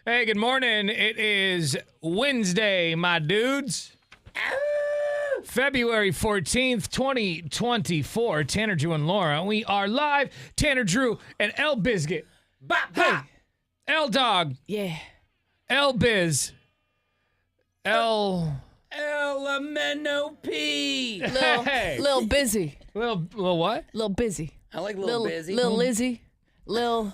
Hey, good morning. It is Wednesday, my dudes. February 14th, 2024. Tanner, Drew, and Laura. We are live. Tanner, Drew, and L Biscuit. Hey, L Dog. Yeah. L Biz. L. LMNOP. Hey. Lil busy. Little what? Lil busy. I like Lil Busy. Lil Lizzy. Lil.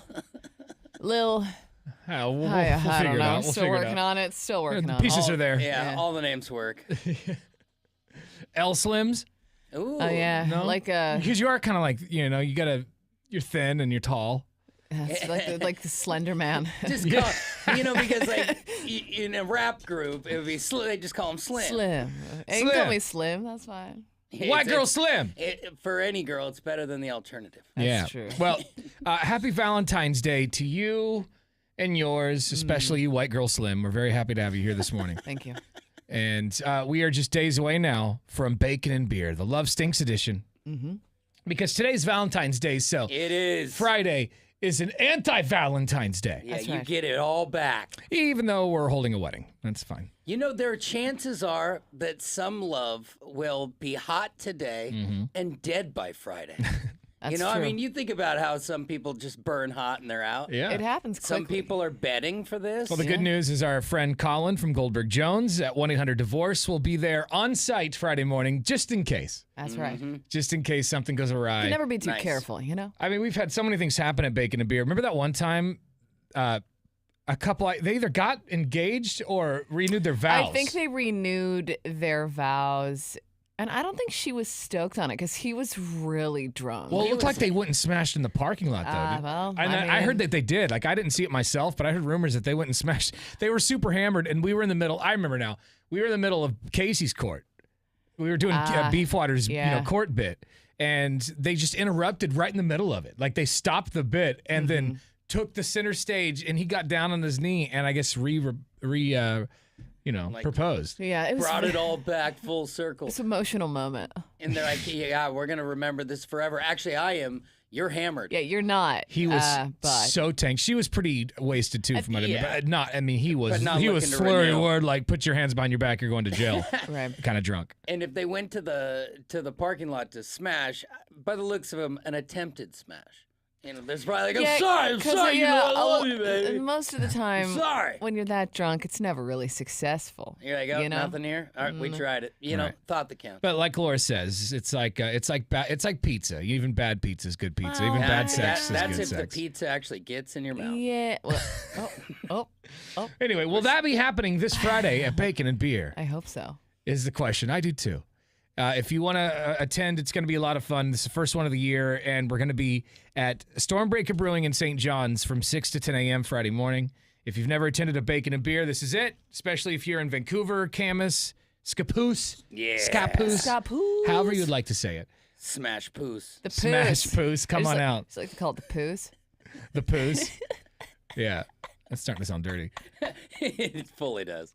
Oh, we'll I figure don't it know. out. We'll Still figure it working out. on it. Still working The on it. pieces are there. Yeah, Yeah. all the names work. L Slims. Ooh. Oh yeah. No? Like Because you are kind of like, you're thin and you're tall. it's like the Slender Man. Just call, because like in a rap group, it would be they just call him Slim. Slim. You can call me Slim. That's fine. White girl Slim. For any girl, it's better than the alternative. That's true. Well, happy Valentine's Day to you and yours, especially you, White Girl Slim. We're very happy to have you here this morning. Thank you. And we are just days away now from Bacon and Beer, the Love Stinks edition. Mm-hmm. Because today's Valentine's Day, so It is. Friday is an anti-Valentine's Day. Yeah, That's you right. get it all back. Even though we're holding a wedding. That's fine. There are chances are that some love will be hot today and dead by Friday. That's I true. mean, you think about how some people just burn hot and they're out. Yeah. It happens quickly. Some people are betting for this. Well, the good news is our friend Colin from Goldberg Jones at 1-800-DIVORCE will be there on site Friday morning, just in case. That's right. You Just in case something goes awry. can never be too Nice. careful, I mean, we've had so many things happen at Bacon and Beer. Remember that one time a couple, they either got engaged or renewed their vows? I think they renewed their vows, and I don't think she was stoked on it because he was really drunk. Well, it looked like they went and smashed in the parking lot, though. well, I heard that they did. Like, I didn't see it myself, but I heard rumors that they went and smashed. They were super hammered, and we were in the middle. I remember now. We were in the middle of Casey's court. We were doing Beefwater's, yeah. court bit, and they just interrupted right in the middle of it. Like, they stopped the bit and then took the center stage, and he got down on his knee and I guess proposed. Yeah, it was Brought it all back full circle. It's an emotional moment. And they're like, yeah, we're going to remember this forever. Actually, I am. You're hammered. Yeah, you're not. He was but so tanked. She was pretty wasted too, from what I yeah. but not. I mean, he was But not he was looking to slurring renew. word like, "Put your hands behind your back. You're going to jail." right. Kind of drunk. And if they went to the parking lot to smash, by the looks of them, an attempted smash. There's probably like, I'm sorry, I love you, baby. Most of the time, Sorry. when you're that drunk, it's never really successful. Here I go. You know? Nothing here. All right, we tried it. Right. Thought that counts. But like Laura says, it's like pizza. Even bad pizza is good pizza. Even bad sex is That's good if the sex. pizza actually gets in your mouth. Yeah. Well, Anyway, will that be happening this Friday at Bacon and Beer? I hope so. Is the question. I do too. If you want to attend, it's going to be a lot of fun. This is the first one of the year, and we're going to be at Stormbreaker Brewing in St. John's from 6 to 10 a.m. Friday morning. If you've never attended a Bacon and Beer, this is it, especially if you're in Vancouver, Camas, Scappoose, Scappoose. however you'd like to say it. Smash poos. The poos. Smash Poos, come on out. It's like they call it the poos. The Poos. Yeah, that's starting to sound dirty. It fully does.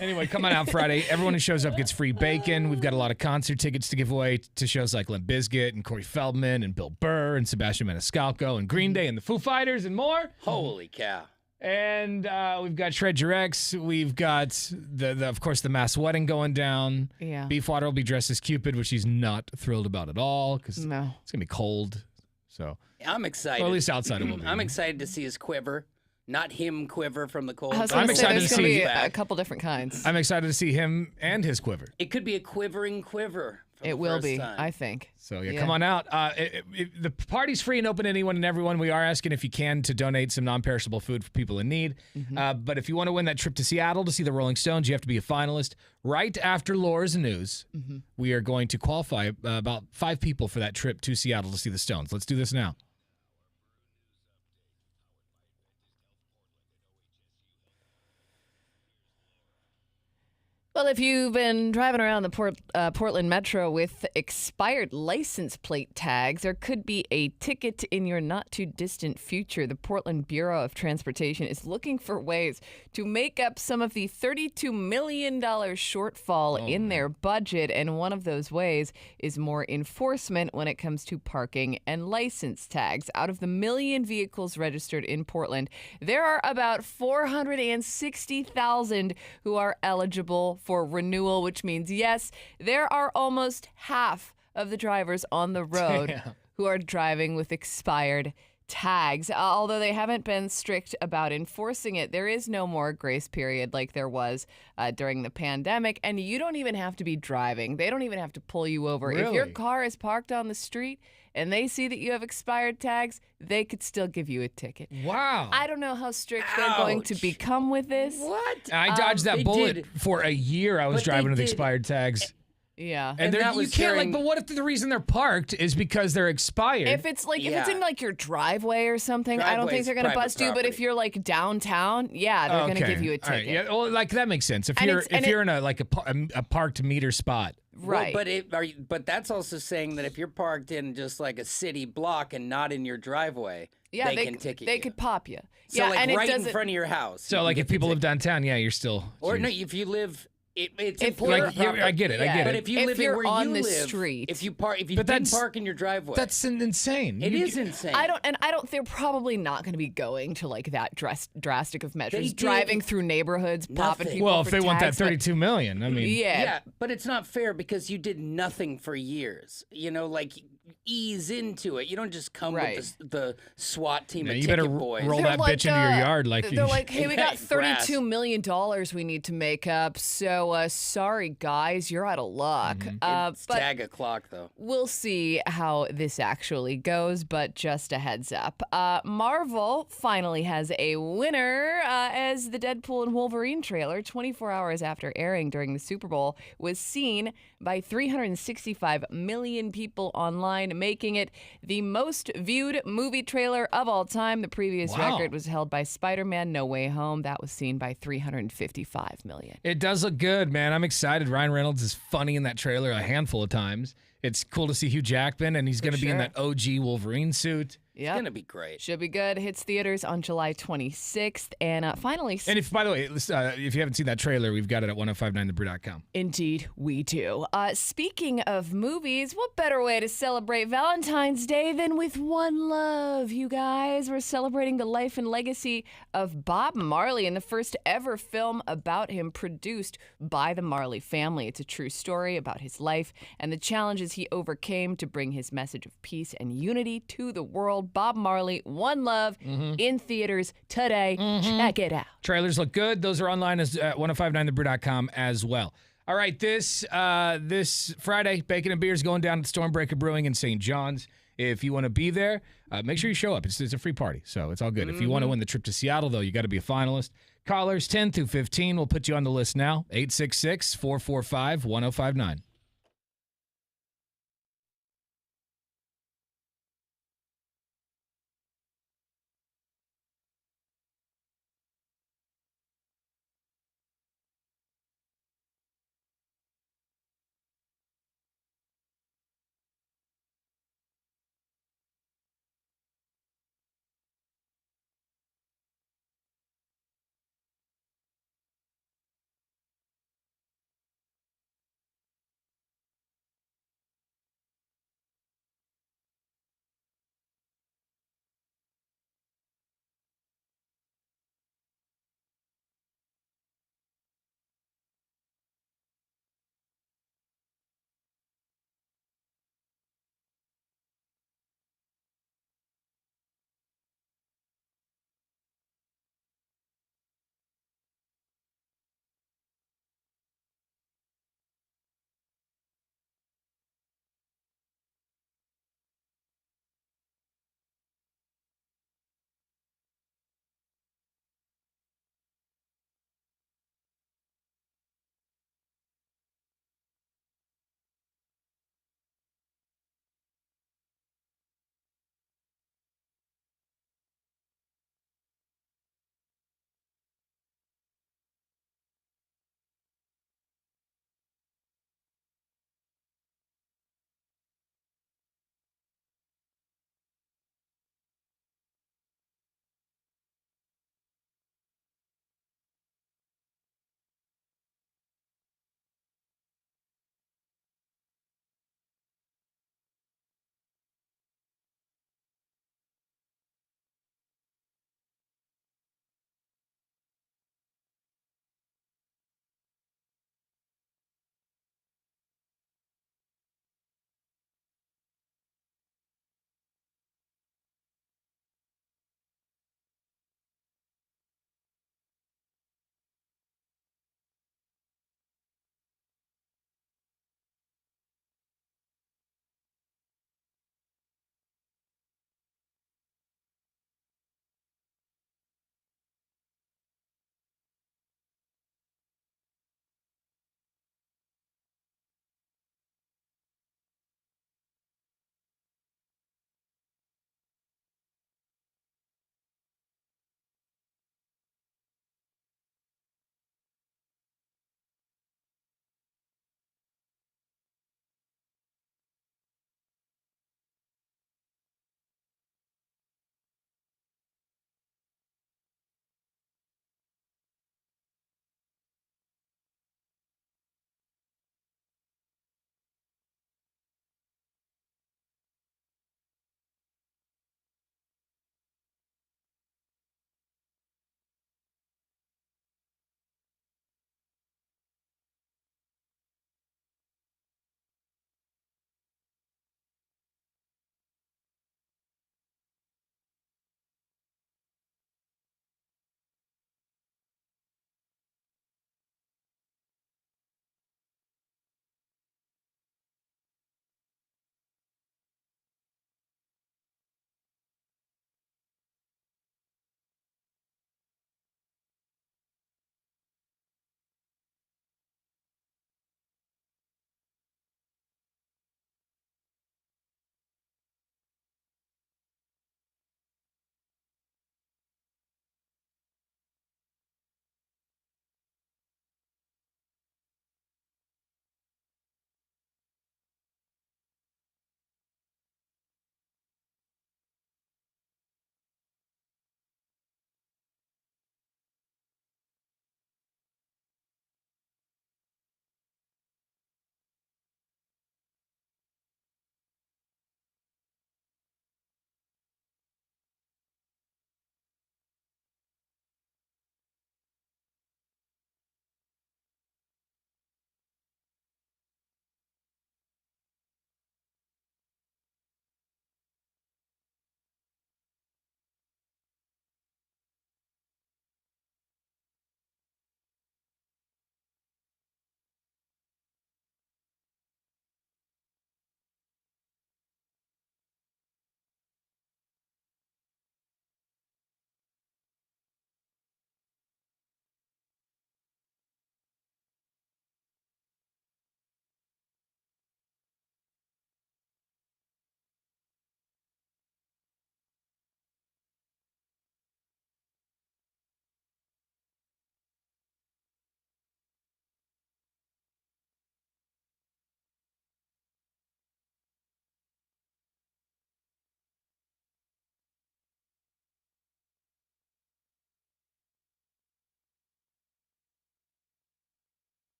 Anyway, come on out Friday. Everyone who shows up gets free bacon. We've got a lot of concert tickets to give away to shows like Limp Bizkit and Corey Feldman and Bill Burr and Sebastian Maniscalco and Green Day and the Foo Fighters and more. Holy cow. And we've got Shred Your Ex. We've got, of course, the mass wedding going down. Yeah. Beefwater will be dressed as Cupid, which he's not thrilled about at all because No. it's going to be cold. So, I'm excited. or at least outside it will be. I'm excited to see his quiver. Not him quiver from the cold. I was I'm gonna say excited there's to gonna see- be a couple different kinds. I'm excited to see him and his quiver. It could be a quivering quiver. For It the will first be, time. I think. So, yeah, come on out. The party's free and open to anyone and everyone. We are asking if you can to donate some non-perishable food for people in need. But if you want to win that trip to Seattle to see the Rolling Stones, you have to be a finalist. Right after Laura's news, we are going to qualify about 5 people for that trip to Seattle to see the Stones. Let's do this now. Well, if you've been driving around the Portland Metro with expired license plate tags, there could be a ticket in your not-too-distant future. The Portland Bureau of Transportation is looking for ways to make up some of the $32 million shortfall in their budget, and one of those ways is more enforcement when it comes to parking and license tags. Out of the million vehicles registered in Portland, there are about 460,000 who are eligible for renewal, which means, yes, there are almost half of the drivers on the road who are driving with expired tags. Although they haven't been strict about enforcing it, there is no more grace period like there was during the pandemic, and you don't even have to be driving. They don't even have to pull you over. Really? If your car is parked on the street and they see that you have expired tags, they could still give you a ticket. Wow. I don't know how strict they're going to become with this. What? I dodged that bullet did. for a year. I was But they driving with did. expired tags. Yeah. And that you was can't during- but what if the reason they're parked is because they're expired? If it's like if it's Yeah. in like your driveway or something, I don't think Driveway's they're gonna private bust you. But if property. you're like downtown, yeah, they're gonna give you a All right, ticket. yeah, well, like that makes sense. If And you're it's- and in a parked meter spot. Right. Well, but that's also saying that if you're parked in just like a city block and not in your driveway, Yeah, they can ticket they you. could pop you. So yeah, like and right it in doesn't. front of your house. So you like can if get the people live ticket. downtown, yeah, you're still Or no, geez. if you live, it's If important you're- like yeah, property. I get it, I Yeah. get But it. if you If live you're where on you the live, street. if you But didn't that's- park in your driveway, That's insane. it You- is insane. I don't. They're probably not going to be going to like that drastic of measures. They did. Driving through neighborhoods, popping Nothing. people. Well, if for they want that tags, but- 32 million, I mean, Yeah. Yeah, but it's not fair because you did nothing for years. You know, like ease into it. You don't just come Right. with the SWAT team Yeah, of you ticket better boys. roll They're that like, bitch into your yard like they're you- like, hey, we got Yeah, $32 million we need to make up. So sorry, guys, you're out of luck. It's But tag o'clock though. we'll see how this actually goes, but just a heads up. Marvel finally has a winner as the Deadpool and Wolverine trailer, 24 hours after airing during the Super Bowl, was seen by 365 million people online, making it the most viewed movie trailer of all time. The previous Wow. record was held by Spider-Man No Way Home. That was seen by 355 million. It does look good, man. I'm excited. Ryan Reynolds is funny in that trailer a handful of times. It's cool to see Hugh Jackman, and he's going to be in sure. that OG Wolverine suit. It's Yep. gonna be great. Should be good. Hits theaters on July 26th. And finally, And if, by the way, if you haven't seen that trailer, we've got it at 1059thebrew.com. indeed, we do. Speaking of movies, what better way to celebrate Valentine's Day than with One Love, you guys? We're celebrating the life and legacy of Bob Marley in the first ever film about him produced by the Marley family. It's a true story about his life and the challenges he overcame to bring his message of peace and unity to the world. Bob Marley, One Love, in theaters today. Check it out. Trailers look good. Those are online at 1059thebrew.com as well. All right, this Friday, Bacon and Beer is going down at Stormbreaker Brewing in St. John's. If you want to be there, make sure you show up. It's a free party, so it's all good. If you want to win the trip to Seattle, though, you got to be a finalist. Callers 10 through 15, we'll put you on the list now. 866-445-1059.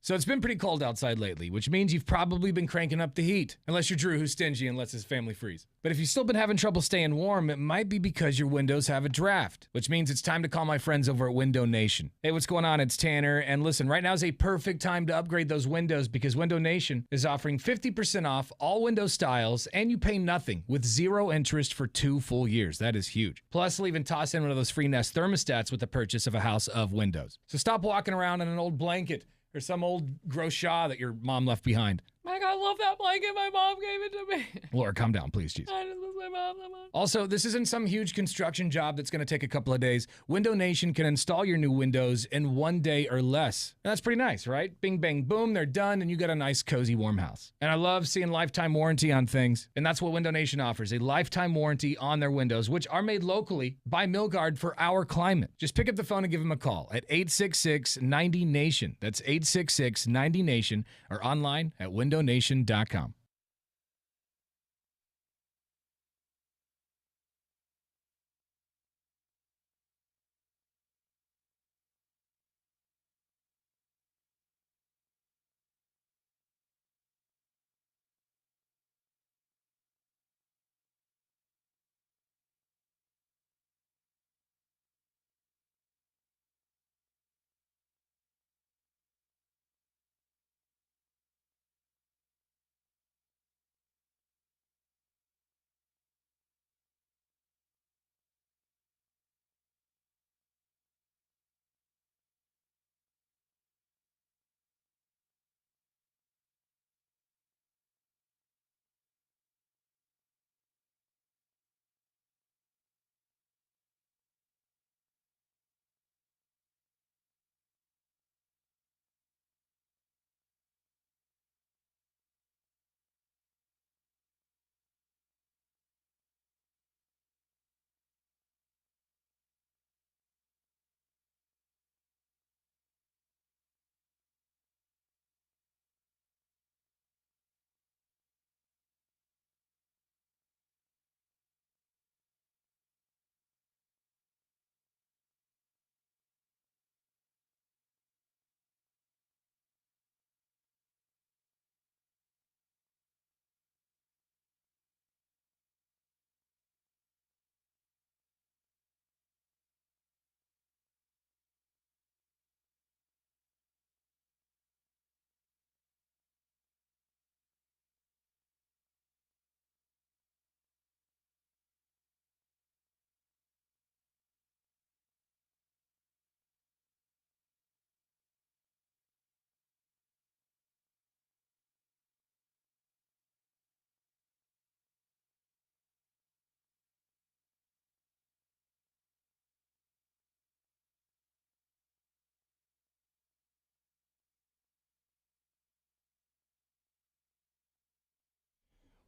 So it's been pretty cold outside lately, which means you've probably been cranking up the heat, unless you're Drew, who's stingy and lets his family freeze. But if you've still been having trouble staying warm, it might be because your windows have a draft, which means it's time to call my friends over at Window Nation. Hey, what's going on? It's Tanner. And listen, right now is a perfect time to upgrade those windows because Window Nation is offering 50% off all window styles, and you pay nothing with 0 interest for 2 full years. That is huge. Plus, they'll even toss in one of those free Nest thermostats with the purchase of a house of windows. So stop walking around in an old blanket or some old gross Shaw that your mom left behind. Mike, I love that blanket. My mom gave it to me. Laura, calm down, please, jeez. I just miss my mom that much. Also, this isn't some huge construction job that's going to take a couple of days. Window Nation can install your new windows in 1 day or less. And that's pretty nice, right? Bing, bang, boom, they're done, and you got a nice, cozy, warm house. And I love seeing lifetime warranty on things, and that's what Window Nation offers, a lifetime warranty on their windows, which are made locally by Milgard for our climate. Just pick up the phone and give them a call at 866-90-NATION. That's 866-90-NATION, or online at windownation.com.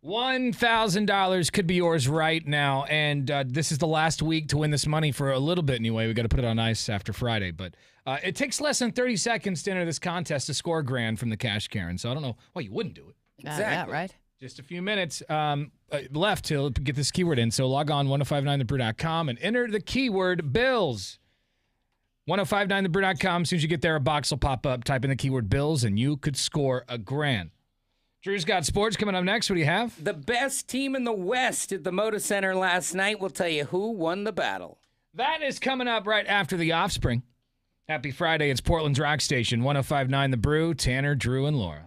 $1,000 could be yours right now, and this is the last week to win this money for a little bit anyway. We got to put it on ice after Friday, but it takes less than 30 seconds to enter this contest to score $1,000 from the cash, Karen. So I don't know why you wouldn't do it. Exactly. Yeah, right. Just a few minutes left to get this keyword in. So log on 1059thebrew.com and enter the keyword bills. 1059thebrew.com. As soon as you get there, a box will pop up. Type in the keyword bills, and you could score $1,000. Drew's got sports coming up next. What do you have? The best team in the West at the Moda Center last night will tell you who won the battle. That is coming up right after The Offspring. Happy Friday. It's Portland's Rock Station, 1059 The Brew, Tanner, Drew, and Laura.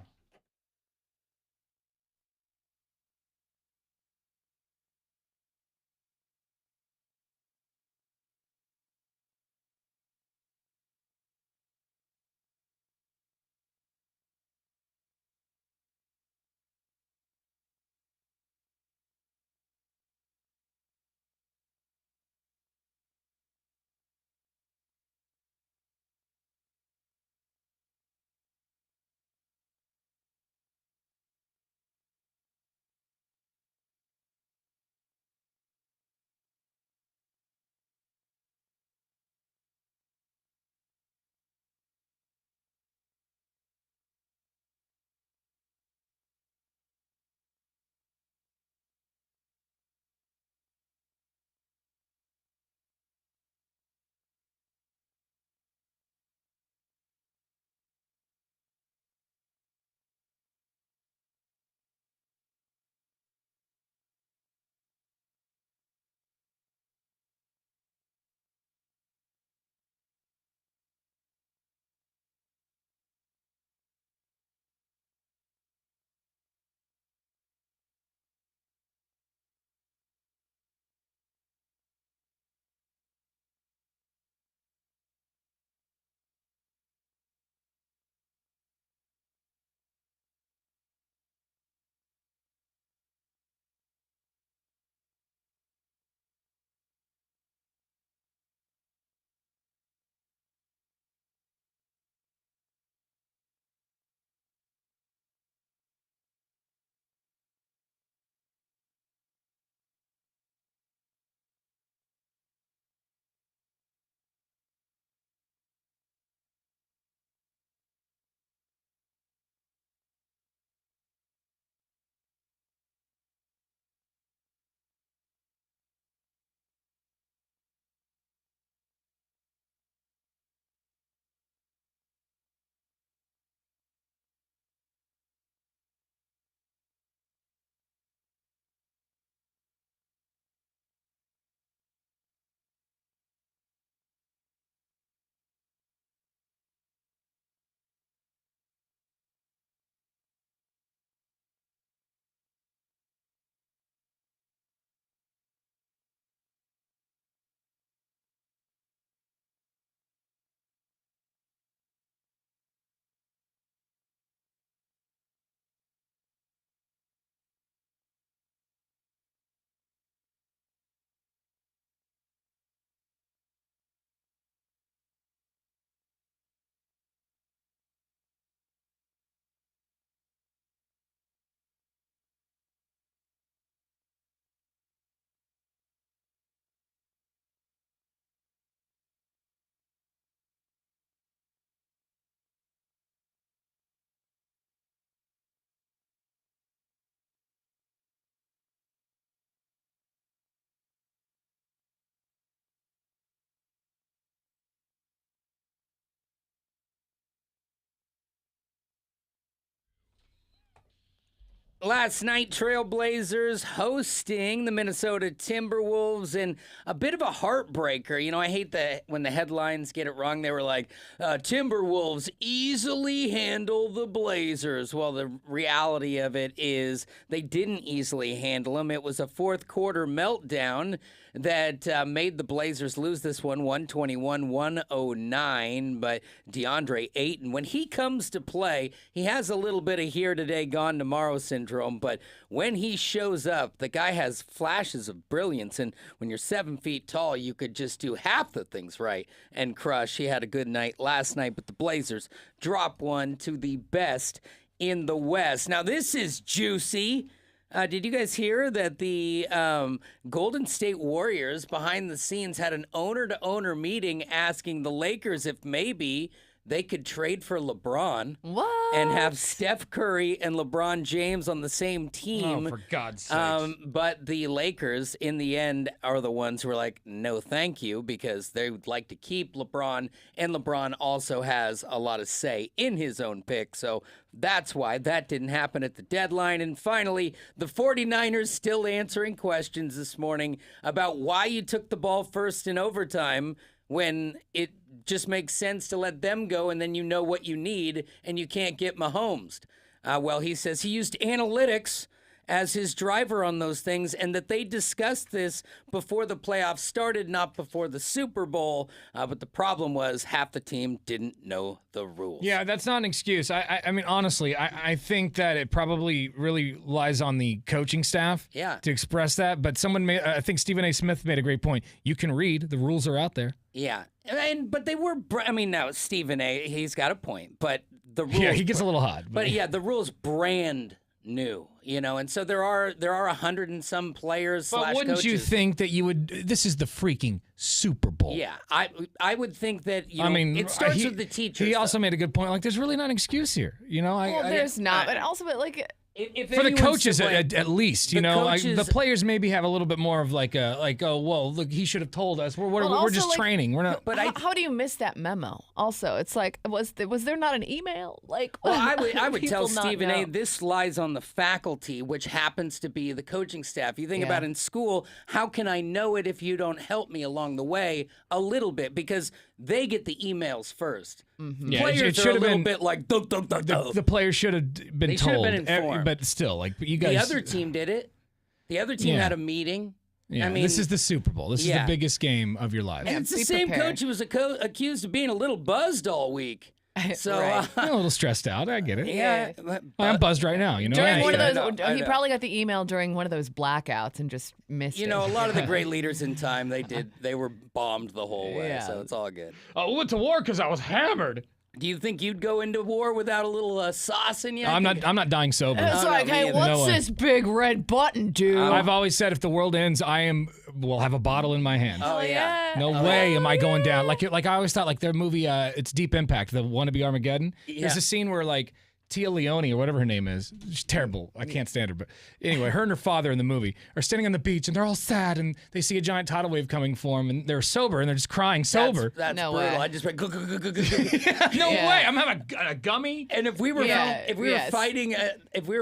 Last night, Trailblazers hosting the Minnesota Timberwolves in a bit of a heartbreaker. You know, I hate that when the headlines get it wrong. They were like, Timberwolves easily handle the Blazers. Well, the reality of it is they didn't easily handle them. It was a fourth quarter meltdown that made the Blazers lose this one, 121-109. But DeAndre Ayton, when he comes to play, he has a little bit of here today, gone tomorrow syndrome. But when he shows up, the guy has flashes of brilliance. And when you're 7 feet tall, you could just do half the things right and crush. He had a good night last night, but the Blazers drop one to the best in the West. Now, this is juicy. Did you guys hear that the Golden State Warriors behind the scenes had an owner-to-owner meeting asking the Lakers if maybe they could trade for LeBron and have Steph Curry and LeBron James on the same team? Oh, for God's sakes. But the Lakers, in the end, are the ones who are like, no, thank you, because they would like to keep LeBron, and LeBron also has a lot of say in his own pick. So that's why that didn't happen at the deadline. And finally, the 49ers still answering questions this morning about why you took the ball first in overtime when it just makes sense to let them go, and then you know what you need, and you can't get Mahomes. Well, he says he used analytics as his driver on those things, and that they discussed this before the playoffs started, not before the Super Bowl. But the problem was half the team didn't know the rules. Yeah, that's not an excuse. I mean, honestly, I think that it probably really lies on the coaching staff to express that. But I think Stephen A. Smith made a great point. You can read. The rules are out there. Yeah. But they were, now Stephen A., he's got a point, but the rules. Yeah, he gets a little hot. But yeah, the rules brand new, and so there are 100 and some players. But wouldn't coaches. you think that you would? This is the freaking Super Bowl. Yeah, I would think that. It starts with the teachers. He also made a good point. Like, there's really not an excuse here. There's not, but also, for the coaches, at least, coaches, the players maybe have a little bit more of oh, well, look, he should have told us. We're just training. We're not. But how do you miss that memo? Also, it's like, was there not an email? Well, I would tell Stephen A. This lies on the faculty, which happens to be the coaching staff. You think about in school, how can I know it if you don't help me along the way a little bit? Because they get the emails first. Mm-hmm. Yeah, players are a little bit like, the players should have been they told. Should have been informed. But still, you guys. The other team did it. The other team had a meeting. Yeah, this is the Super Bowl. This is the biggest game of your life. And it's the same coach who was accused of being a little buzzed all week. So I'm a little stressed out. I get it. Yeah, I'm buzzed right now. During one of those, he probably got the email during one of those blackouts and just missed it. A lot of the great leaders in time, they were bombed the whole way. So it's all good. I went to war because I was hammered. Do you think you'd go into war without a little sauce in you? I'm not dying sober. It's like, hey, what's this big red button, dude? I've always said if the world ends, will have a bottle in my hand. Oh yeah. No way am I going down. Like I always thought, their movie, it's Deep Impact, the Wannabe Armageddon. Yeah. There's a scene where Tia Leone or whatever her name is, she's terrible. I can't stand her. But anyway, her and her father in the movie are standing on the beach and they're all sad and they see a giant tidal wave coming for them and they're sober and they're just crying sober. That's no brutal. Way. I just went no way. I'm having a gummy. And if we were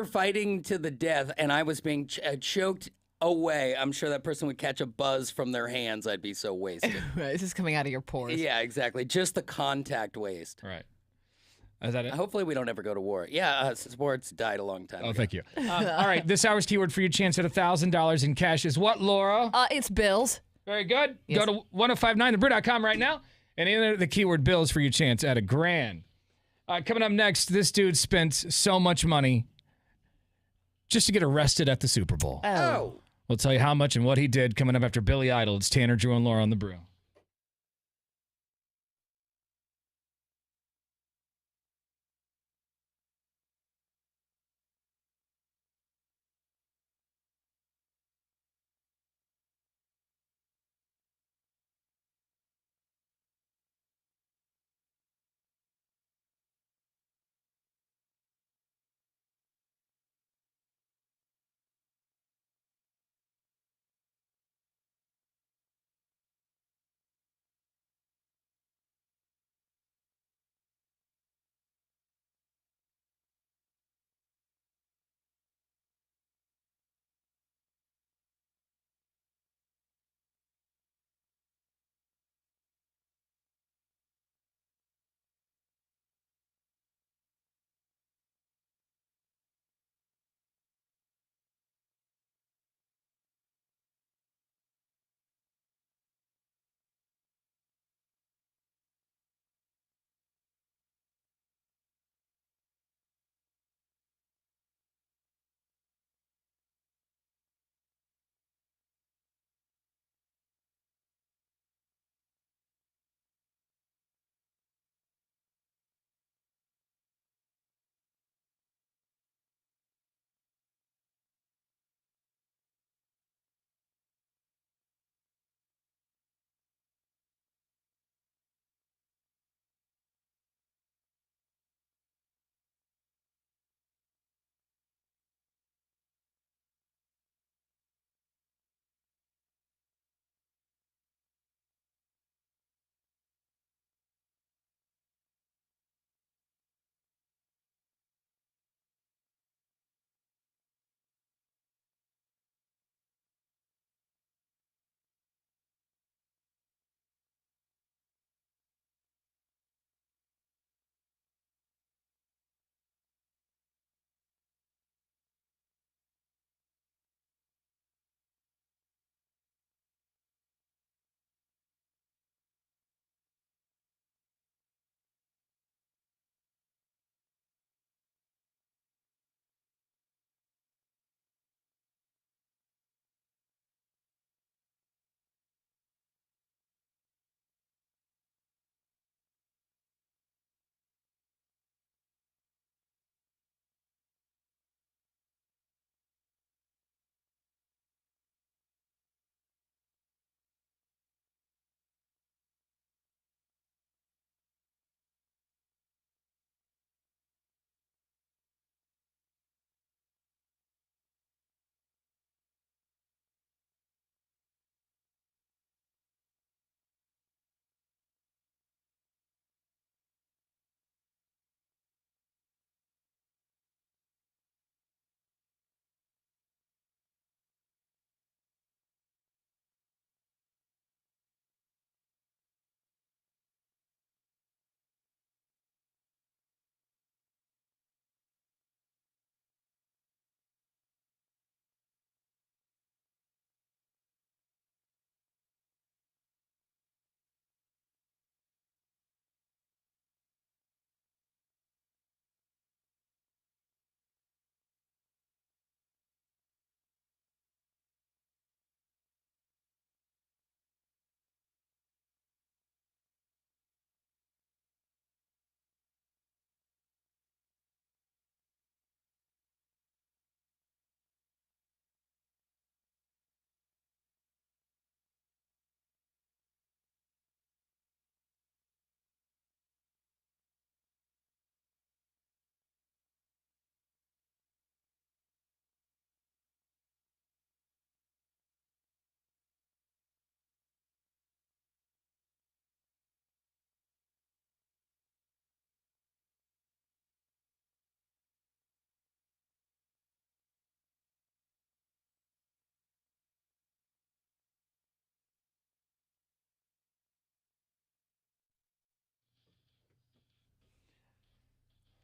fighting to the death and I was being choked away, I'm sure that person would catch a buzz from their hands. I'd be so wasted. This is coming out of your pores. Yeah, exactly. Just the contact waste. Right. Is that it? Hopefully we don't ever go to war. Yeah, sports died a long time ago. Thank you. All right, this hour's keyword for your chance at $1,000 in cash is what, Laura? It's bills. Very good. Yes. Go to 1059thebrew.com right now and enter the keyword bills for your chance at $1,000. Coming up next, this dude spent so much money just to get arrested at the Super Bowl. Oh. We'll tell you how much and what he did coming up after Billy Idol. It's Tanner, Drew, and Laura on the Brew.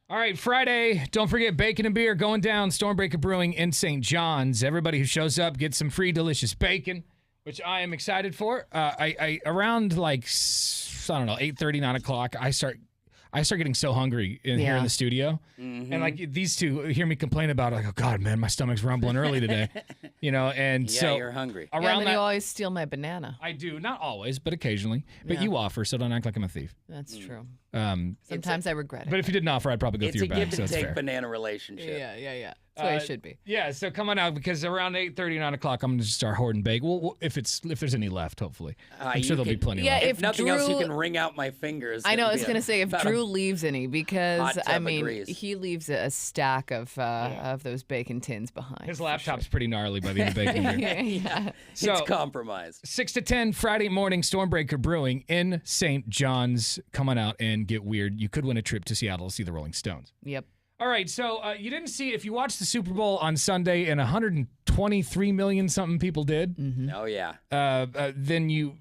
All right, Friday. Don't forget bacon and beer going down. Stormbreaker Brewing in St. John's. Everybody who shows up gets some free delicious bacon, which I am excited for. I around like, I don't know, 8:30, 9 o'clock, I start getting so hungry here in the studio. Mm-hmm. And like these two hear me complain about it, like, oh God, man, my stomach's rumbling early today. And Yeah, so you're hungry. And around then that, you always steal my banana. I do, not always, but occasionally. But you offer, so don't act like I'm a thief. That's true. Um, Sometimes I regret it. but if you didn't offer, I'd probably go It's through a your bag, give so and that's take fair. banana relationship. Yeah. That's the way it should be. Yeah, so come on out because around 8:30, 9 o'clock, I'm going to just start hoarding bacon. Well, if there's any left, hopefully. I'm sure you there'll be could- plenty Yeah, left. If nothing else, you Drew- can wring out my fingers. I know. I It'll was be gonna say if about Drew a- leaves any, hot because tub I of mean grease. he leaves a stack of those bacon tins behind. His for laptop's pretty gnarly by the end of bacon sure. here. yeah. So, it's compromised. 6 to 10 Friday morning, Stormbreaker Brewing in St. John's. Come on out and get weird. You could win a trip to Seattle to see the Rolling Stones. Yep. All right, so you didn't see, if you watched the Super Bowl on Sunday and 123 million something people did, Oh yeah. then you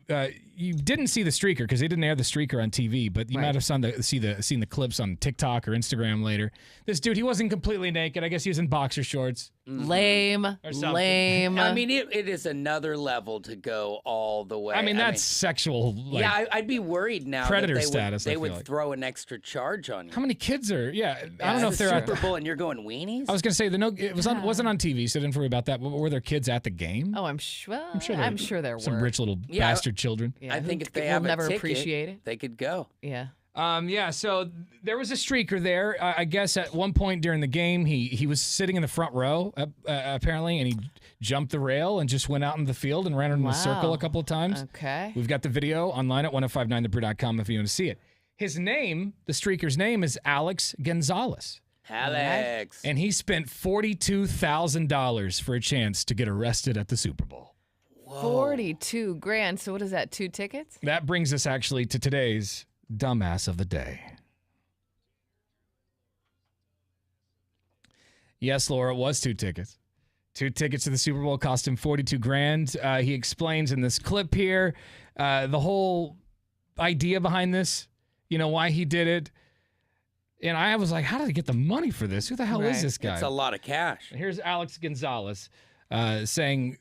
didn't see the streaker because they didn't air the streaker on TV, but you Right. might have seen the clips on TikTok or Instagram later. This dude, he wasn't completely naked. I guess he was in boxer shorts. Lame. something. Lame. I mean, it is another level to go all the way. I mean, that's sexual. Like, yeah, I'd be worried now. predator that status, I They feel would like. throw an extra charge on you. how many kids are? Yeah, I don't know if It's they're the at. Super Bowl and you're going weenies. I was gonna say it wasn't on TV, so I didn't worry about that. But were there kids at the game? Oh, I'm sure. sure I'm sure there were Some rich little Yeah, bastard children. Yeah, I think who if they will have never a ticket, appreciate it. they could go. Yeah. Yeah, so there was a streaker there. I guess at one point during the game, he was sitting in the front row, apparently, and he jumped the rail and just went out in the field and ran in a circle Wow. a couple of times. Okay. We've got the video online at 1059thebrew.com if you want to see it. His name, the streaker's name, is Alex Gonzalez. Alex. And he spent $42,000 for a chance to get arrested at the Super Bowl. 42 grand. So what is that? 2 tickets? That brings us actually to today's dumbass of the day. Yes, Laura, it was 2 tickets. 2 tickets to the Super Bowl cost him 42 grand. He explains in this clip here the whole idea behind this, why he did it. And I was like, how did he get the money for this? Who the hell is Right. this guy? It's a lot of cash. Here's Alex Gonzalez saying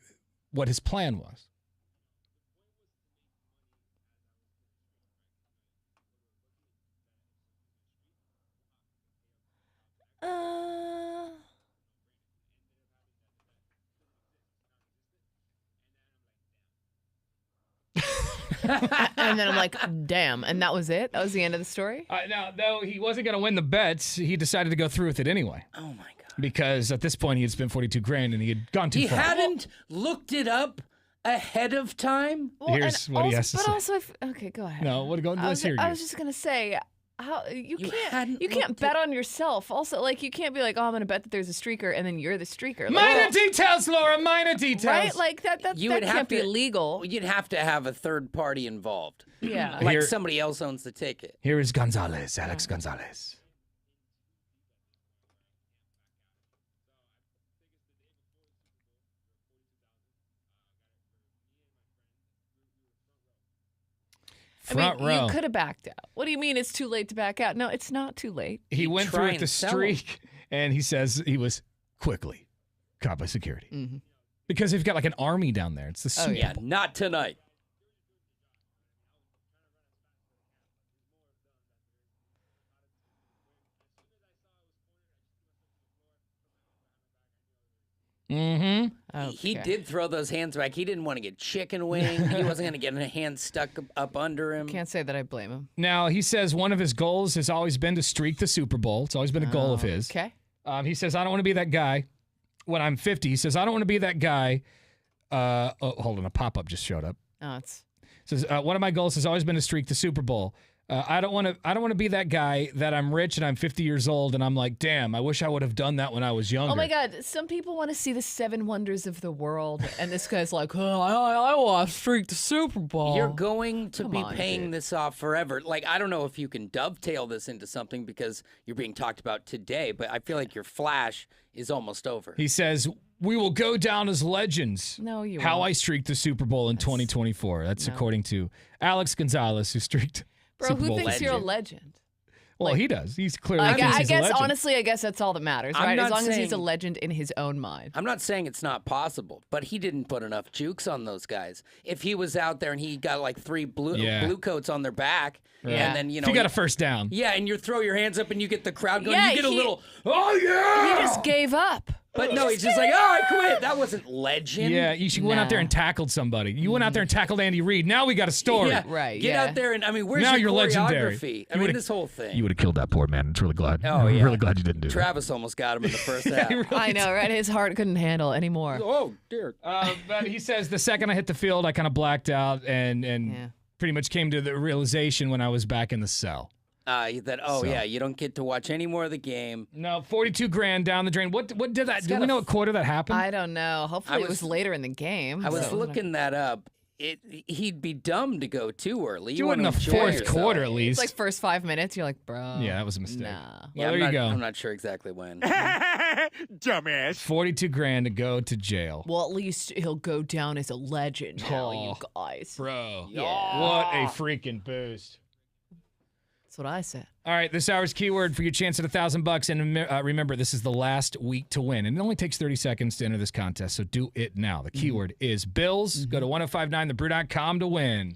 what his plan was. And then I'm like, damn. And that was it? That was the end of the story? Now, though he wasn't going to win the bets, he decided to go through with it anyway. Oh my god. Because at this point he had spent 42 grand and he had gone too He far. hadn't looked it up ahead of time. Well, Here's and what he also, has to but say. also, okay, go ahead. No, what go? Let's hear I you. was just gonna say, how you can't hadn't looked bet on yourself. Also, like you can't be like, oh, I'm gonna bet that there's a streaker, and then you're the streaker. Like, Minor details, Laura. Minor details. right? Like that You that would can't have be to- legal. You'd have to have a third party involved. Yeah. Like Here- somebody else owns the ticket. Here is Gonzalez, Alex Gonzalez. Front I mean, row. you could have backed out. What do you mean it's too late to back out? No, it's not too late. He went try through with and the sell 'em. streak, and he says he was quickly caught by security. Mhm. Because they've got like an army down there. It's the Super Yeah, Bowl. not tonight. Mm-hmm. He Okay. did throw those hands back. He didn't want to get chicken wing. He wasn't going to get a hand stuck up under him. Can't say that I blame him. Now, he says one of his goals has always been to streak the Super Bowl. It's always been a goal of his. Okay. He says, I don't want to be that guy. When I'm 50, he says, I don't want to be that guy. Hold on, a pop-up just showed up. Oh, it's Says, one of my goals has always been to streak the Super Bowl. I don't want to be that guy that I'm rich and I'm 50 years old and I'm like, damn, I wish I would have done that when I was younger. Oh my God! Some people want to see the 7 wonders of the world, and this guy's like, "Oh, I want to streak the Super Bowl." You're going to Come be on, paying dude. this off forever. Like, I don't know if you can dovetail this into something because you're being talked about today, but I feel like your flash is almost over. He says, we will go down as legends. No, you How won't. I streaked the Super Bowl in 2024. That's according to Alex Gonzalez, who streaked Bro, Super who Bowl thinks you're a legend. legend? Well, he does. He's clearly I thinks he's a guess, legend. honestly, I guess that's all that matters, I'm right? As not long as he's a saying- legend in his own mind. I'm not saying it's not possible, but he didn't put enough jukes on those guys. If he was out there and he got like 3 blue coats on their back, Yeah. and then If you got a first down. yeah, and you throw your hands up and you get the crowd going, Yeah, you get a he- little, oh yeah! He just gave up. But no, he's just like, oh, I quit. That wasn't legend. Yeah, you went out there and tackled somebody. You went out there and tackled Andy Reid. Now we got a story. Yeah, Right, Get yeah. out there and I mean, where's Now your you're legendary. choreography? I You mean, would've- this whole thing. You would have killed that poor man. It's really glad. Oh, I'm yeah. really glad you didn't do Travis almost got him in the first half. that. I know, right? His heart couldn't handle it anymore. Oh dear. But he says the second I hit the field, I kind of blacked out and Yeah. pretty much came to the realization when I was back in the cell. You don't get to watch any more of the game. No, 42 grand down the drain. What did that? Do we know what quarter that happened? I don't know. Hopefully it was later in the game. I was so- looking that up. He'd be dumb to go too early. Do it want in to the enjoy fourth yourself. quarter at least. It's like first 5 minutes, you're like, bro. Yeah, that was a mistake. Nah. Well, Yeah, there you go. I'm not sure exactly when. Dumbass. 42 grand to go to jail. Well, at least he'll go down as a legend now, you Oh. guys. Bro. Yeah. What a freaking boost. That's what I said. All right, this hour's keyword for your chance at $1,000. And remember, this is the last week to win. And it only takes 30 seconds to enter this contest, so do it now. The keyword is Bills. Go to 1059thebrew.com to win.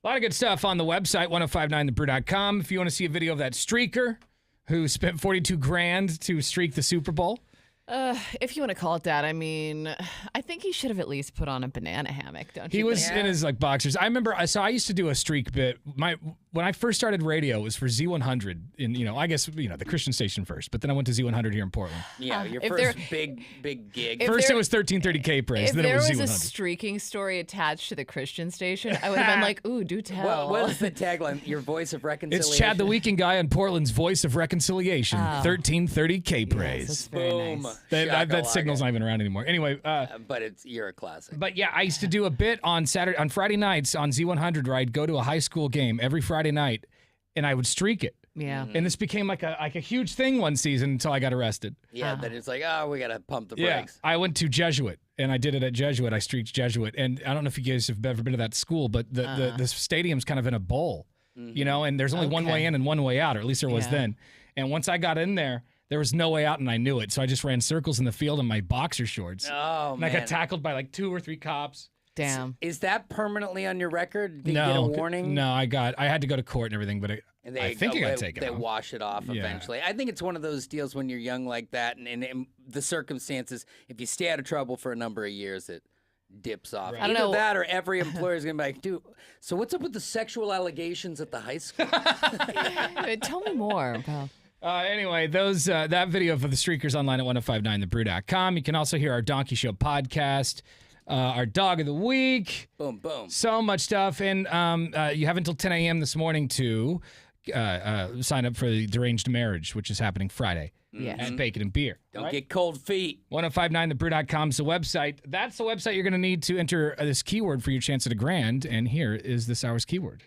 A lot of good stuff on the website, 1059thebrew.com. If you want to see a video of that streaker who spent 42 grand to streak the Super Bowl. If you want to call it that, I mean, I think he should have at least put on a banana hammock, don't you? He was think? in his like boxers. I remember, I used to do a streak bit. When I first started radio, it was for Z100 in, I guess, the Christian station first, but then I went to Z100 here in Portland. Yeah, your if first big gig. First it was 1330K praise, If then it there was was Z100. a streaking story attached to the Christian station, I would have been like, ooh, do tell. What is the tagline? Your voice of reconciliation. It's Chad the Weekend Guy on Portland's voice of reconciliation, 1330K praise. That's very Boom. nice. That signal's not even around anymore. Anyway, But you're a classic. but yeah, I used to do a bit on Friday nights on Z100 where I'd go to a high school game every Friday night, and I would streak it. Yeah. And this became like a huge thing one season until I got arrested. Yeah, then it's like, we got to pump the Yeah, brakes. I went to Jesuit, and I did it at Jesuit. I streaked Jesuit, and I don't know if you guys have ever been to that school, but the stadium's kind of in a bowl, and there's only one way in and one way out, or at least there was then. And once I got in there was no way out, and I knew it, so I just ran circles in the field in my boxer shorts. Oh, and I got tackled by like 2 or 3 cops. Damn. Is that permanently on your record? Did you get a warning? No, I had to go to court and everything, but And I think it got taken They off. wash it off eventually. I think it's one of those deals when you're young like that, and the circumstances, if you stay out of trouble for a number of years, it dips off. I don't Either know. that or every employer is going to be like, dude, so what's up with the sexual allegations at the high school? Tell me more about. Anyway, that video for the streakers online at 1059thebrew.com. You can also hear our Donkey Show podcast, our Dog of the Week. Boom, boom. So much stuff. And you have until 10 a.m. this morning to sign up for the Deranged Marriage, which is happening Friday Yes. at Bacon and Beer. Don't get cold feet. 1059thebrew.com is the website. That's the website you're going to need to enter this keyword for your chance at $1,000. And here is this hour's keyword.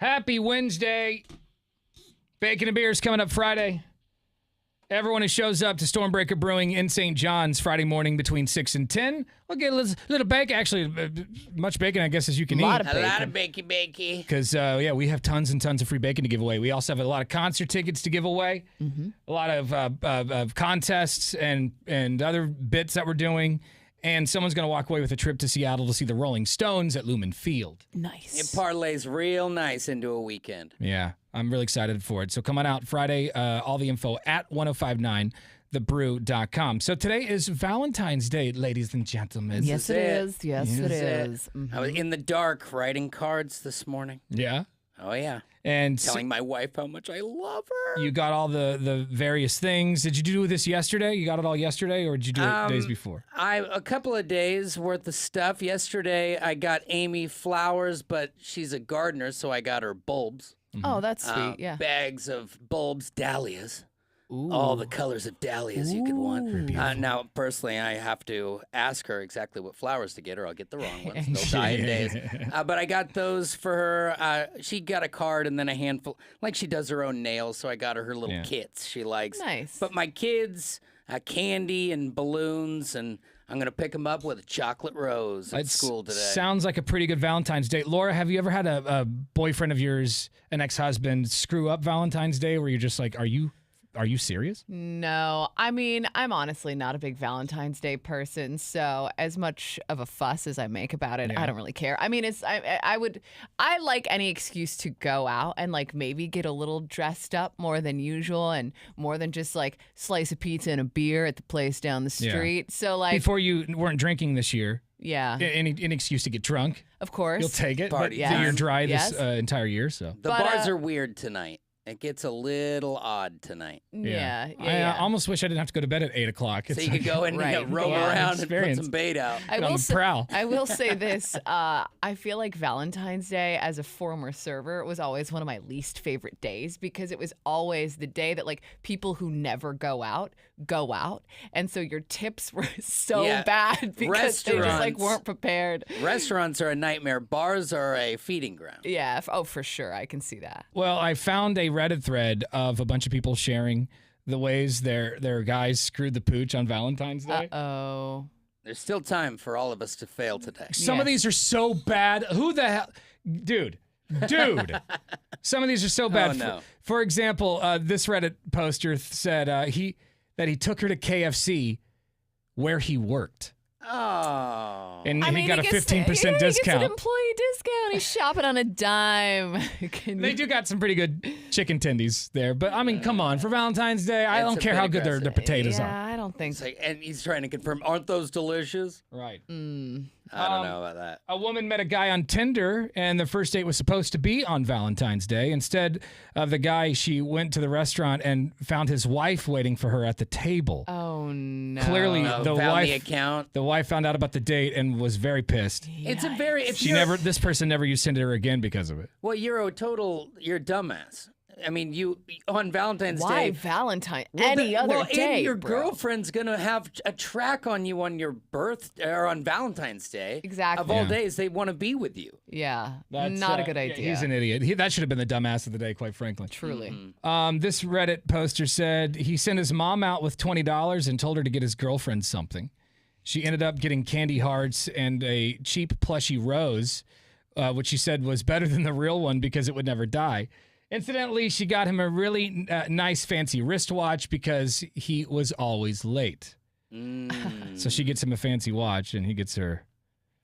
Happy Wednesday. Bacon and beers coming up Friday. Everyone who shows up to Stormbreaker Brewing in St. John's Friday morning between 6 and 10 will get a little bacon. Actually, much bacon, I guess, as you can eat. A lot of bakey. Because, we have tons and tons of free bacon to give away. We also have a lot of concert tickets to give away, a lot of contests and other bits that we're doing. And someone's going to walk away with a trip to Seattle to see the Rolling Stones at Lumen Field. Nice. It parlays real nice into a weekend. Yeah, I'm really excited for it. So come on out Friday. All the info at 1059thebrew.com. So today is Valentine's Day, ladies and gentlemen. Yes, it is. Yes, it it. is. I was in the dark writing cards this morning. Yeah. Oh, yeah. And Telling my wife how much I love her. you got all the various things. Did you do this yesterday? You got it all yesterday, or did you do it days before? A couple of days worth of stuff. Yesterday, I got Amy flowers, but she's a gardener, so I got her bulbs. Oh, that's sweet. Yeah. Bags of bulbs, dahlias. All the colors of dahlias you could want. Now, personally, I have to ask her exactly what flowers to get her. I'll get the wrong ones. They'll die in days. But I got those for her. She got a card and then a handful. Like she does her own nails, so I got her little kits she likes. Nice. But my kids, candy and balloons, and I'm going to pick them up with a chocolate rose at school today. Sounds like a pretty good Valentine's Day. Laura, have you ever had a boyfriend of yours, an ex-husband, screw up Valentine's Day where you're just like, Are you serious? No, I mean, I'm honestly not a big Valentine's Day person, so as much of a fuss as I make about it, I don't really care. I mean, I like any excuse to go out and like maybe get a little dressed up more than usual and more than just like slice of pizza and a beer at the place down the street. So like Before you weren't drinking this year, yeah, any excuse to get drunk, of course. you'll take it. Party. But Yes. you're dry this Yes. entire year, so. The But, bars are weird tonight. It gets a little odd tonight. Yeah. I almost wish I didn't have to go to bed at 8 o'clock. So you could go and Right. roam Yeah. around and put Experience. some bait out. on the prowl. I will say this. I feel like Valentine's Day, as a former server, was always one of my least favorite days because it was always the day that like people who never go out. And so your tips were so Yeah. bad because they just like Restaurants. weren't prepared. Restaurants are a nightmare. Bars are a feeding ground. Yeah. For sure. I can see that. Well, I found a Reddit thread of a bunch of people sharing the ways their guys screwed the pooch on Valentine's Day. Oh. There's still time for all of us to fail today. Some of these are so bad. Who the hell? Dude. Some of these are so bad. Oh, no. For example, this Reddit poster said that he took her to KFC where he worked. Oh. And I mean, he got a gets- 15% He gets an discount. employee discount. He's shopping on a dime. They do got some pretty good chicken tendies there. But, I mean, come on. For Valentine's Day, I It's don't a care bit how good their aggressive. potatoes Yeah, are. I don't think It's so. like, and he's trying to confirm, aren't those delicious? Right. I don't know about that. A woman met a guy on Tinder, and the first date was supposed to be on Valentine's Day. Instead of the guy, she went to the restaurant and found his wife waiting for her at the table. Oh, no. Clearly, Oh, the found the wife account. the wife found out about the date and was very pissed. It's a very. If She you're, this person never used Tinder again because of it. Well, you're a dumbass. I mean, you on Valentine's Why Day. Valentine? Well, Any other well, day, and your bro. girlfriend's gonna have a track on you on your or on Valentine's Day. Exactly. Of all Yeah. days, they want to be with you. Yeah, That's, not a good yeah, idea. he's an idiot. That should have been the dumbass of the day, quite frankly. Truly. This Reddit poster said he sent his mom out with $20 and told her to get his girlfriend something. She ended up getting candy hearts and a cheap plushy rose, which she said was better than the real one because it would never die. Incidentally, she got him a really nice fancy wristwatch because he was always late. So she gets him a fancy watch and he gets her.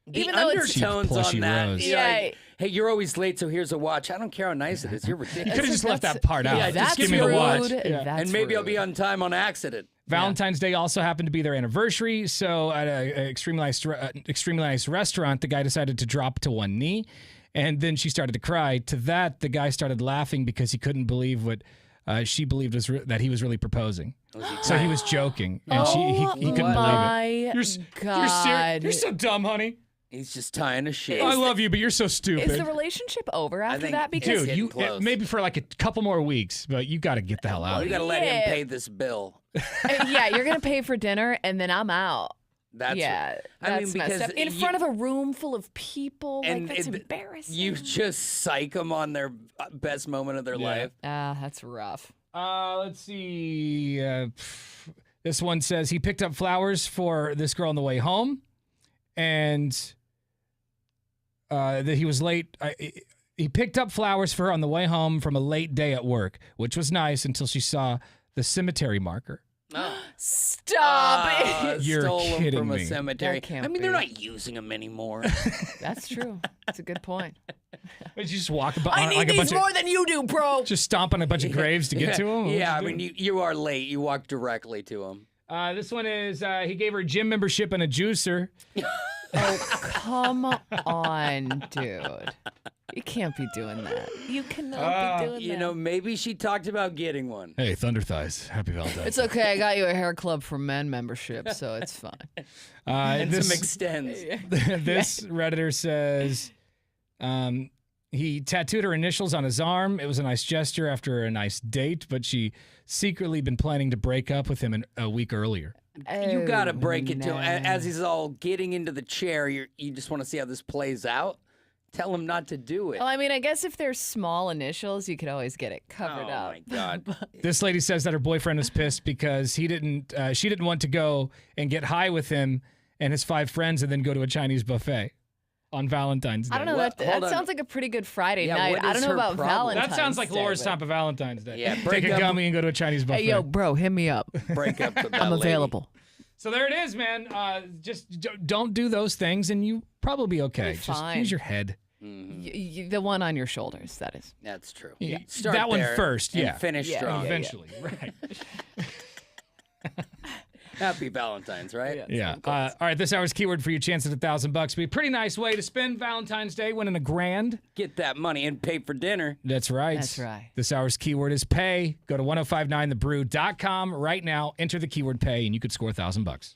The Even though it's- undertones Cheap, plushy on that. rose. you're like, Yeah. hey, you're always late, so here's a watch. I don't care how nice it is. You're You ridiculous. could have just left that part out. Yeah, just that's give me the watch. rude. Yeah. That's and maybe I'll rude. be on time on accident. Valentine's Day also happened to be their anniversary, so at an extremely nice restaurant, the guy decided to drop to one knee, and then she started to cry. To that, the guy started laughing because he couldn't believe what she believed was that he was really proposing. So he was joking, and he couldn't believe it. my You're God. You're so dumb, honey. He's just tying a shoe. I love you, but you're so stupid. Is the relationship over after think- that? Because Dude, getting you close. maybe for like a couple more weeks, but you got to get the hell out you of got here. to let him Yeah. pay this bill. yeah, you're gonna pay for dinner and then I'm out. That's yeah, I that's mean, messed because up. In front of a room full of people, and that's it- embarrassing. you just psych them on their best moment of their life. That's rough. Let's see. This one says he picked up flowers for this girl on the way home, and that he was late. He picked up flowers for her on the way home from a late day at work, which was nice until she saw the cemetery marker. Stop it. You're Stole them kidding from a me. cemetery. That can't I mean, they're be. not using them anymore. That's true. That's a good point. Did you just walk I need like a bunch these more than you do, bro. just stomp on a bunch of graves to get to him? Yeah, I mean, you are late. You walk directly to them. This one is he gave her a gym membership and a juicer. Come on, dude. You can't be doing that. You cannot be doing You that. know, maybe she talked about getting one. Hey, Thunder Thighs. Happy Valentine's. It's okay. I got you a hair club for men membership, so it's fine. And this, some extends. this Redditor says he tattooed her initials on his arm. It was a nice gesture after a nice date, but she secretly been planning to break up with him a week earlier. You gotta break it to him. no. As he's all getting into the chair, you just want to see how this plays out. Tell him not to do it. Well, I mean, I guess if they're small initials, you could always get it Oh covered up. my God. This lady says that her boyfriend was pissed because she didn't want to go and get high with him and his 5 friends and then go to a Chinese buffet on Valentine's Day. I don't know. What? That Hold on. sounds like a pretty good Friday Yeah, night. what I is don't know her about problem? Valentine's That sounds like Day, Laura's but- top of Valentine's Day. Yeah, Take break a up- gummy and go to a Chinese buffet. Hey, yo, bro, hit me up. Break up with that I'm lady. available. So there it is, man. Just don't do those things and you probably be okay. Be Just fine. use your head. The one on your shoulders, that is. That's true. Yeah. Start That one there first, and yeah. finish Yeah, strong. yeah. Eventually, right. Happy Valentine's, right? Yeah. All right. This hour's keyword for your chance at $1,000. Be a pretty nice way to spend Valentine's Day, winning $1,000. Get that money and pay for dinner. That's right. That's right. This hour's keyword is pay. Go to 1059thebrew.com right now. Enter the keyword pay, and you could score $1,000.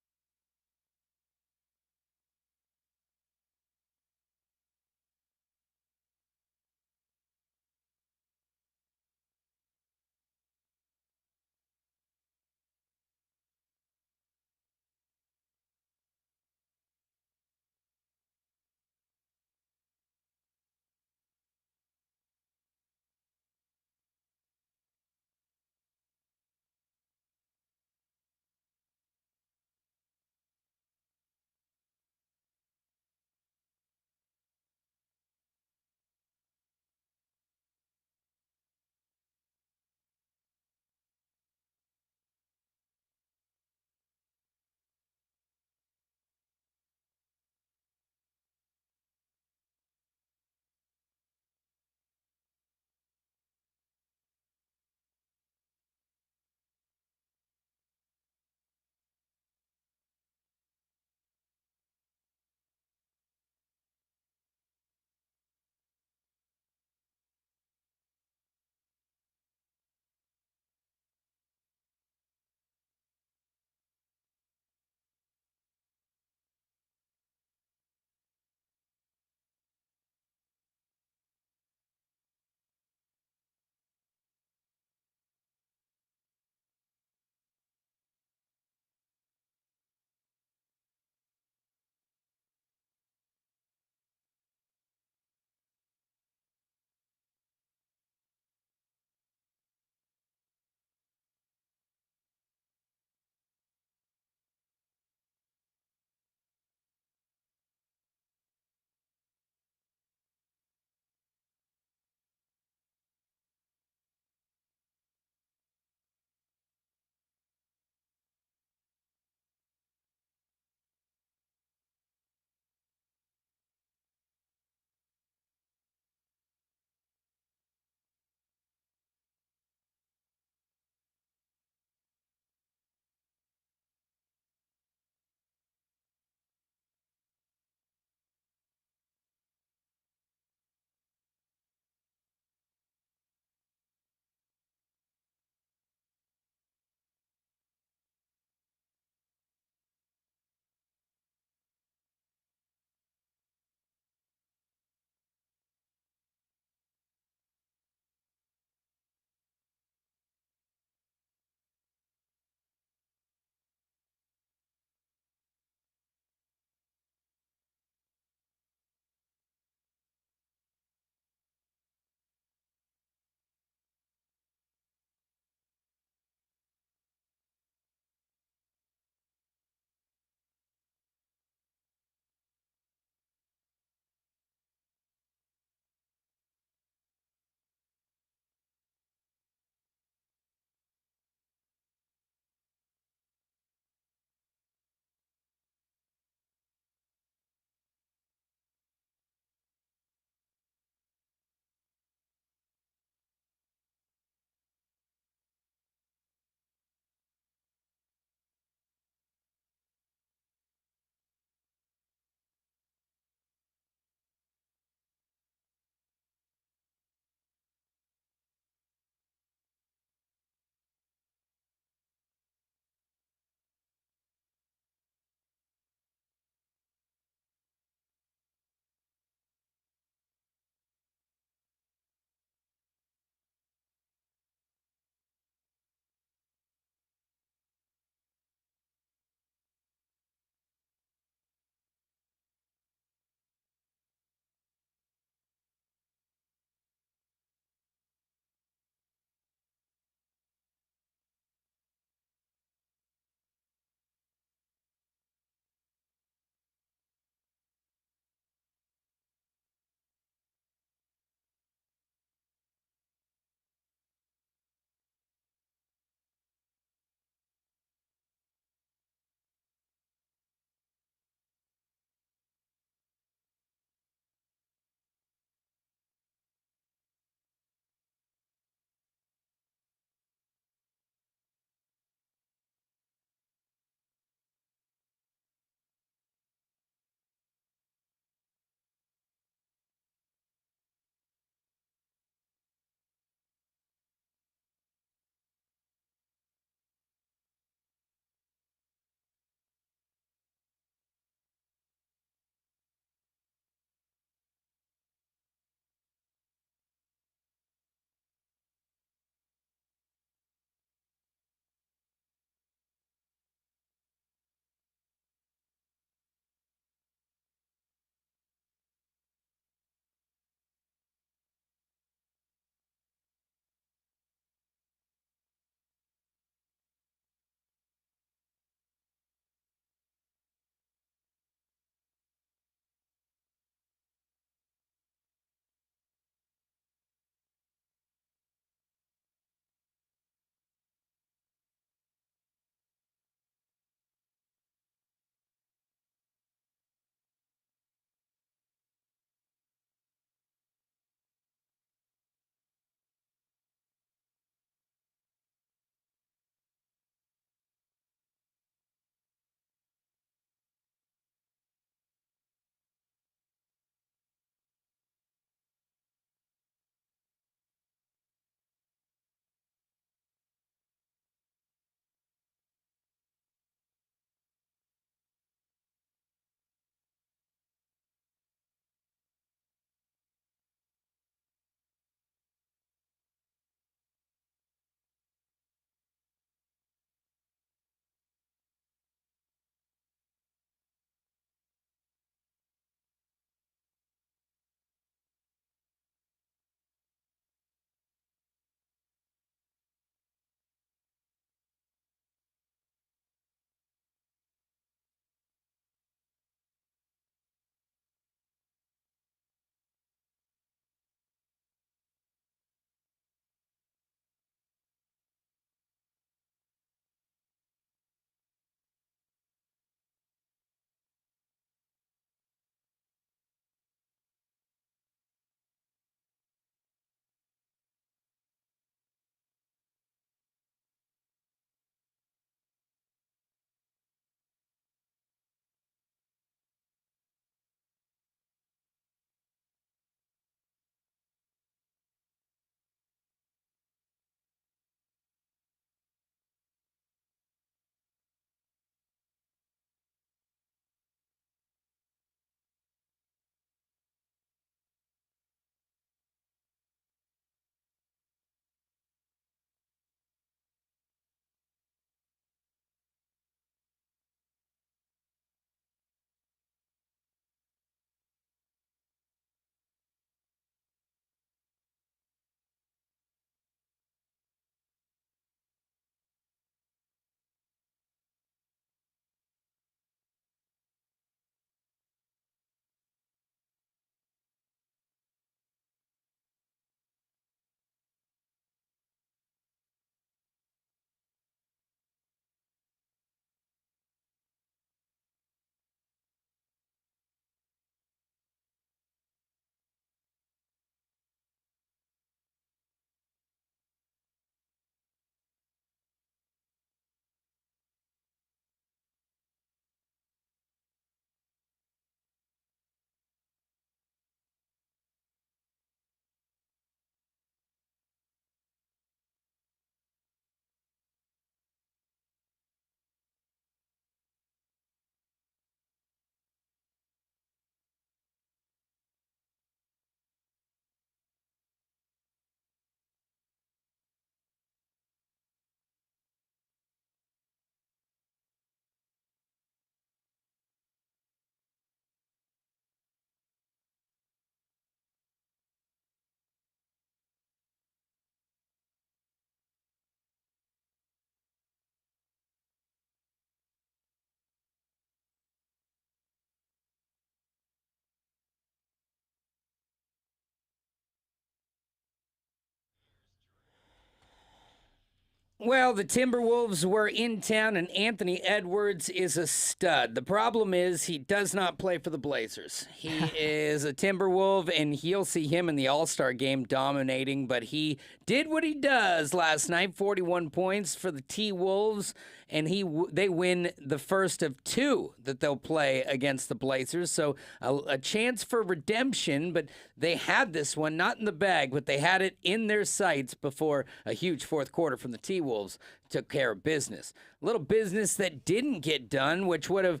Well, the Timberwolves were in town, and Anthony Edwards is a stud. The problem is he does not play for the Blazers. He is a Timberwolf, and you'll see him in the All-Star game dominating, but he did what he does last night, 41 points for the T-Wolves, and they win the first of two that they'll play against the Blazers. So a chance for redemption, but they had this one not in the bag, but they had it in their sights before a huge fourth quarter from the T-Wolves took care of business. A little business that didn't get done, which would have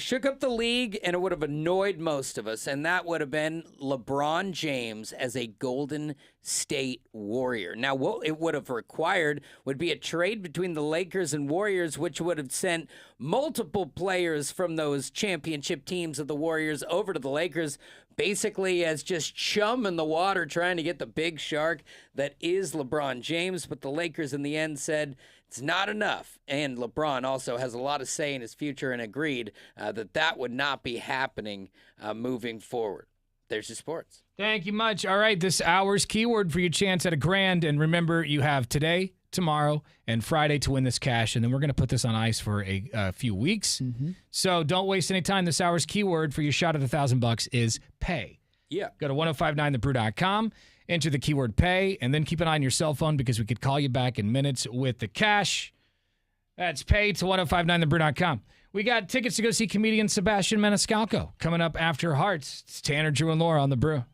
shook up the league, and it would have annoyed most of us, and that would have been LeBron James as a Golden State Warrior. Now, what it would have required would be a trade between the Lakers and Warriors, which would have sent multiple players from those championship teams of the Warriors over to the Lakers, basically as just chum in the water trying to get the big shark that is LeBron James. But the Lakers in the end said it's not enough. And LeBron also has a lot of say in his future and agreed that would not be happening moving forward. There's your sports. Thank you much. All right, this hour's keyword for your chance at $1,000. And remember, you have today, tomorrow, and Friday to win this cash. And then we're going to put this on ice for a few weeks. Mm-hmm. So don't waste any time. This hour's keyword for your shot at $1,000 is pay. Yeah. Go to 1059thebrew.com, enter the keyword pay, and then keep an eye on your cell phone because we could call you back in minutes with the cash. That's pay to 1059thebrew.com. We got tickets to go see comedian Sebastian Maniscalco coming up after Hearts. It's Tanner, Drew, and Laura on the Brew.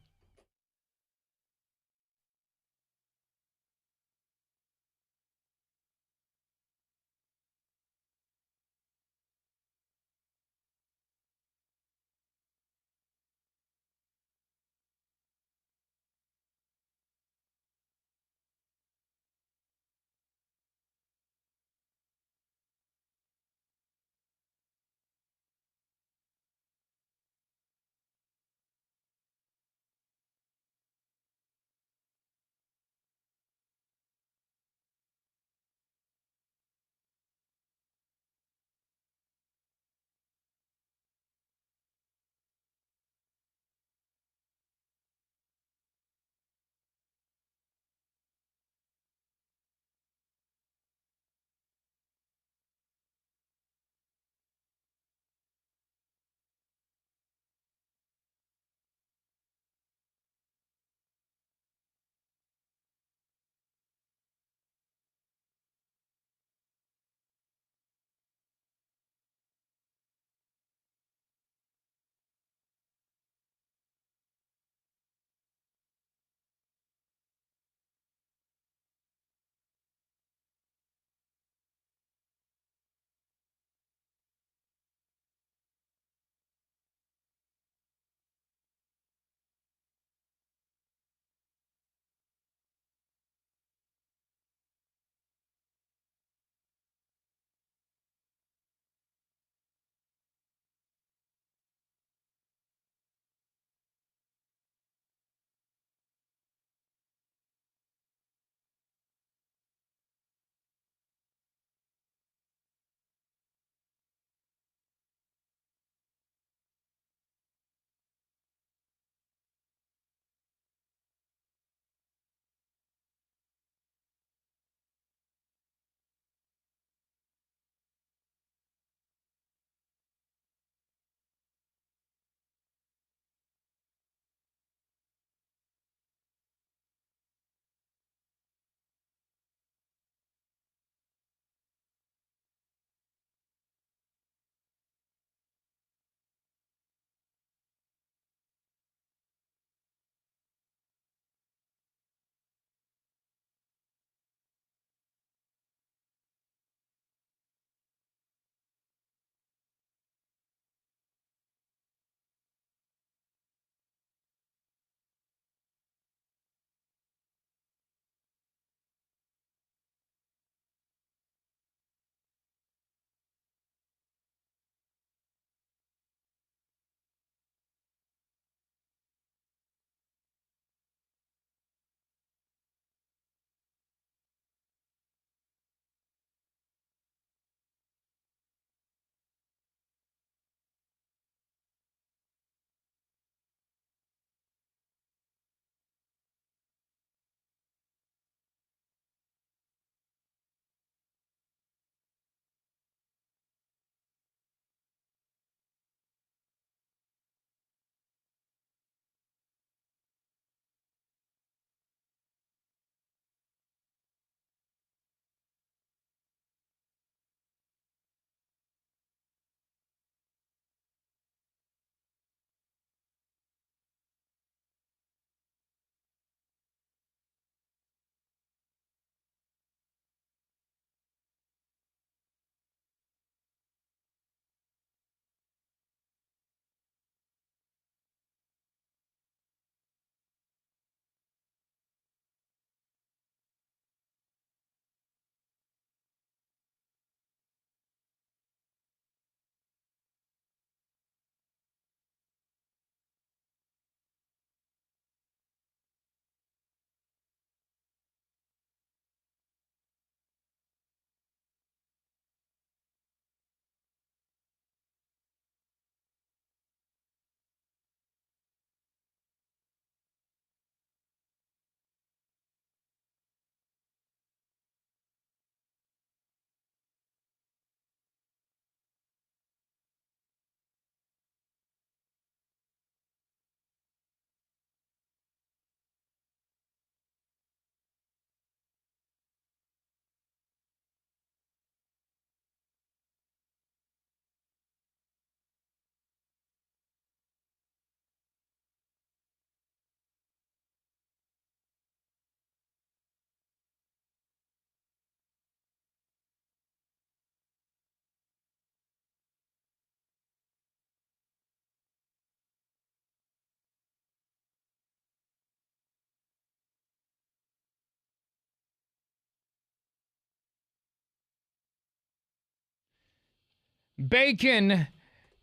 bacon,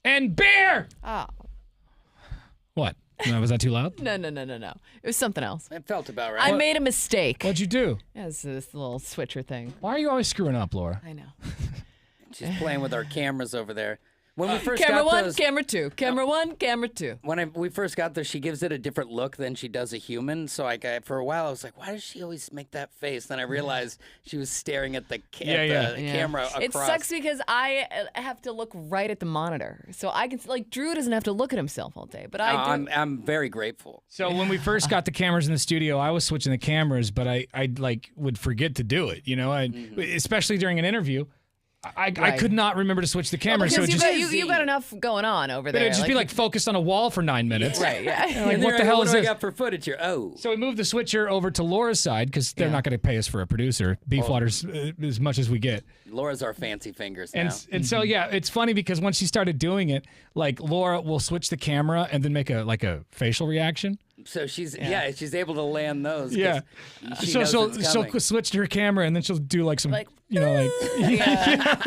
and beer. Oh. What? No, was that too loud? No. It was something else. It felt about right. I made a mistake. What'd you do? It was this little switcher thing. Why are you always screwing up, Laura? I know. She's playing with our cameras over there. When we first Camera got one, those, camera two. Camera one, camera two. when we first got those, she gives it a different look than she does a human. So for a while, I was like, why does she always make that face? Then I realized she was staring at the camera across. It sucks because I have to look right at the monitor. So I can, like, Drew doesn't have to look at himself all day, but I do. I'm very grateful. So when we first got the cameras in the studio, I was switching the cameras, but I like would forget to do it. You know, especially during an interview. I could not remember to switch the camera, so it just you got enough going on over there. it'd just be like focused on a wall for 9 minutes. Right, yeah. And like, And what the hell what is do I this? got for footage here? Oh. So we moved the switcher over to Laura's side because they're not going to pay us for a producer. Beefwater's as much as we get. Laura's our fancy fingers now. And so yeah, it's funny because once she started doing it, like Laura will switch the camera and then make a facial reaction. So she's able to land those. Yeah. She So knows she'll it's coming. switch to her camera and then she'll do like some Like,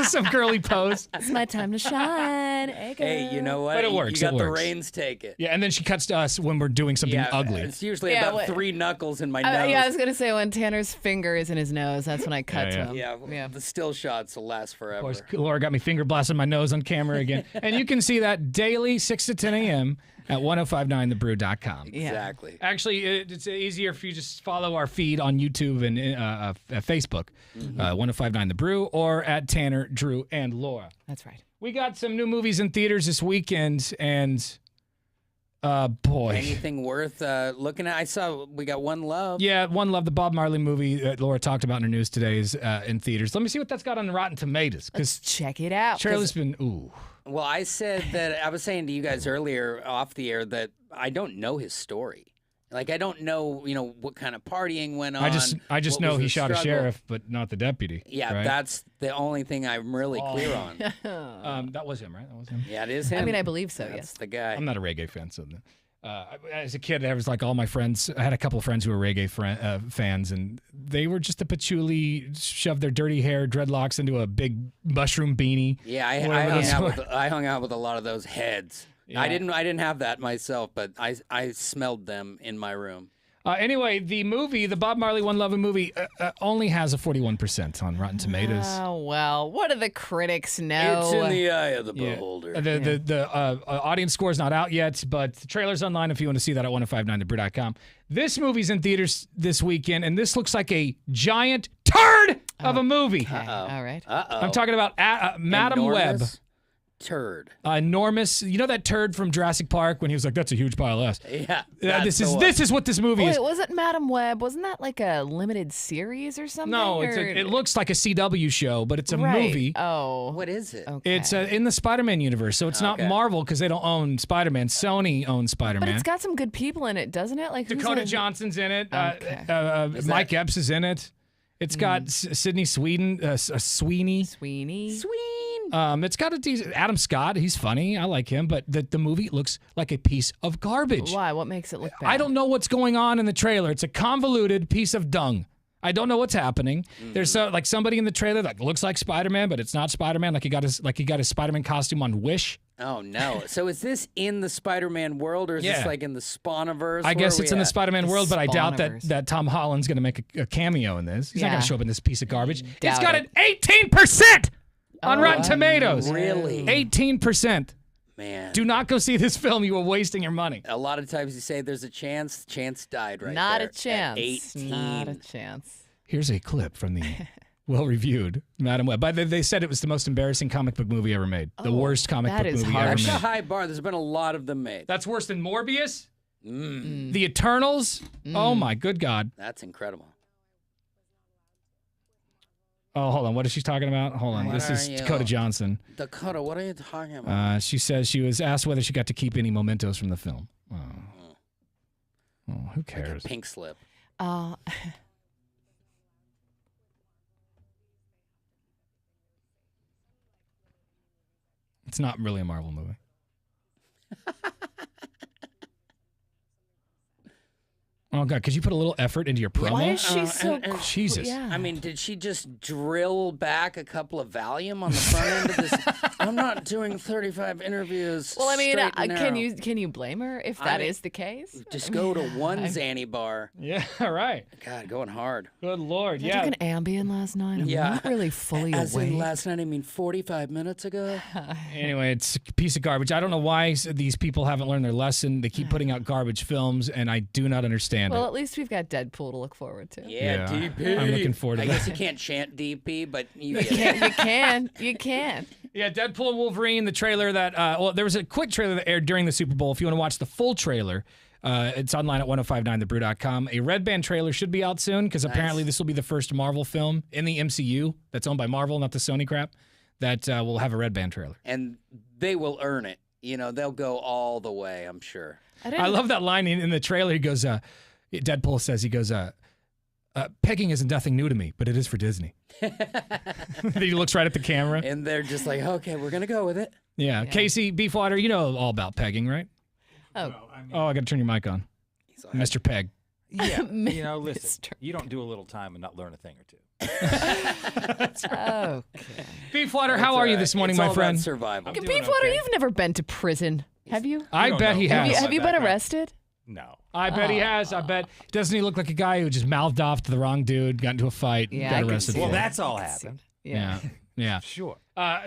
some girly pose. It's my time to shine. Hey, you know what? But it works, You got it the works. reins, take it. Yeah, and then she cuts to us when we're doing something ugly. It's usually Yeah, about what- 3 knuckles in my nose. Yeah, I was gonna say when Tanner's finger is in his nose, that's when I cut to Yeah. him. Yeah, the still shots will last forever. Of course, Laura got me finger blasting my nose on camera again. And you can see that daily, 6 to 10 a.m. at 1059thebrew.com. Yeah. Exactly. Actually, it's easier if you just follow our feed on YouTube and Facebook, 1059 The Brew, or at Tanner, Drew, and Laura. That's right. We got some new movies in theaters this weekend, and boy. Anything worth looking at? I saw we got One Love. Yeah, One Love, the Bob Marley movie that Laura talked about in her news today is in theaters. Let me see what that's got on Rotten Tomatoes, because Check it out. Shirley's been, ooh. Well, I said that I was saying to you guys earlier off the air that I don't know his story. Like I don't know, what kind of partying went on. I just what know was he the shot a struggle. sheriff, but not the deputy. Yeah, right? that's the only thing I'm really clear on. That was him, right? That was him. Yeah, it is him. I mean, I believe so, That's yes. the guy. I'm not a reggae fan, so as a kid, I was like all my friends. I had a couple of friends who were reggae fans, and they were just a patchouli, shoved their dirty hair, dreadlocks into a big mushroom beanie. Yeah, I hung out with a lot of those heads. Yeah. I didn't have that myself, but I smelled them in my room. Anyway, the movie, the Bob Marley One Love movie, only has a 41% on Rotten Tomatoes. Oh, well, what do the critics know? It's in the eye of the Yeah. beholder. The audience score is not out yet, but the trailer's online if you want to see that at 1059thebrew.com. This movie's in theaters this weekend, and this looks like a giant turd of a movie. Okay, all right. Uh-oh. I'm talking about Madam Web. Enormous turd. Enormous. You know that turd from Jurassic Park when he was like, "That's a huge pile of ass." Yeah. This is what this movie is. Wait, wasn't Madam Web? Wasn't that like a limited series or something? No, it looks like a CW show, but it's a right. movie. Oh, What is it? okay. It's in the Spider-Man universe, so it's not Okay. Marvel because they don't own Spider-Man. Sony owns But Spider-Man. it's got some good people in it, doesn't it? Like who's Dakota in it? Johnson's in it. Okay. Mike Epps is in it. It's got Sydney Sweeney. Sweeney. It's got a decent Adam Scott. He's funny. I like him, but the movie looks like a piece of garbage. Why? What makes it look bad? I don't know what's going on in the trailer. It's a convoluted piece of dung. I don't know what's happening. There's like somebody in the trailer that looks like Spider-Man, but it's not Spider-Man. Like he got his Spider-Man costume on Wish. Oh no! So is this in the Spider-Man world, or is Yeah. this like in the Spawniverse? I guess Where are it's we in the at? Spider-Man world, but I doubt Spawniverse. that Tom Holland's going to make a cameo in this. He's not going Yeah. to show up in this piece of garbage. It's Doubt got it. an 18% on Rotten Tomatoes. Really? 18%. Man. Do not go see this film. You are wasting your money. A lot of times you say there's a chance. Chance died right Not there. a chance. At 18. Not a chance. Here's a clip from the well-reviewed Madam Web. They said it was the most embarrassing comic book movie ever made. The worst comic that book is movie harsh. That's a ever made. high bar. There's been a lot of them made. That's worse than Morbius? The Eternals? Oh, my good God. That's incredible. Oh, hold on. What is she talking about? Hold on. What This is are you- Dakota Johnson. Dakota, what are you talking about? She says she was asked whether she got to keep any mementos from the film. Oh, who cares? Pink slip. It's not really a Marvel movie. Oh, God, could you put a little effort into your promo? Why is she so and Jesus. Yeah. I mean, did she just drill back a couple of Valium on the front end of this? I'm not doing 35 interviews. Well, I mean, straight and narrow. can you blame her if that is the case? Just go to one Xanny bar. Yeah, right. God, going hard. Good Lord. I Yeah. took an Ambien last night. I'm Yeah. not really fully As awake. in last night, I mean 45 minutes ago. Anyway, it's a piece of garbage. I don't know why these people haven't learned their lesson. They keep putting out garbage films, and I do not understand Well, it. at least we've got Deadpool to look forward to. Yeah, Yeah, DP. I'm looking forward to I that. guess you can't chant DP, but you get You it. can. You can. Yeah, Deadpool and Wolverine, the trailer that, well, there was a quick trailer that aired during the Super Bowl. If you want to watch the full trailer, it's online at 1059thebrew.com. A Red Band trailer should be out soon because apparently this will be the first Marvel film in the MCU that's owned by Marvel, not the Sony crap, that will have a Red Band trailer. And they will earn it. You know, they'll go all the way, I'm sure. I love that line in the trailer. He goes, Deadpool says, pegging isn't nothing new to me, but it is for Disney. He looks right at the camera. And they're just like, okay, we're going to go with it. Yeah. Casey Beefwater, you know all about pegging, right? Oh, Oh, I got to turn your mic on. He's all, Mr. Peg. Yeah, you know, listen, Mr. you don't do a little time and not learn a thing or two. okay. Beefwater, how are you this morning, it's my all friend? About survival. doing Beefwater, okay. you've never been to prison, have you? I don't bet know. he Have has. you- Have you been background. arrested? No. I bet he has. I bet. Doesn't he look like a guy who just mouthed off to the wrong dude, got into a fight, Yeah, I got can arrested see for Well, it? that's all happened. Yeah. Yeah. Sure.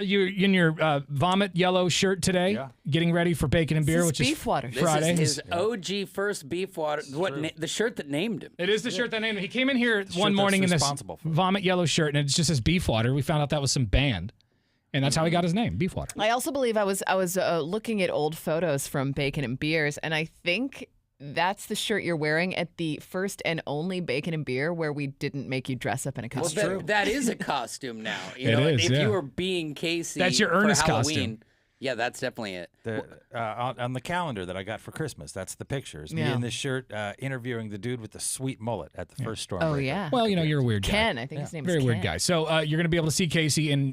You're in your vomit yellow shirt today, Yeah. getting ready for bacon and beer, This is which is Beefwater. This Friday. is his OG first Beefwater. The shirt that named him. It is the shirt that named him. He came in here shirt one that's morning in this responsible for it. vomit yellow shirt, and it just says Beefwater. We found out that was some band, and that's how he got his name, Beefwater. I also believe I was looking at old photos from Bacon and Beers, and I think that's the shirt you're wearing at the first and only Bacon and Beer where we didn't make you dress up in a Well, costume. that is a costume now. You It know, is, if yeah. you were being Casey, That's your for Ernest Halloween, costume. Yeah, that's definitely it. On the calendar that I got for Christmas, that's the pictures. Me Yeah. in this shirt interviewing the dude with the sweet mullet at the first storm. Oh break. yeah. Well, you know, you're a weird guy. Ken, I think his name is Very Ken. weird guy. So you're going to be able to see Casey in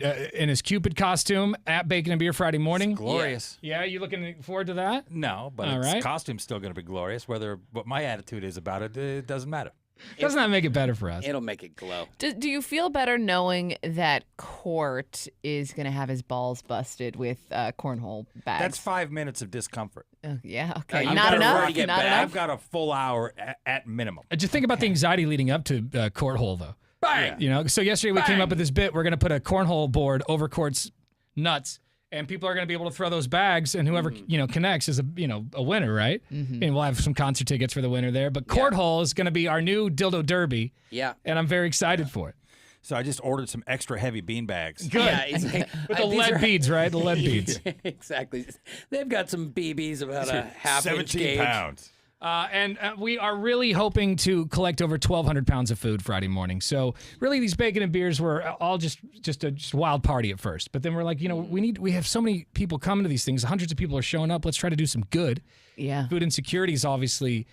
his Cupid costume at Bacon and Beer Friday morning. Glorious. Yeah, you looking forward to that? No, but All its right. costume's still going to be glorious. Whether what my attitude is about it, it doesn't matter. Doesn't that make it better for us? It'll make it glow. Do you feel better knowing that Court is going to have his balls busted with cornhole bags? That's 5 minutes of discomfort. Oh, yeah, okay. you Not better enough. already get Not back. enough. I've got a full hour at minimum. Just think about the anxiety leading up to cornhole, though. Bang! You know, so yesterday we came up with this bit. We're going to put a cornhole board over Court's nuts, and people are going to be able to throw those bags, and whoever connects is a winner, right? And we'll have some concert tickets for the winner there. But cornhole is going to be our new dildo derby, Yeah. and I'm very excited for it. So I just ordered some extra heavy bean bags. Good. Yeah, he's like, With the these lead are- beads, right? The lead beads. Exactly. They've got some BBs about a half-inch 17 gauge. pounds. And we are really hoping to collect over 1,200 pounds of food Friday morning. So really, these bacon and beers were all just a wild party at first. But then we're like, we have so many people coming to these things. Hundreds of people are showing up. Let's try to do some good. Yeah. Food insecurity is obviously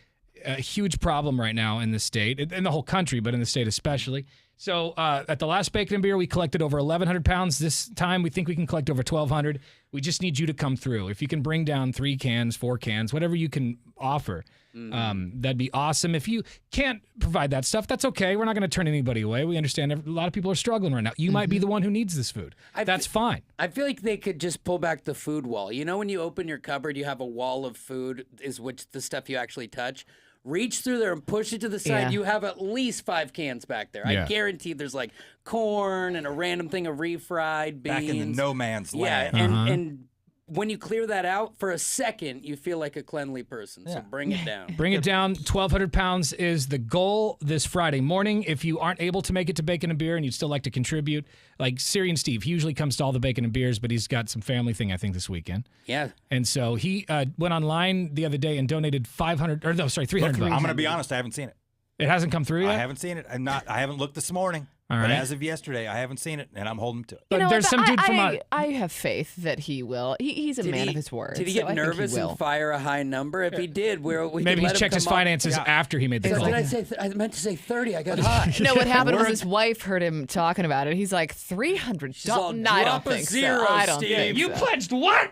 a huge problem right now in the state, in the whole country, but in the state especially. So at the last Bacon and Beer, we collected over 1,100 pounds. This time, we think we can collect over 1,200. We just need you to come through. If you can bring down 3 cans, 4 cans, whatever you can offer, that'd be awesome. If you can't provide that stuff, that's okay. We're not going to turn anybody away. We understand a lot of people are struggling right now. You might be the one who needs this food. That's fine. I feel like they could just pull back the food wall. You know, when you open your cupboard, you have a wall of food, is which the stuff you actually touch. Reach through there and push it to the side. Yeah. You have at least 5 cans back there. Yeah. I guarantee there's like corn and a random thing of refried beans. Back in the no man's Yeah, land. and when you clear that out for a second, you feel like a cleanly person. So bring it down. Bring it down. 1,200 pounds is the goal this Friday morning. If you aren't able to make it to Bacon and Beer and you'd still like to contribute, like Syrian Steve, he usually comes to all the Bacon and Beers, but he's got some family thing, I think, this weekend. Yeah. And so he went online the other day and donated 300 I'm bucks. going to be honest, I haven't seen it. It hasn't come through yet? I haven't seen it. I haven't looked this morning. All But right. as of yesterday, I haven't seen it, and I'm holding to it. But You know there's what, some dude from I have faith that he will. He's a man of his word. Did he so get I think he nervous will. and fire a high number? If he did, we maybe could he's let him checked his come up- finances after he made the Did call. I say? I meant to say 30. I got high. No, what happened was his wife heard him talking about it. He's like, $300. all, No, I don't "Drop a think zero, so. I don't Steve." think You so. pledged what?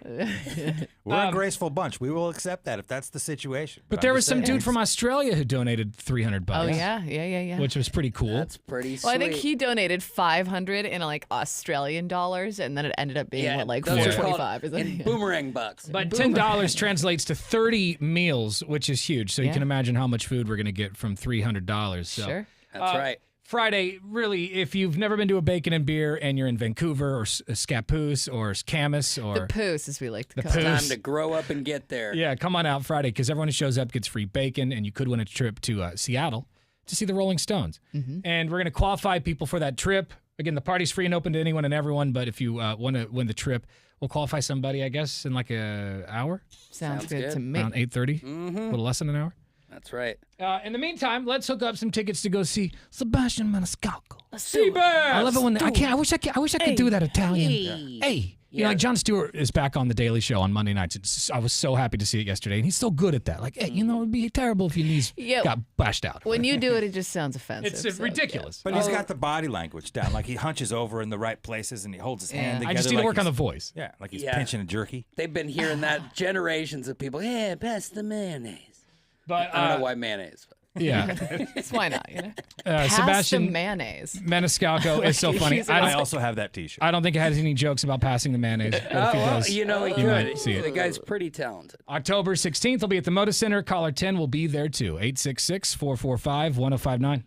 We're a graceful bunch. We will accept that if that's the situation. But I'm there was just some saying. dude from Australia who donated $300. Oh, yeah. Which was pretty cool. That's pretty sweet. Well, I think he donated 500 in like Australian dollars, and then it ended up being what, like those are called 425 or in something. boomerang bucks. But $10 translates to 30 meals, which is huge. So you Yeah. can imagine how much food we're going to get from $300. So. Sure. That's right. Friday, really, if you've never been to a bacon and beer and you're in Vancouver or Scappoose or Camas or The poos, as we like to The call it. poos. Time to grow up and get there. yeah, come on out Friday because everyone who shows up gets free bacon and you could win a trip to Seattle to see the Rolling Stones. And we're going to qualify people for that trip. Again, the party's free and open to anyone and everyone, but if you want to win the trip, we'll qualify somebody, I guess, in like an hour, Sounds good good. to me. around 8:30, a little less than an hour. That's right. In the meantime, let's hook up some tickets to go see Sebastian Maniscalco. Seabass! I love it when I wish I could do that Italian. Hey. You know, like Yes. Jon Stewart is back on the Daily Show on Monday nights. I was so happy to see it yesterday, and he's so good at that. Like, hey, you know, it'd be terrible if your knees Yeah. got bashed out. When you do it, it just sounds offensive. It's so, ridiculous. But he's got the body language down. Like he hunches over in the right places and he holds his hand Yeah. together. I just need to like work on the he's- voice. Yeah, like he's Yeah. pinching a jerky. They've been hearing that generations of people. Yeah, pass the mayonnaise. But I don't know why mayonnaise. But. yeah, It's why not, you know? Pass the Sebastian mayonnaise. Maniscalco is so funny. I also have that T-shirt. I don't think it has any jokes about passing the mayonnaise. But if Oh, he well, does, you know, he you could. might see it. The guy's pretty talented. October 16th will be at the Moda Center. Caller 10 will be there too. 866-445-1059.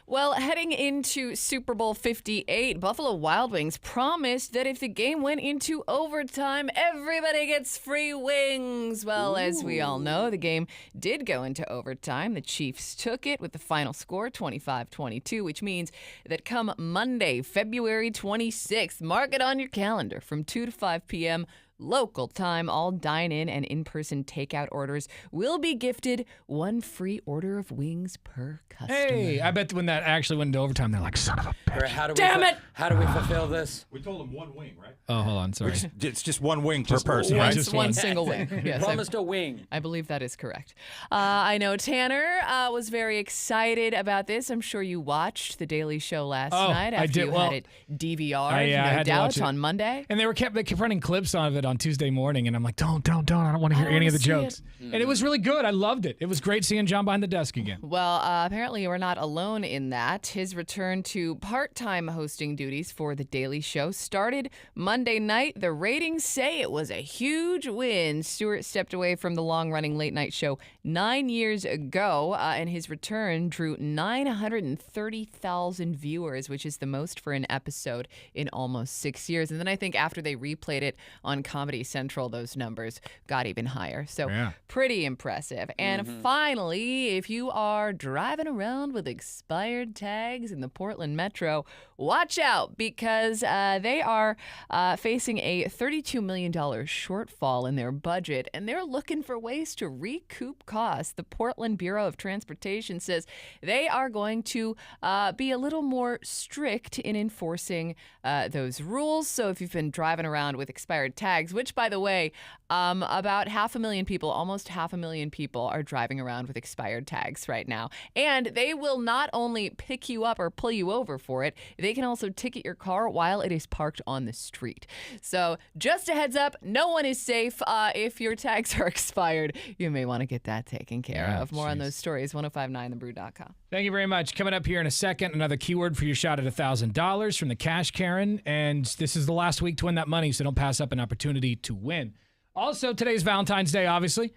Well, heading into Super Bowl 58, Buffalo Wild Wings promised that if the game went into overtime, everybody gets free wings. Well, as we all know, the game did go into overtime. The Chiefs took it with the final score 25-22, which means that come Monday, February 26th, mark it on your calendar from 2 to 5 p.m. local time, all dine-in and in-person takeout orders will be gifted one free order of wings per customer. Hey, I bet when that actually went into overtime, they're like, son of a bitch. Or how do Damn it! How do we fulfill this? We told him one wing, right? Oh, hold on, sorry. It's just one wing per person, right? just One one. single wing. Yes, Promised a wing. I believe that is correct. I know Tanner was very excited about this. I'm sure you watched The Daily Show last night I after did. you Well, had it DVR'd, I no had to watch doubt, it. on Monday. And they kept running clips of it on Tuesday morning, and I'm like, don't. I don't want to hear don't any of the wanna see jokes. And it was really good. I loved it. It was great seeing John behind the desk again. Well, apparently you are not alone in that. His return to part-time hosting duties for The Daily Show started Monday night. The ratings say it was a huge win. Stewart stepped away from the long-running late-night show 9 years ago, and his return drew 930,000 viewers, which is the most for an episode in almost 6 years. And then I think after they replayed it on Comedy Central, those numbers got even higher. So Yeah. pretty impressive. And finally, if you are driving around with expired tags in the Portland Metro, watch out because they are facing a $32 million shortfall in their budget, and they're looking for ways to recoup costs. The Portland Bureau of Transportation says they are going to be a little more strict in enforcing those rules. So if you've been driving around with expired tags, which, by the way, about 500,000 people, almost 500,000 people are driving around with expired tags right now. And they will not only pick you up or pull you over for it, they can also ticket your car while it is parked on the street. So just a heads up, no one is safe if your tags are expired. You may want to get that taken care Yeah, of. More on jeez. those stories, 1059thebrew.com. Thank you very much. Coming up here in a second, another keyword for your shot at $1,000 from the Cash Karen. And this is the last week to win that money, so don't pass up an opportunity to win. Also, today's Valentine's Day, obviously.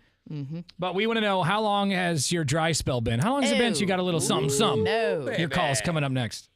But we want to know, how long has your dry spell been? How long has it been since you got a little something? No. Your call's coming up next.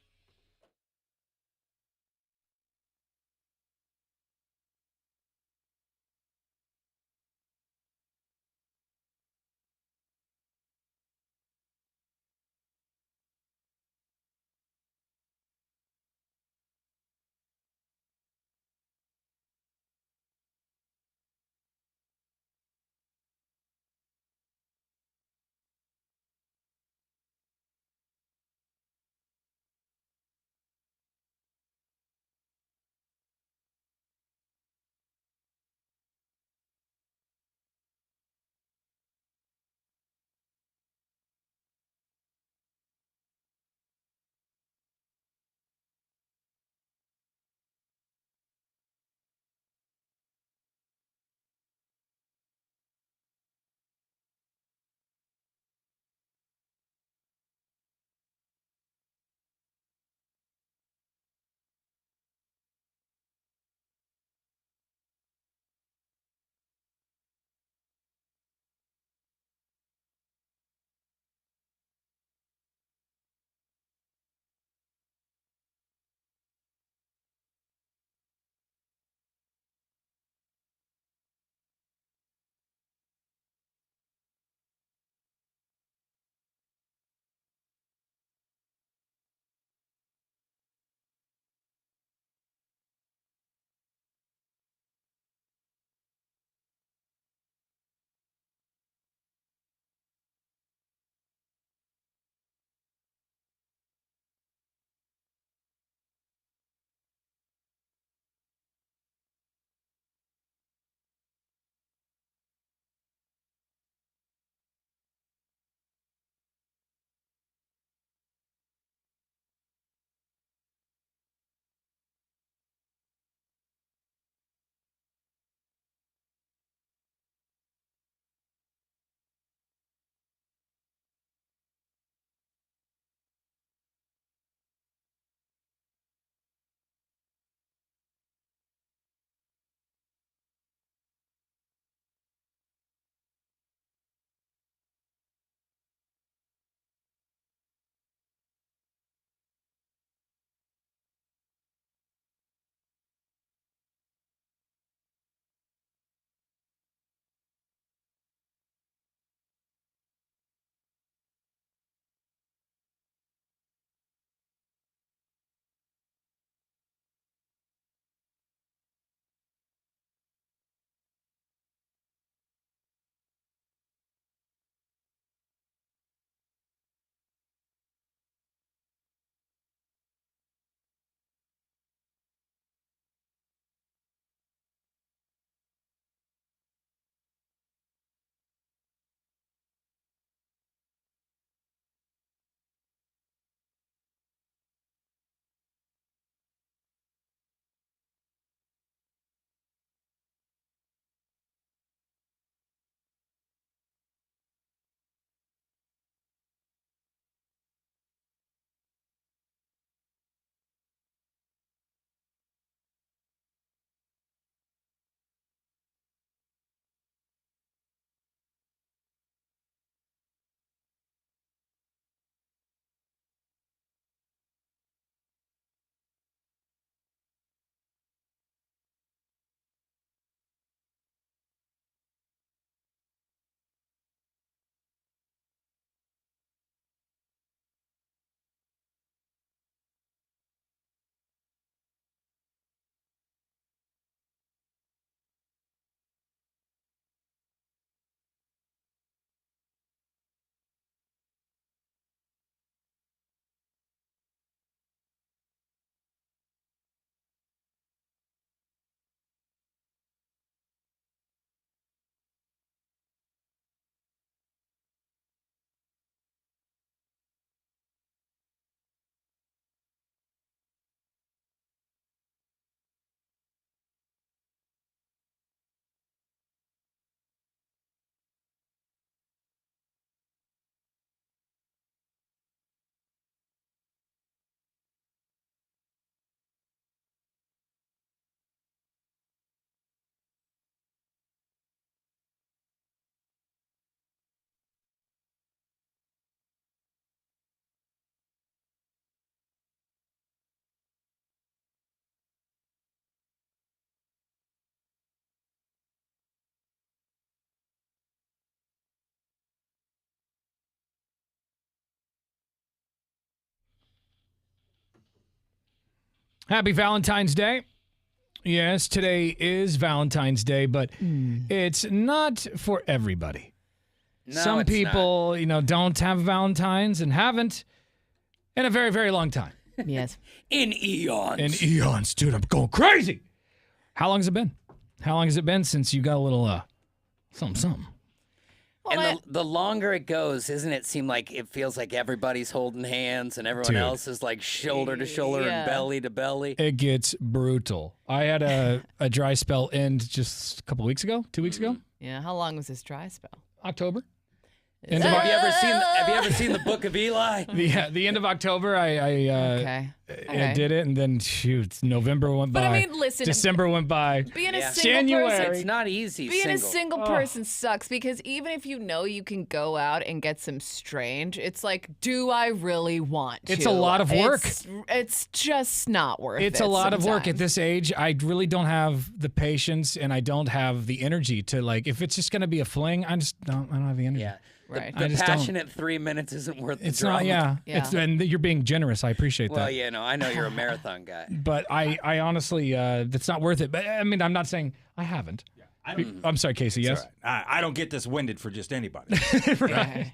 Happy Valentine's Day. Yes, today is Valentine's Day, but it's not for everybody. No, Some it's people, don't have Valentines and haven't in a very, very long time. Yes. In eons. In eons, dude, I'm going crazy. How long has it been? How long has it been since you got a little something? Well, And the longer it goes, isn't it seem like it feels like everybody's holding hands and everyone Dude. else is like shoulder to shoulder Yeah. and belly to belly? It gets brutal. I had a dry spell end just a couple weeks ago, 2 weeks ago, yeah. How long was this dry spell? October. End of Have you ever seen the Book of Eli? the end of October, I Okay. I did it, and then shoot, November went by. But I mean, listen, December went by. being a Yeah. single January. person. It's not easy. Being a single. single person sucks because even if you know you can go out and get some strange, it's like, do I really want to? It's a lot of work. It's just not worth it. It's a lot of work at sometimes. this age. I really don't have the patience, and I don't have the energy to if it's just gonna be a fling, I don't have the energy. Yeah. Right. The I just don't. passionate 3 minutes isn't worth the It's drama. not. Yeah. Yeah. And you're being generous. I appreciate Well, that. I know you're a marathon guy. But I honestly, that's not worth it. But I mean, I'm not saying I haven't. I'm sorry, Casey. Yes. All right. I don't get this winded for just anybody. Yeah.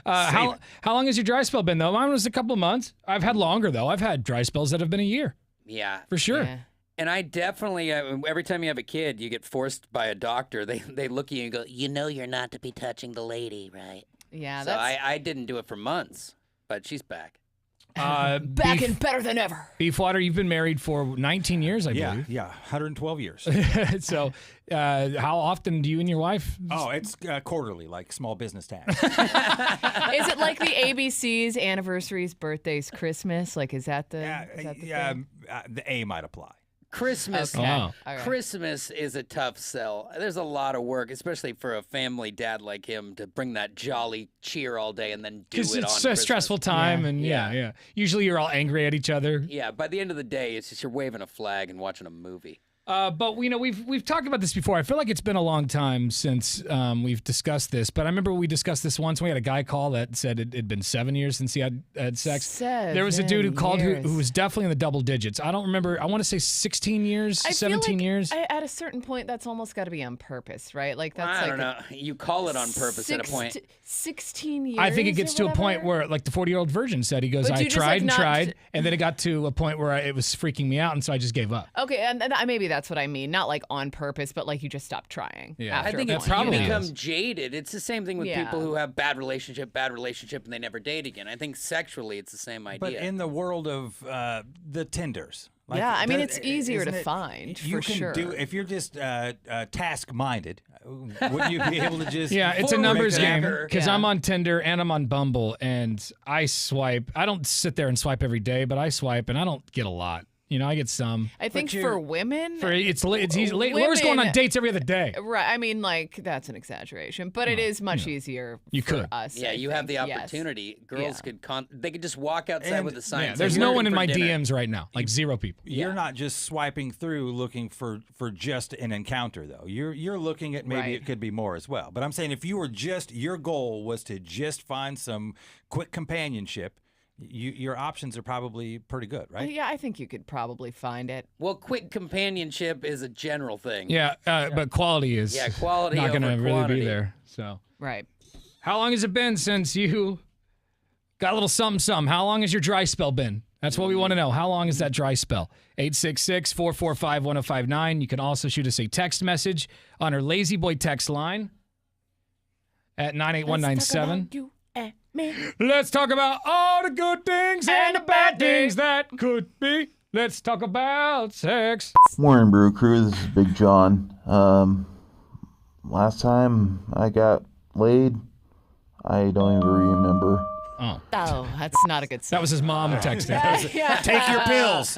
How long has your dry spell been though? Mine was a couple of months. I've had longer though. I've had dry spells that have been a year Yeah. for sure. Yeah. And I definitely, every time you have a kid, you get forced by a doctor. They look at you and go, you know you're not to be touching the lady, right? Yeah, So that's I didn't do it for months, but she's back. back and better than ever. Beefwater, you've been married for 19 years, I Yeah, believe. yeah, 112 years. So, how often do you and your wife? Oh, it's quarterly, like small business tax. Is it like the ABCs, anniversaries, birthdays, Christmas? Like, is that the? is that the thing? The A might apply. Christmas. Okay. Wow. All right. Christmas is a tough sell. There's a lot of work, especially for a family dad like him, to bring that jolly cheer all day and then do it Because on it's a Christmas. stressful time, Yeah. and yeah. Usually you're all angry at each other. Yeah, by the end of the day, it's just you're waving a flag and watching a movie. But we've talked about this before. I feel like it's been a long time since we've discussed this. But I remember we discussed this once. We had a guy call that said it'd been 7 years since he had sex. There was a dude who 7 called who years. was definitely in the double digits. I don't remember. I want to say 16 years, I 17 feel like years. at a certain point, that's almost got to be on purpose, right? Like that's I like don't know. You call it on purpose at a point. 16 years. I think it gets or to a point whatever? where, like the 40-year-old virgin said, he goes, But I you just, tried like, and not- tried, and then it got to a point where it was freaking me out, and so I just gave up. Okay, and maybe that's what I mean. Not like on purpose, but like you just stop trying. Yeah. after I think a it's point. probably you become is. jaded. It's the same thing with Yeah. people who have bad relationship, and they never date again. I think sexually, it's the same idea. But in the world of the Tinders. Like, Yeah, I mean, it's easier to isn't it- find, You for can sure. do if you're just task-minded. Wouldn't you be able to just? Yeah, it's a Forward numbers game backer. because Yeah. I'm on Tinder and I'm on Bumble, and I swipe. I don't sit there and swipe every day, but I swipe, and I don't get a lot. I get some. I think you're- for women, For it's easy. Laura's going on Women- dates every other day. right? I mean, like that's an exaggeration, but it is much easier You for could. us. yeah, I you have the think, yes. opportunity. Girls Yeah. could they could just walk outside And- with a sign. Yeah, saying, there's "We're no one in for my dinner." DMs right now. Like 0 people. You're not just swiping through looking for just an encounter though. You're looking at maybe Right. it could be more as well. But I'm saying if you were just your goal was to just find some quick companionship, your options are probably pretty good, right? Yeah, I think you could probably find it. Well, quick companionship is a general thing. Yeah, but quality is Yeah, quality not over gonna really quantity. be there. So, Right. how long has it been since you got a little something? How long has your dry spell been? That's what we want to know. How long is that dry spell? 866-445-1059. You can also shoot us a text message on our Lazy Boy text line at 98197. You and me. Let's talk about all the good things and the bad things that could be. Let's talk about sex. Morning, Brew Crew. This is Big John. Last time I got laid, I don't even remember. Oh, Oh, that's not a good that sign. was his mom texting. Yeah. Take your pills.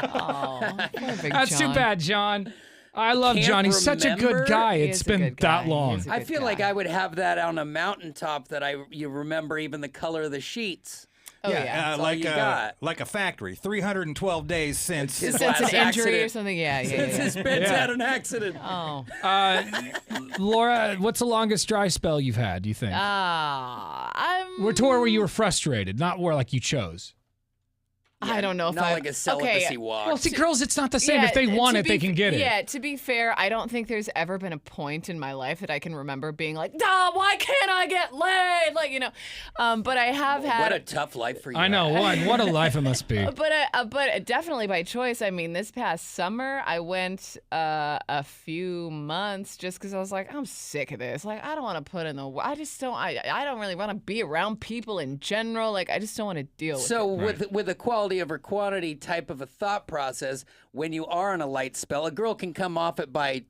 Oh, poor Big That's too John. bad, John. I love Can't John. He's such a remember? good guy. He It's is a been good guy. that He long. is a I good feel like guy. I would have that on a mountaintop that you remember even the color of the sheets. Oh, yeah. That's all you got. like a factory. 312 days since. His Since an last injury or accident. something. Yeah, yeah, Since yeah. his bed's Yeah. had an accident. Oh. Laura, what's the longest dry spell you've had, do you think? I'm. We're to where you were frustrated, not where like you chose. I don't know if not like a celibacy walk. Well, see, girls, it's not the same. If they want it, they can get it. Yeah, to be fair, I don't think there's ever been a point in my life that I can remember being like, why can't I get laid? Like, but I have had. What a tough life for you. I know. What a life it must be. But definitely by choice. I mean, this past summer, I went a few months just because I was like, I'm sick of this. Like, I don't want to put in the. I just don't. I don't really want to be around people in general. Like, I just don't want to deal with it. So with a quality over quantity type of a thought process, when you are on a light spell, a girl can come off it by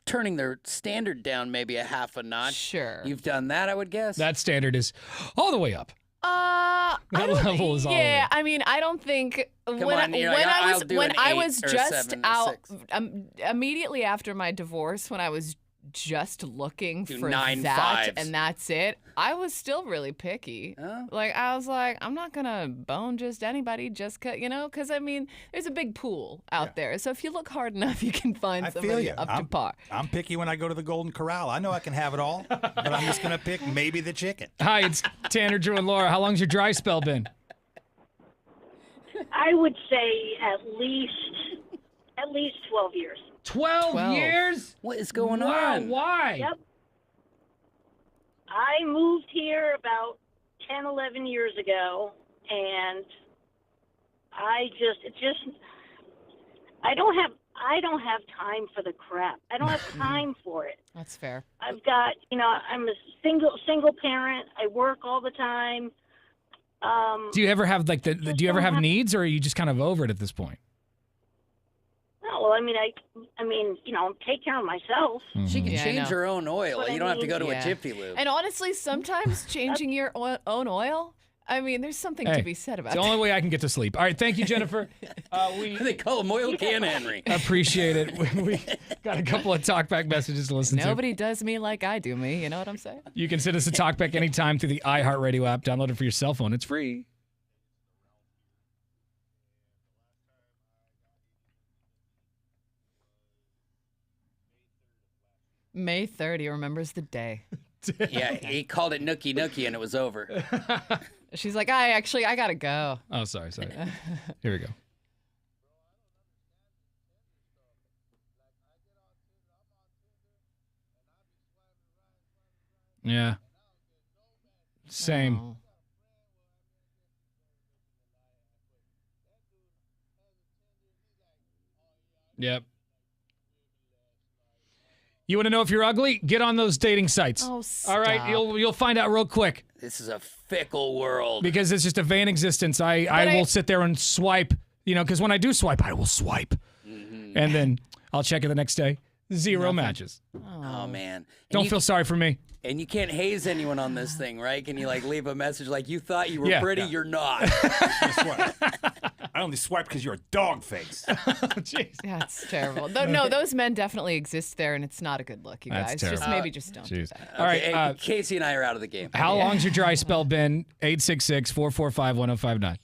turning their standard down maybe a half a notch. Sure. You've done that, I would guess. That standard is all the way up. That level is all yeah. the way. I mean, I don't think when on, you're like, I'll do an I 8 was or just 7 or out 6. Immediately after my divorce, when I was just looking Do for 9 that 5s. and that's it, I was still really picky. Oh. Like, I was like, I'm not gonna bone just anybody just because I mean, there's a big pool out there. So if you look hard enough, you can find I feel somebody you. up to par. I'm picky when I go to the Golden Corral. I know I can have it all, but I'm just going to pick maybe the chicken. Hi, it's Tanner, Drew, and Laura. How long's your dry spell been? I would say at least 12 years. 12 years? What is going Wow, on? why? Yep. I moved here about 10, 11 years ago, and I don't have time for the crap. I don't have time for it. That's fair. I've got, I'm a single parent. I work all the time. Do you ever have do you ever have needs, or are you just kind of over it at this point? No, well, I mean, take care of myself. She can Yeah, I change know. her own oil. But You I don't have to mean- go to Yeah. a Jiffy Lube. And honestly, sometimes changing your own oil, I mean, there's something Hey, to be said about It's the only way I can get to sleep. All right, thank you, Jennifer. We They call him Oil Can Henry. appreciate it. We got a couple of talkback messages to listen to. Nobody does me like I do me. You know what I'm saying? You can send us a talkback anytime through the iHeartRadio app. Download it for your cell phone. It's free. May 3rd, he remembers the day. Yeah, he called it Nookie Nookie and it was over. She's like, I gotta go. Oh, sorry. Here we go. Yeah. Same. Oh. Yep. You want to know if you're ugly? Get on those dating sites. Oh, All right, stop. you'll find out real quick This is a fickle world. because it's just a vain existence. I will sit there and swipe, because when I do swipe, I will swipe, and then I'll check it the next day. Zero matches. Oh, man. And Don't you- feel sorry for me. And you can't haze anyone on this thing, right? Can you leave a message like you thought you were Yeah. pretty, you're not? I only swipe because you're a dog face. Jeez. That's terrible. No, those men definitely exist there, and it's not a good look, you That's guys. terrible. Just maybe just don't do Jeez. that. All right. Hey, Casey and I are out of the game. How long's your dry spell been? 866-445-1059.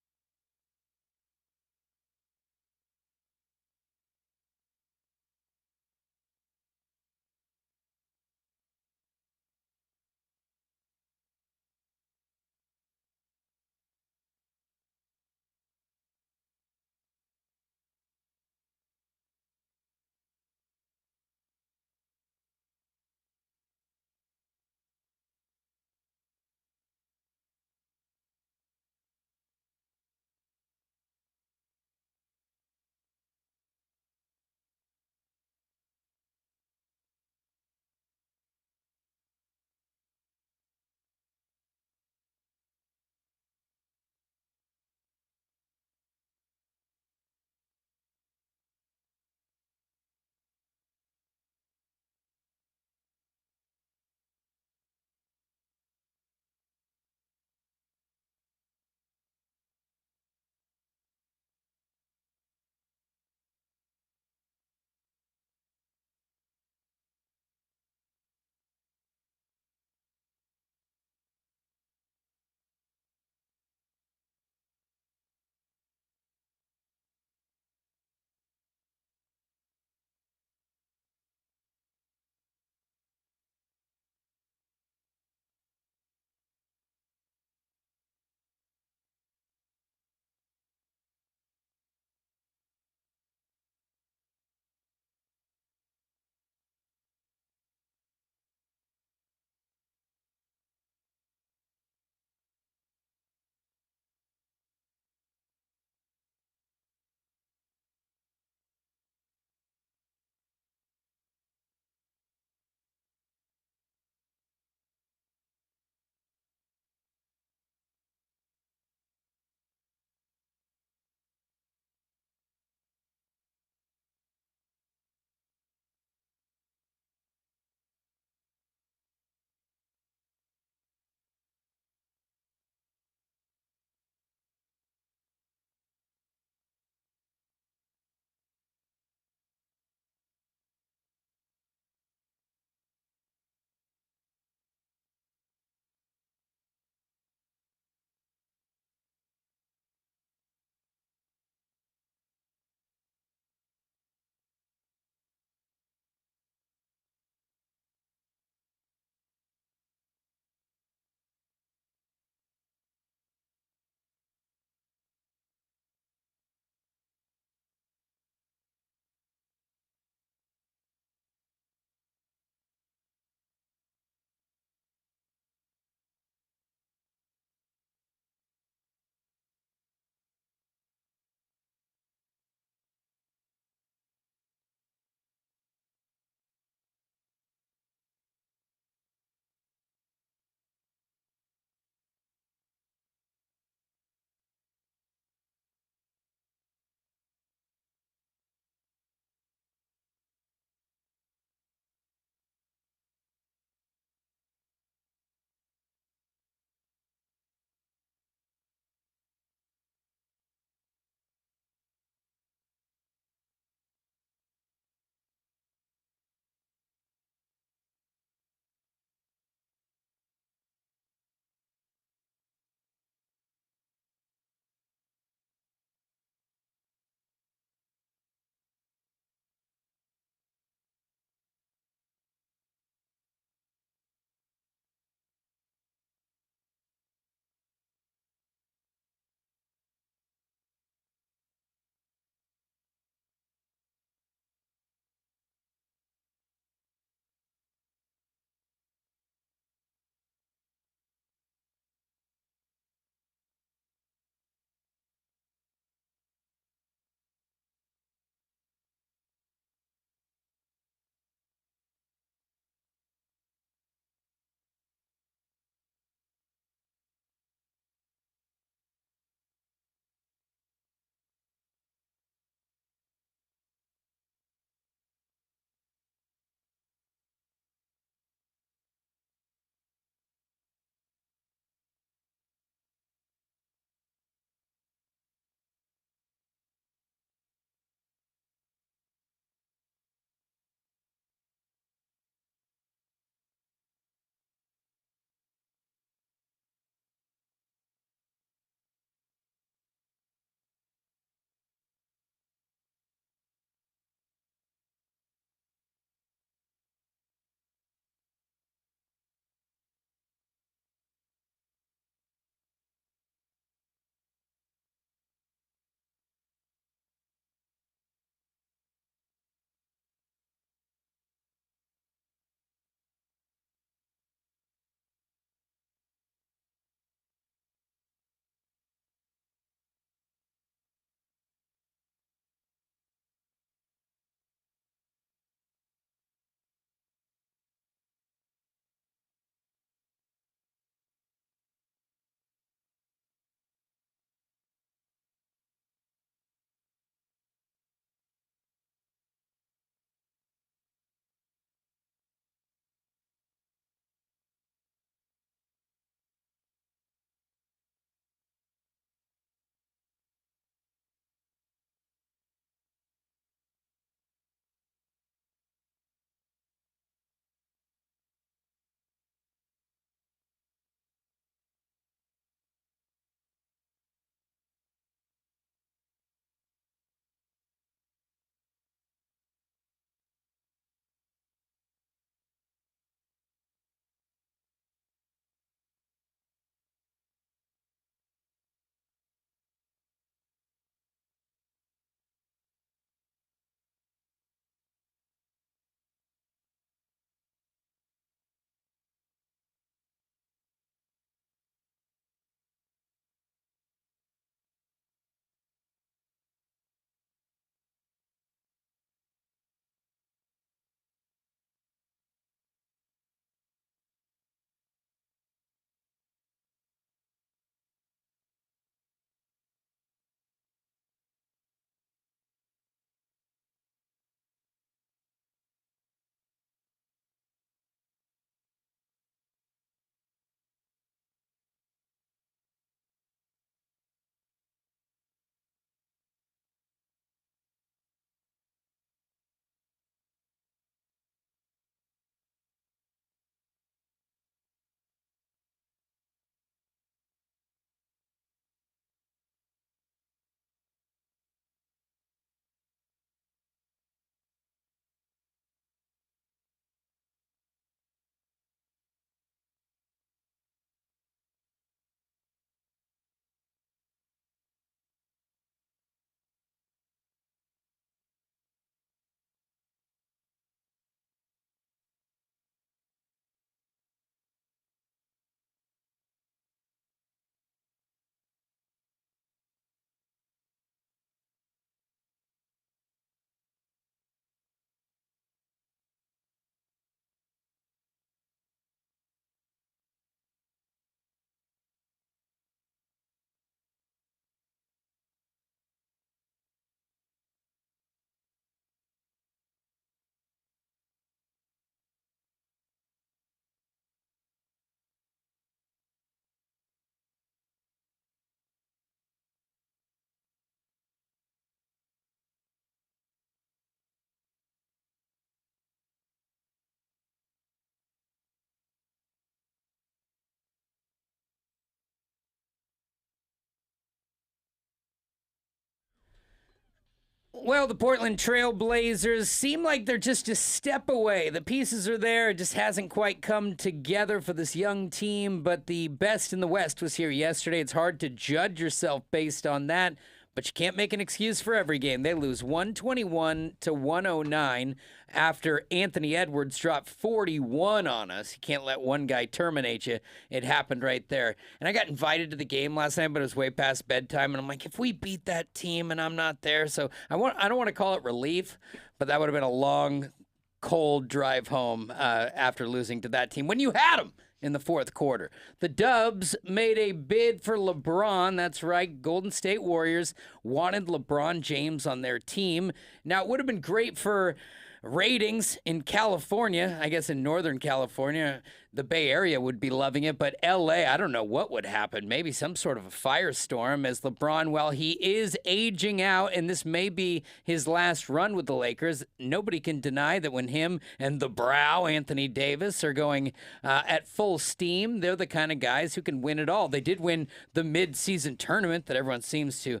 Well, the Portland Trail Blazers seem like they're just a step away. The pieces are there. It just hasn't quite come together for this young team, but the best in the West was here yesterday. It's hard to judge yourself based on that, but you can't make an excuse for every game. They lose 121 to 109 after Anthony Edwards dropped 41 on us. You can't let one guy terminate you. It happened right there. And I got invited to the game last night, but it was way past bedtime. And I'm like, if we beat that team and I'm not there, so I don't want to call it relief, but that would have been a long, cold drive home after losing to that team when you had them in the fourth quarter. The Dubs made a bid for LeBron. That's right. Golden State Warriors wanted LeBron James on their team. Now, it would have been great for ratings in California. I guess in Northern California, the Bay Area would be loving it, but LA, I don't know what would happen. Maybe some sort of a firestorm as LeBron, while he is aging out, and this may be his last run with the Lakers, nobody can deny that when him and the brow, Anthony Davis, are going at full steam, they're the kind of guys who can win it all. They did win the mid-season tournament that everyone seems to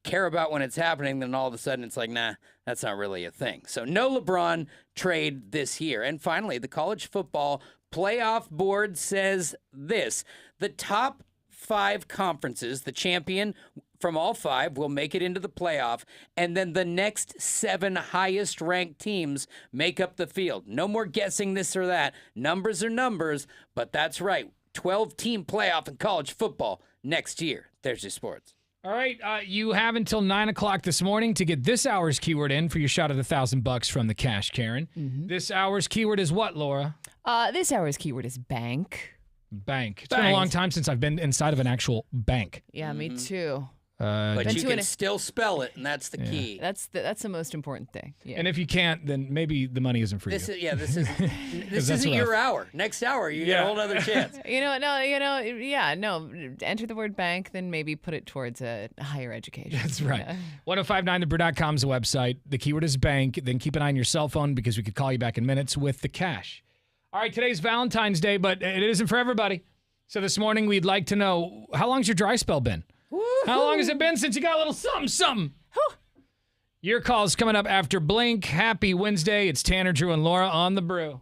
care about when it's happening, then all of a sudden it's like, nah, that's not really a thing. So no LeBron trade this year. And finally, the college football playoff board says this: the top 5 conferences, the champion from all 5 will make it into the playoff, and then the next 7 highest ranked teams make up the field. No more guessing this or that. Numbers are numbers, but that's right. 12-team playoff in college football next year. There's your sports. All right, you have until 9 o'clock this morning to get this hour's keyword in for your shot at $1,000 from the Cash Karen. This hour's keyword is what, Laura? This hour's keyword is bank. Bank. It's been a long time since I've been inside of an actual bank. Yeah, me too. But Been you to can an- still spell it, and that's the key. That's the most important thing. Yeah. And if you can't, then maybe the money isn't for This you. is this that's isn't rough. your hour. Next hour, you get a whole other chance. Enter the word bank, then maybe put it towards a higher education. That's right. Yeah. 1059thebrew.com is the website. The keyword is bank. Then keep an eye on your cell phone because we could call you back in minutes with the cash. All right, today's Valentine's Day, but it isn't for everybody. So this morning we'd like to know, how long's your dry spell been? How long has it been since you got a little something? Your call's coming up after Blink. Happy Wednesday. It's Tanner, Drew, and Laura on the Brew.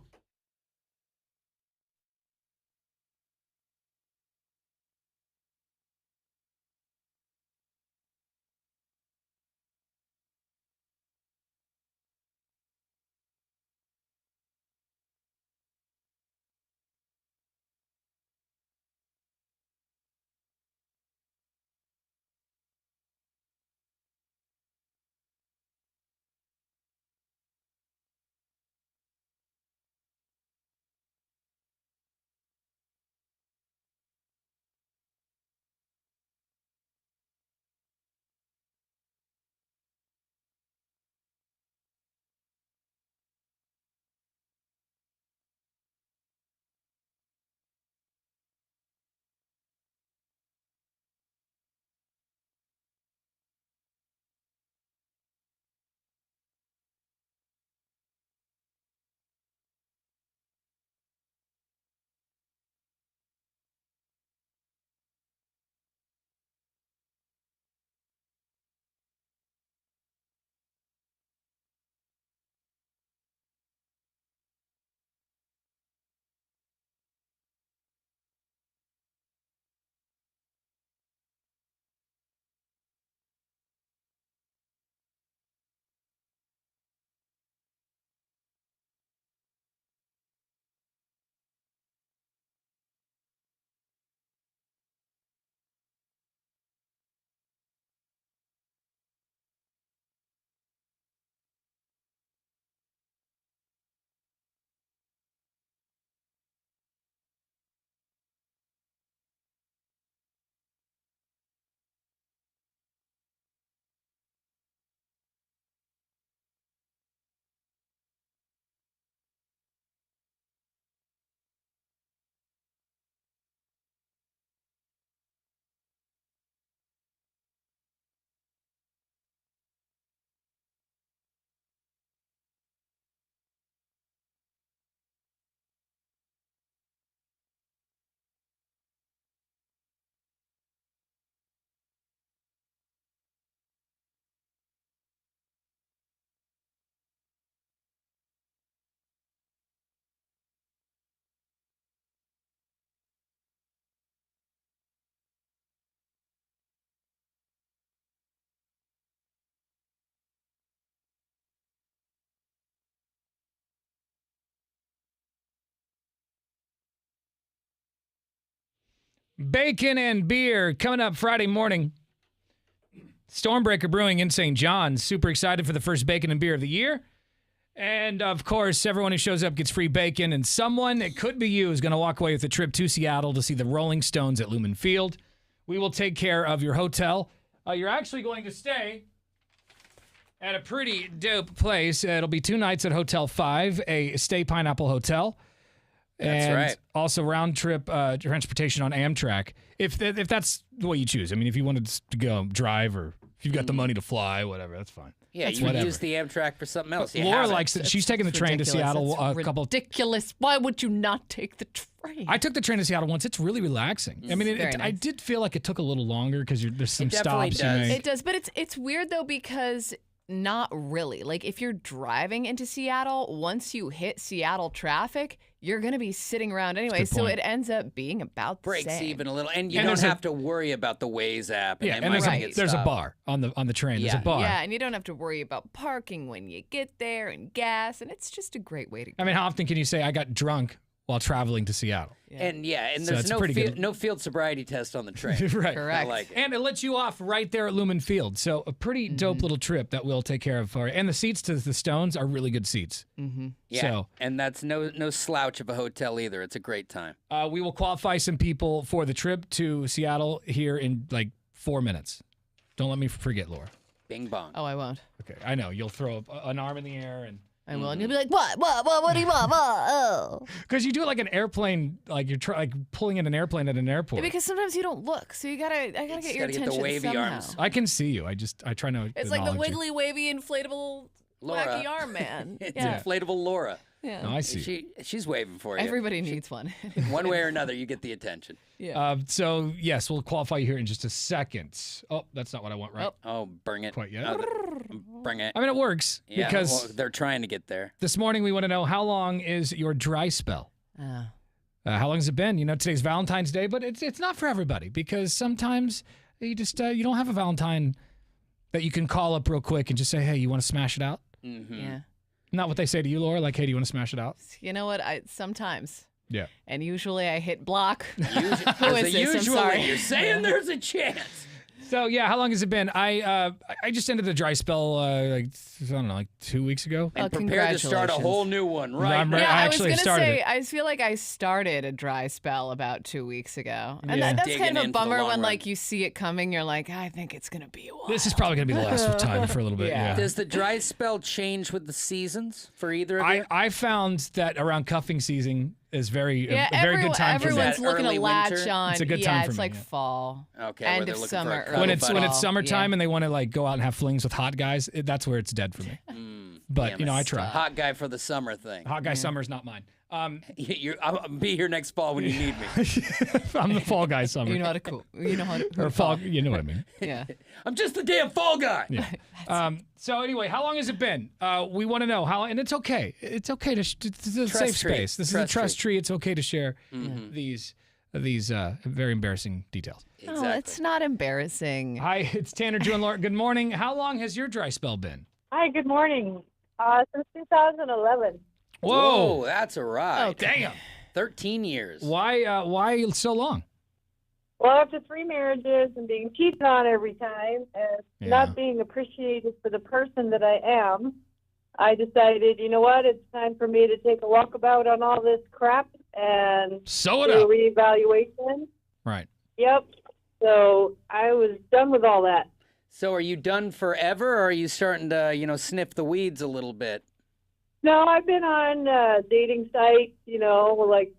Bacon and beer coming up Friday morning. Stormbreaker Brewing in St. John's. Super excited for the first bacon and beer of the year. And, of course, everyone who shows up gets free bacon. And someone, it could be you, is going to walk away with a trip to Seattle to see the Rolling Stones at Lumen Field. We will take care of your hotel. You're actually going to stay at a pretty dope place. It'll be 2 nights at Hotel 5, a Stay Pineapple Hotel. That's and right. Also round trip transportation on Amtrak, if that's the way you choose. I mean, if you wanted to go drive or if you've got the money to fly, whatever, that's fine. Yeah, That's you whatever. use the Amtrak for something else. You Laura have it. likes it. She's taking the train to Seattle a couple. Ridiculous. Why would you not take the train? I took the train to Seattle once. It's really relaxing. I mean, very I nice. did feel like it took a little longer because there's some It definitely stops you does. make. It does, but it's weird though because not really. Like if you're driving into Seattle, once you hit Seattle traffic, you're going to be sitting around anyway. good So point. it ends up being about the Breaks same. even a little, and you And don't there's a- have to worry about the Waze app. Yeah, they and might Right. get there's a stopped. bar on the train. There's a Yeah. bar. Yeah, and you don't have to worry about parking when you get there and gas, and it's just a great way to go. I mean, how often can you say I got drunk while traveling to Seattle? And and So there's it's no pretty good. no field sobriety test on the train. Right. Correct. I like it. And it lets you off right there at Lumen Field. So a pretty dope little trip that we'll take care of for you. And the seats to the Stones are really good seats. Yeah, So and that's no slouch of a hotel either. It's a great time. we will qualify some people for the trip to Seattle here in like 4 minutes. Don't let me forget, Laura. Bing bong. Oh, I won't. Okay, I know. You'll throw up an arm in the air and I will. And you'll be like, what do you want? What? Oh. because you do it like an airplane, like you're like pulling in an airplane at an airport. Yeah, because sometimes you don't look, so I gotta get your gotta get the attention wavy somehow. arms. I can see you. I try to. It's like the acknowledge you. wiggly, wavy, inflatable, Laura. wacky arm man. It's Yeah. inflatable Laura. Yeah. No, I see. She's waving for you. Everybody needs one. One way or another, you get the attention. Yeah. So yes, we'll qualify you here in just a second. Oh, that's not what I want, right? Oh, bring it. Quite yet. Bring it. I mean, it works Yeah, because well, they're trying to get there. this morning we want to know how long is your dry spell. Oh. How long has it been? You know, today's Valentine's Day, but it's not for everybody because sometimes you just you don't have a Valentine that you can call up real quick and just say, hey, you want to smash it out? Yeah. Not what they say to you, Laura. Like, hey, do you want to smash it out? You know what? Sometimes. Yeah. And usually I hit block. Who is this? I'm sorry. You're saying there's a chance. So yeah, how long has it been? I just ended a dry spell like I don't know, like 2 weeks ago. Oh, And prepare to start a congratulations. whole new one, right? I'm now. ready. Yeah, I I was actually gonna started say it. I feel like I started a dry spell about 2 weeks ago, and Yeah. that's Digging kind of a in for the bummer long when run. like you see it coming. You're like, I think it's gonna be a while. This is probably gonna be the last time for a little bit. Yeah. Yeah. Does the dry spell change with the seasons for either of you? I found that around cuffing season is a very good time for me. everyone's That looking early to latch winter? on. It's a good yeah, time for it's me, like yeah. fall. Okay, where end they're of looking for a summer, cuddle When early it's fall. summertime Yeah. and they want to like go out and have flings with hot guys, that's where it's dead for me. But you know, I try. Hot guy for the summer thing. Hot guy summer's not mine. I'll be here next fall when you need me. I'm the fall guy summer. You know how to cool. You know how to. or fall. You know what I mean. Yeah. I'm just the damn fall guy. Yeah. So anyway, how long has it been? We want to know how, and it's okay. It's okay to. This is a Trust safe tree. space. This is Trust a trust tree. tree. It's okay to share these very embarrassing details. Oh, Exactly. it's not embarrassing. Hi, it's Tanner, Drew, and Laura. Good morning. How long has your dry spell been? Hi, good morning. Since 2011. Whoa, that's a ride. Okay. Damn. 13 years. Why so long? Well, after 3 marriages and being cheated on every time and Yeah. not being appreciated for the person that I am, I decided, you know what, it's time for me to take a walkabout on all this crap and Sew it do a up. reevaluation. Right. Yep. So I was done with all that. So are you done forever, or are you starting to, sniff the weeds a little bit? No, I've been on dating sites, like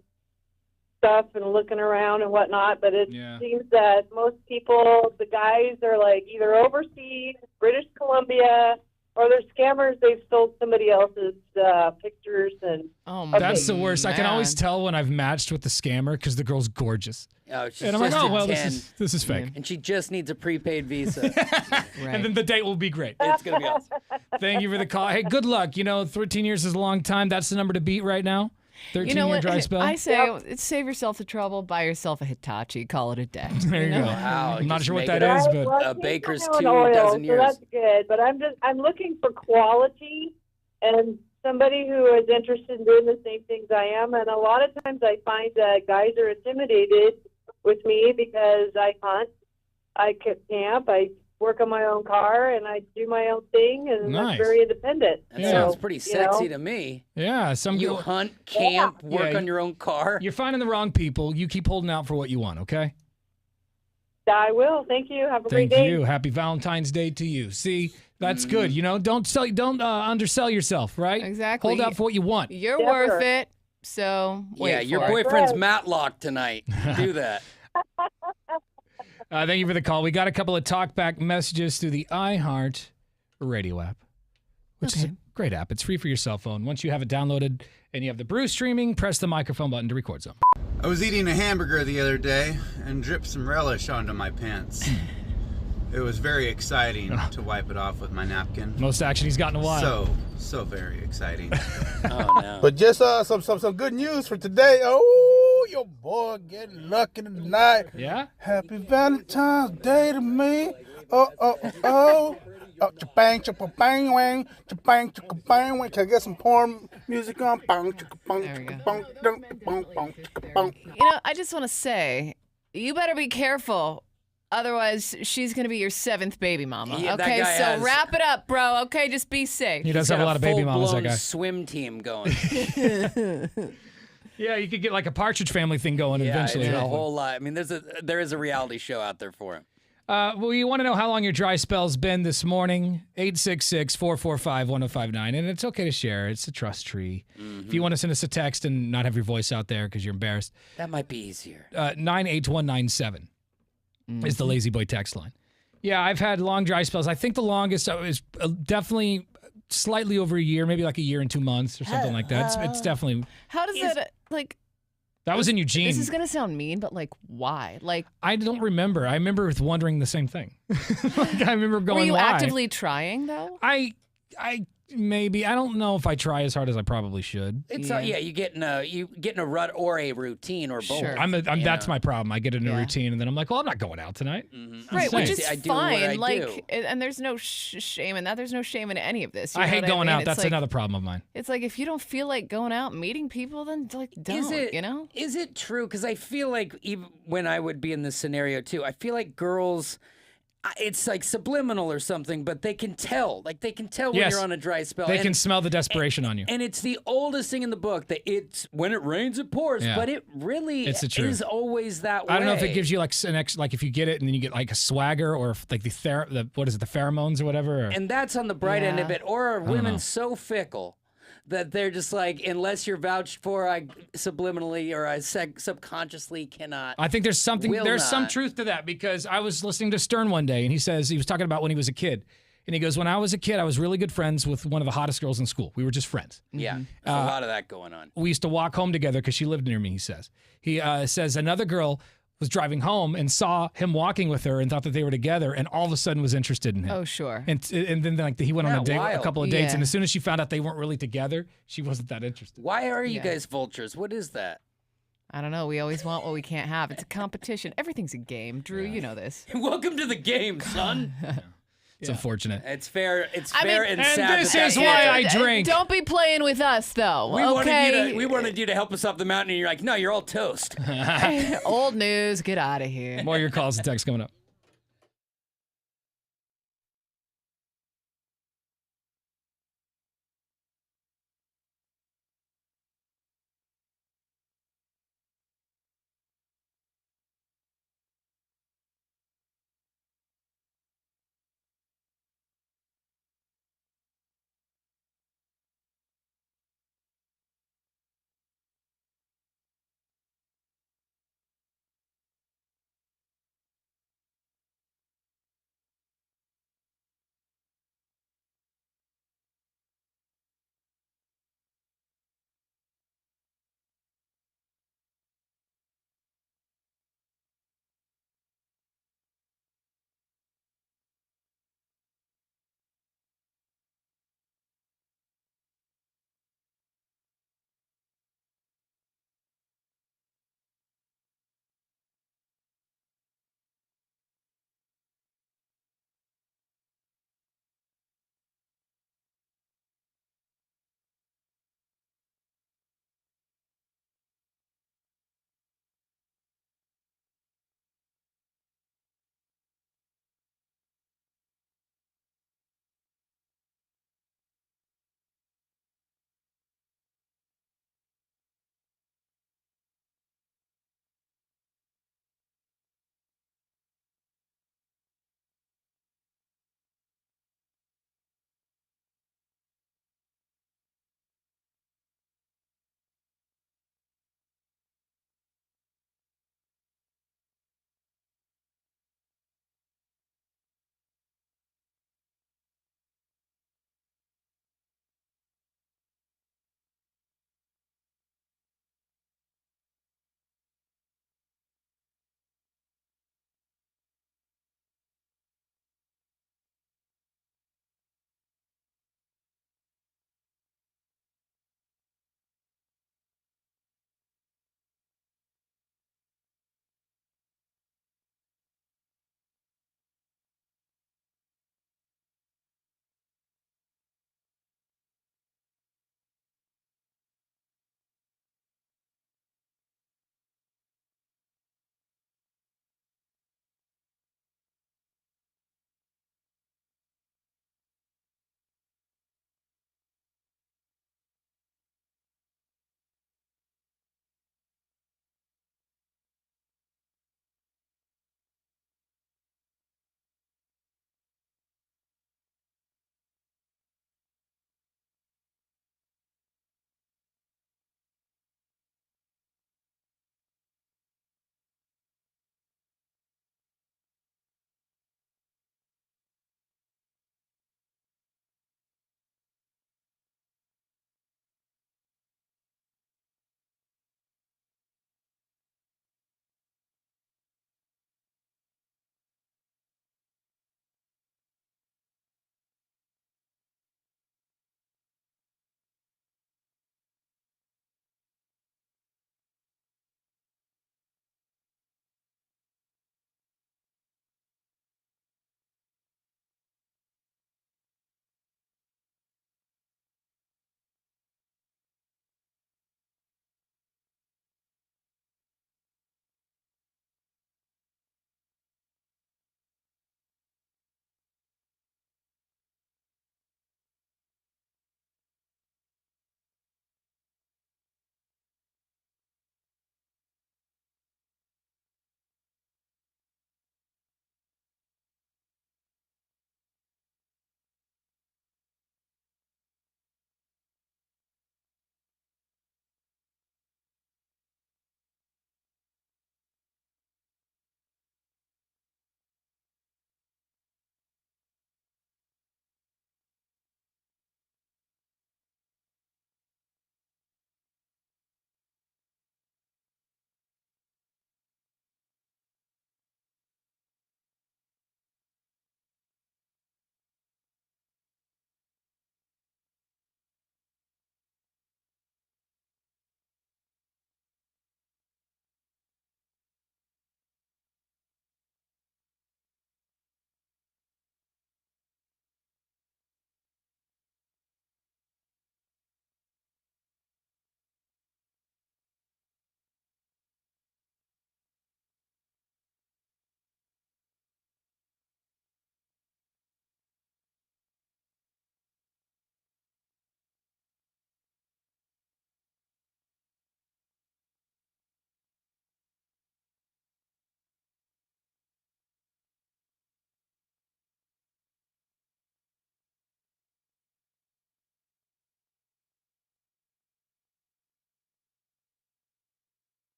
stuff and looking around and whatnot, but it Yeah. seems that most people, the guys are like either overseas, British Columbia, or they're scammers. They've sold somebody else's pictures and Oh my. That's the worst. I can always man. tell when I've matched with the scammer because the girl's gorgeous. Oh, she's And I'm like, just oh, a well, 10, this is fake. and she just needs a prepaid visa. Right. And then the date will be great. It's going to be awesome. Thank you for the call. Hey, good luck. 13 years is a long time. That's the number to beat right now. 13 You know year what? dry spell. I say save yourself the trouble. Buy yourself a Hitachi. Call it a day. there you go. Wow, I'm not just sure what make that it is, up. but Well, A I think Baker's I'm 2 on dozen so years. that's good. But I'm looking for quality and somebody who is interested in doing the same things I am. And a lot of times I find that guys are intimidated with me because I hunt, I camp, I work on my own car, and I do my own thing, and Nice. I'm very independent. That Yeah. sounds pretty sexy know? to me. Yeah, You hunt, camp, work Yeah, on your own car. You're finding the wrong people. You keep holding out for what you want, okay? I will. Thank you. Have a great Thank day. you. Happy Valentine's Day to you. See, that's good. You know, don't undersell yourself, right? Exactly. Hold out for what you want. You're Never. worth it. So wait Yeah, for your it. boyfriend's Right. Matlock tonight. Do that. Thank you for the call. We got a couple of talkback messages through the iHeart radio app, which is a great app. It's free for your cell phone. Once you have it downloaded and you have the Brew streaming, press the microphone button to record some. I was eating a hamburger the other day and dripped some relish onto my pants. It was very exciting to wipe it off with my napkin. Most action he's got in a while. So very exciting. Oh, no. But just some good news for today. Oh, your boy getting lucky tonight. Yeah? Happy Valentine's Day to me. Oh. Cha-bang, cha-bang, wang, cha-bang, cha-bang, wang. Can I get some porn music on? Bang, cha-bang, There we go. cha-bang, dun, bang, bang, cha-bang. You know, I just want to say, you better be careful. Otherwise, she's going to be your 7th baby mama. Yeah, that okay, guy so has- wap it up, bro. Okay, just be safe. He does He's have got a lot of baby mamas, that full-blown guy. swim team going. Yeah, you could get like a Partridge Family thing going Yeah, eventually. it's a hopefully. whole lot. I mean, there is a reality show out there for him. Well, you want to know how long your dry spell's been this morning? 866-445-1059. And it's okay to share. It's a trust tree. If you want to send us a text and not have your voice out there because you're embarrassed, That might be easier. 98197 is the Lazy Boy text line. Yeah, I've had long dry spells. I think the longest is definitely slightly over a year, maybe like a year and 2 months or something like that. It's definitely, How does that, like, that was in Eugene. this is going to sound mean, but, like, why? Like, I don't remember. I remember wondering the same thing. Like, I remember going, were you why? actively trying, though? I maybe I don't know if I try as hard as I probably should. It's Yeah. you get in a rut or a routine or both. Sure. That's my problem. I get in a Yeah. routine and then I'm like, well, I'm not going out tonight. Right, which saying. is I do what I fine. Like, do. and there's no shame in that. There's no shame in any of this. You I know hate what going mean? out. It's That's like, another problem of mine. It's like if you don't feel like going out and meeting people, then like don't. You know? Is it true? Because I feel like even when I would be in this scenario too, I feel like girls, it's like subliminal or something, but they can tell. Like they can tell when Yes. you're on a dry spell. They And- can smell the desperation on you. And it's the oldest thing in the book that it's when it rains, it pours. Yeah. But it really It's the truth. is always that way. I don't know if it gives you like like if you get it and then you get like a swagger or if, like the what is it, the pheromones or whatever. Or, And that's on the bright end of Yeah. it. Or are don't know. women so fickle that they're just like, unless you're vouched for, I subliminally or I subconsciously cannot. I think there's some not. truth to that because I was listening to Stern one day and he was talking about when he was a kid. And he goes, when I was a kid, I was really good friends with one of the hottest girls in school. We were just friends. Yeah, there's a lot of that going on. We used to walk home together because she lived near me, he says. He says another girl was driving home and saw him walking with her and thought that they were together and all of a sudden was interested in him. Oh, sure. And then like he went on a Yeah, date, a wild. couple of dates, Yeah. and as soon as she found out they weren't really together, she wasn't that interested. Why are you Yeah. guys vultures? What is that? I don't know. We always want what we can't have. It's a competition. Everything's a game. Drew, you know this. Welcome to the game, son. It's unfortunate. It's fair. It's I fair mean- and And sad. this that is that why happened. I drink. Don't be playing with us, though. We okay. wanted you to help us up the mountain, and you're like, no, you're all toast. Old news. Get out of here. More of your calls and texts coming up.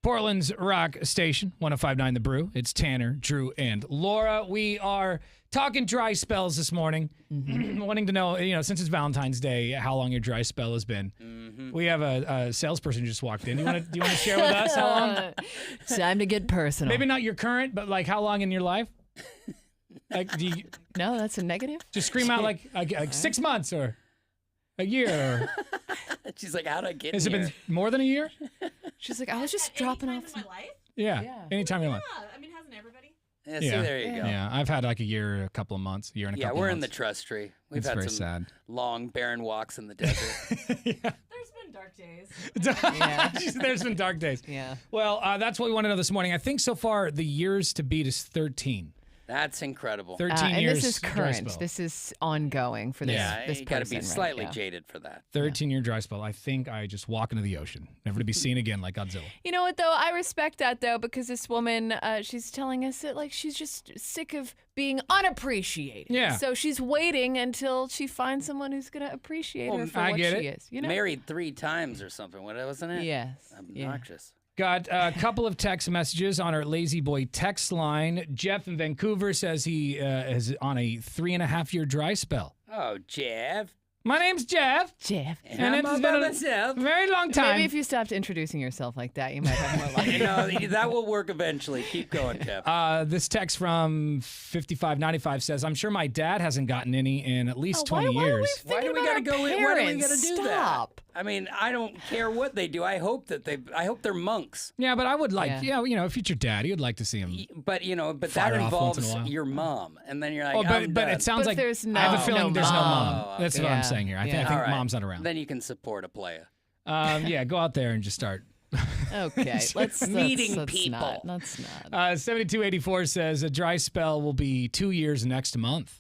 Portland's Rock Station, 105.9 The Brew. It's Tanner, Drew, and Laura. We are talking dry spells this morning. Wanting to know, since it's Valentine's Day, how long your dry spell has been. We have a salesperson who just walked in. Do you want to share with us how long? It's time to get personal. Maybe not your current, but like how long in your life? Like, No, that's a negative. just scream out like 6 months or a year? Or, She's like, how'd I get has in it here? been more than a year? She's like, I was just dropping off. in my life? Yeah. Anytime you want. I mean, hasn't everybody? Yeah, see, there you go. Yeah, I've had like a year, a couple of months, a couple we're of in the months. trust tree. We've It's had very some sad. long, barren walks in the desert. There's been dark days. There's been dark days. Yeah. Well, that's what we want to know this morning. I think so far the years to beat is 13. That's incredible. 13 and years. this is dry current. spell. This is ongoing for this. Yeah, this you got to person, be right? slightly Yeah. jaded for that. 13-year dry spell. I think I just walk into the ocean, never to be seen again like Godzilla. You know what though? I respect that though because this woman, she's telling us that like she's just sick of being unappreciated. Yeah. So she's waiting until she finds someone who's gonna appreciate her for I what get she it. is. You know? Married 3 times or something. What wasn't it? Yes. Yeah. Obnoxious. Got a couple of text messages on our Lazy Boy text line. Jeff in Vancouver says he is on a 3.5-year dry spell. Oh, Jeff. My name's Jeff. Jeff. And I'm it's all been by a myself. very long time. Maybe if you stopped introducing yourself like that, you might have more luck. That will work eventually. Keep going, Jeff. This text from 5595 says, I'm sure my dad hasn't gotten any in at least 20 why years. Why do we got to go in? Why do we got to do Stop. that? I mean, I don't care what they do. I hope they're monks. Yeah, but I would like, Yeah. if it's your dad, you'd like to see him. But that Fire off once in a involves while. your mom, and then you're like, Oh, I'm but done. it sounds But like there's I have a no feeling there's no mom. mom. That's what Yeah. I'm saying here. I Yeah. think All right. mom's not around. Then you can support a playa. Yeah, go out there and just start. Okay, let's Meeting let's people. Not, let's not. 7284 says a dry spell will be 2 years next month.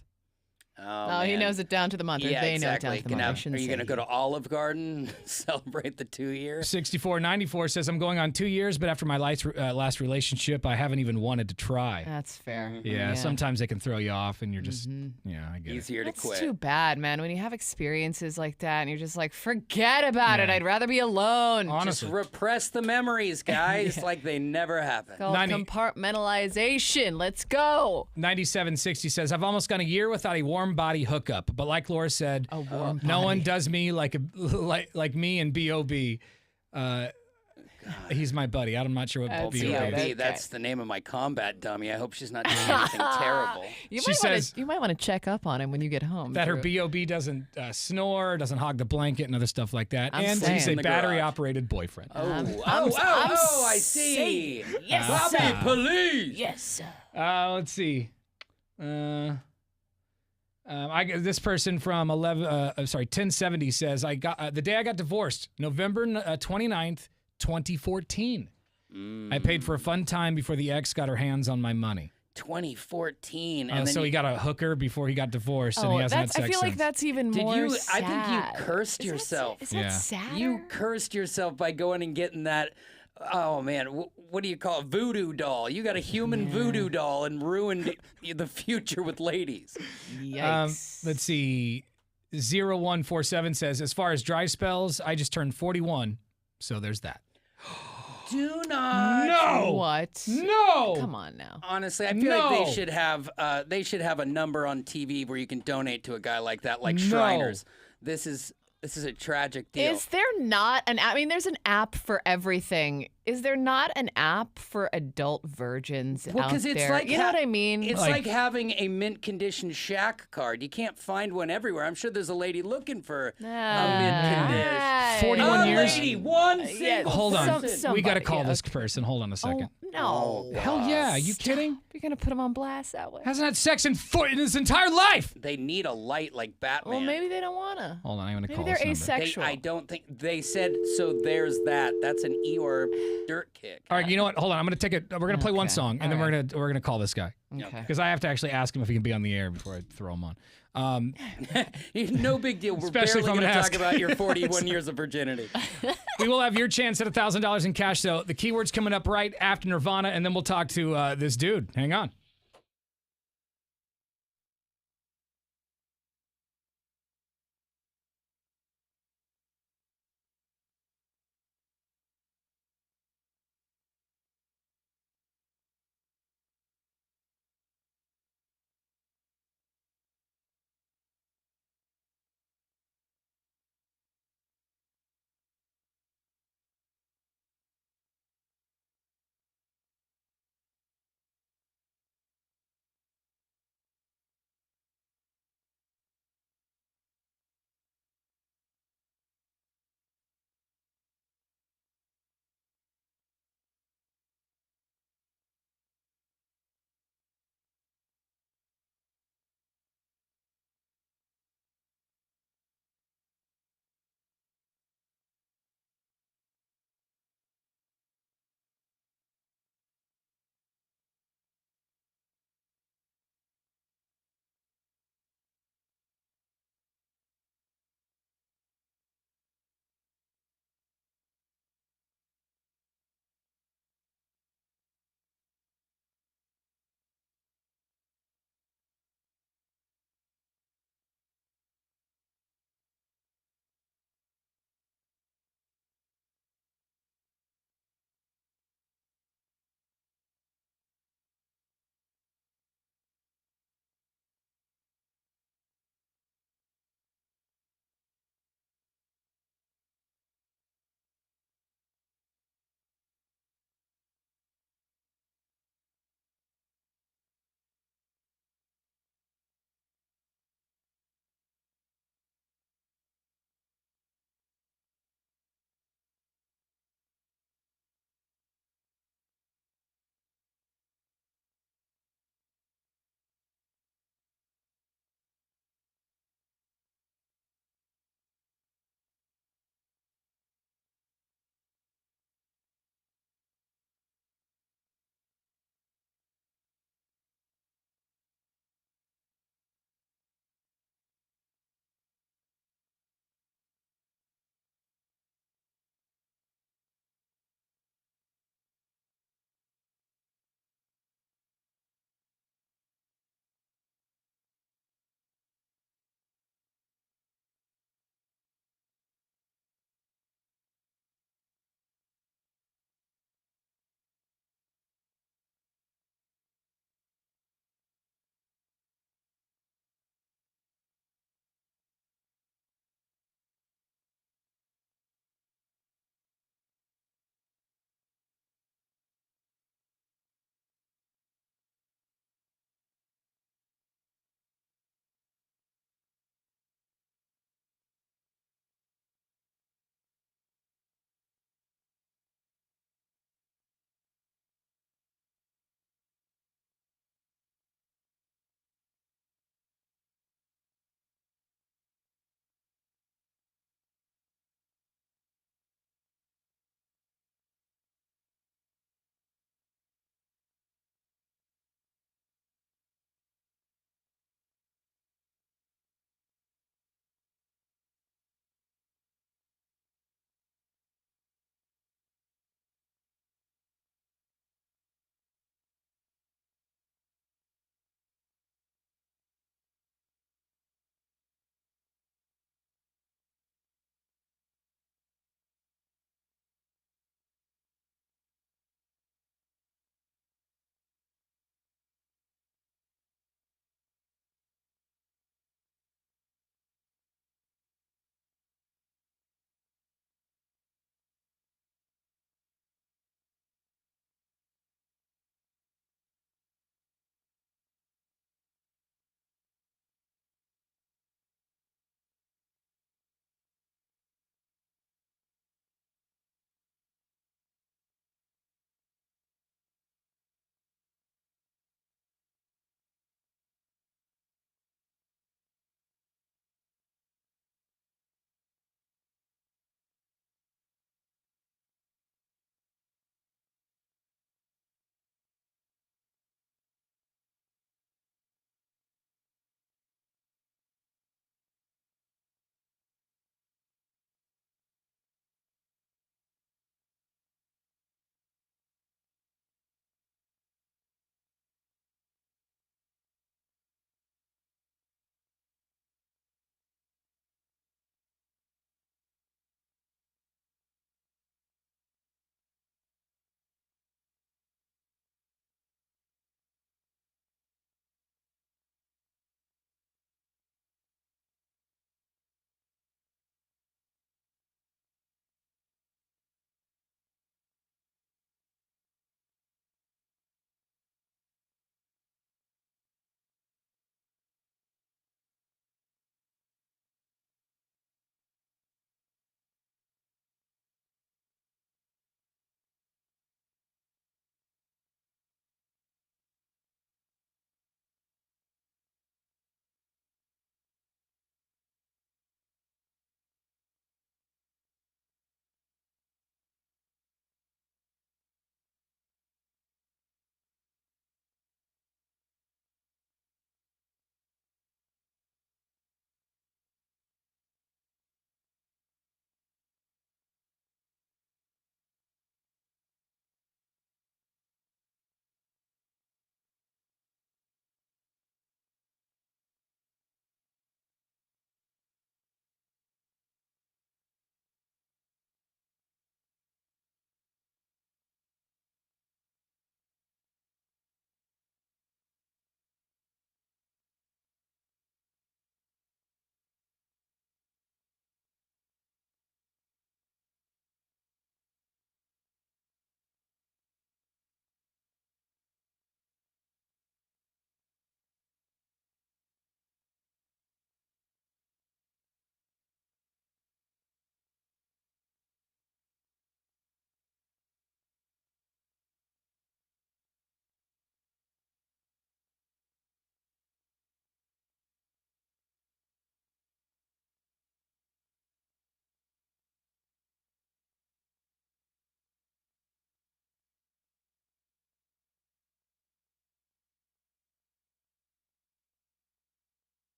Oh, he knows it down to the month. Or Yeah, they exactly. know it down to the month. I Are shouldn't you say going to go he. to Olive Garden and celebrate the 2 years? 6494 says I'm going on 2 years, but after my last relationship, I haven't even wanted to try. That's fair. Yeah, sometimes they can throw you off, and you're just, I get it. Easier to That's quit. too bad, man. When you have experiences like that and you're just like, forget about it. I'd rather be alone. Honestly. Just repress the memories, guys, like they never happened. Called 90 compartmentalization. Let's go. 9760 says I've almost gone a year without a warm body hookup, but like Laura said, no one does me like me and B.O.B. He's my buddy. I'm not sure what That's B.O.B. right. is. Okay. That's the name of my combat dummy. I hope she's not doing anything terrible. You might want to check up on him when you get home. That her Drew. B.O.B. doesn't snore, doesn't hog the blanket, and other stuff like that. I'm and saying. she's a In the battery-operated boyfriend. I see. Yes, Bobby, sir. police. Yes, sir. Let's see. This person from 1070 says I got the day I got divorced, November 29th, 2014. I paid for a fun time before the ex got her hands on my money. 2014. And then So he got a hooker before he got divorced, and Oh, he hasn't had that's, sex I feel like since. that's even Did more you? sad. I think you cursed yourself. Is that Yeah. sad? You cursed yourself by going and getting that. Oh man, what do you call it? Voodoo doll. You got a human voodoo doll and ruined the future with ladies. Yikes. Let's see. 0147 says, as far as dry spells, I just turned 41, so there's that. Do not. No. What? No. Come on now. Honestly, I feel like No. they should have a number on TV where you can donate to a guy like that, like No. Shriners. This is a tragic deal. Is there not an app? I mean, there's an app for everything. Is there not an app for adult virgins Well, out 'cause it's there? like you know what I mean? It's like having a mint condition Shaq card. You can't find one everywhere. I'm sure there's a lady looking for a mint condition. 41 A years. lady, one single Hold on. person. We got to somebody, call yeah, this person. Hold on a second. No. Hell yeah. Are you kidding? You're going to put him on blast that way? Hasn't had sex in his entire life. They need a light like Batman. Well, maybe they don't want to. Hold on. I'm going to Maybe call they're this number. asexual. I don't think they said so. There's that. That's an Eeyore dirt kick. All right, you know what? Hold on. I'm going to take it. We're going to play one Okay. song, and then All we're going to call this guy Okay. because I have to actually ask him if he can be on the air before I throw him on. No big deal. We're Especially if barely I'm going to gonna talk ask. about your 41 years of virginity. We will have your chance at $1,000 in cash, though. The keyword's coming up right after Nirvana, and then we'll talk to this dude. Hang on.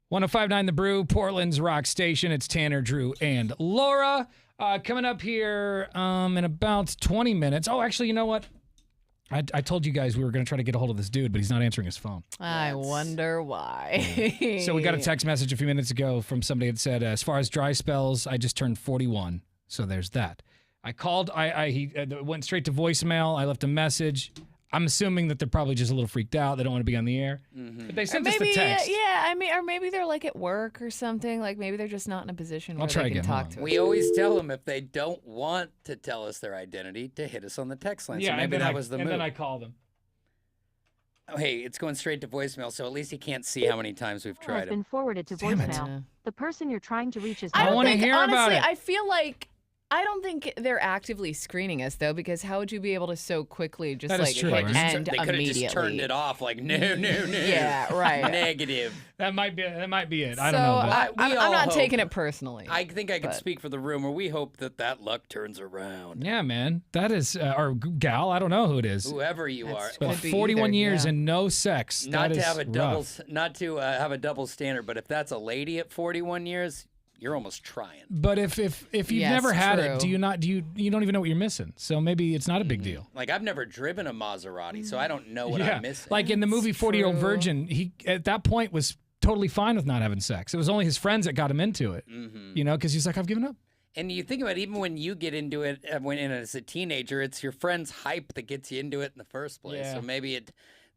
1059 The Brew, Portland's rock station. It's Tanner, Drew, and Laura. Coming up here in about 20 minutes. Oh, actually, you know what? I told you guys we were going to try to get a hold of this dude, but he's not answering his phone. I wonder why. So we got a text message a few minutes ago from somebody that said, as far as dry spells, I just turned 41. So there's that. I called. He went straight to voicemail. I left a message. I'm assuming that they're probably just a little freaked out. They don't want to be on the air. But they sent us the text. Or maybe they're like at work or something. Like maybe they're just not in a position where try they can again. talk Hold to on. us. We always tell them if they don't want to tell us their identity to hit us on the text line. So maybe that was the move. And then I called him. Oh, hey, it's going straight to voicemail, so at least he can't see how many times we've Has tried been it. forwarded to Damn it. voicemail. The person you're trying to reach is I not wanna think- hear honestly, about it. I feel like I don't think they're actively screening us though, because how would you be able to so quickly just That is like true, hit right? end They could have immediately? just turned it off like, no. Yeah, right. Negative. That might be it. I so don't know. But We I'm all not hope- taking it personally. I think I can But- speak for the room, or we hope that luck turns around. yeah, man. That is, or gal, I don't know who it is. Whoever you are. That's- But Could be 41 either, years yeah. and no sex. Not that to is have a double, rough. not to have a double standard, but if that's a lady at 41 years, you're almost trying. But if you've Yes, never had it, true. do you not? Do you don't even know what you're missing? So maybe it's not a big deal. Like I've never driven a Maserati, so I don't know what I'm missing. Like in the movie 40-Year-Old true. Virgin, he at that point was totally fine with not having sex. It was only his friends that got him into it. You know, because he's like, I've given up. And you think about it, even when you get into it as a teenager, it's your friend's hype that gets you into it in the first place. Yeah. So maybe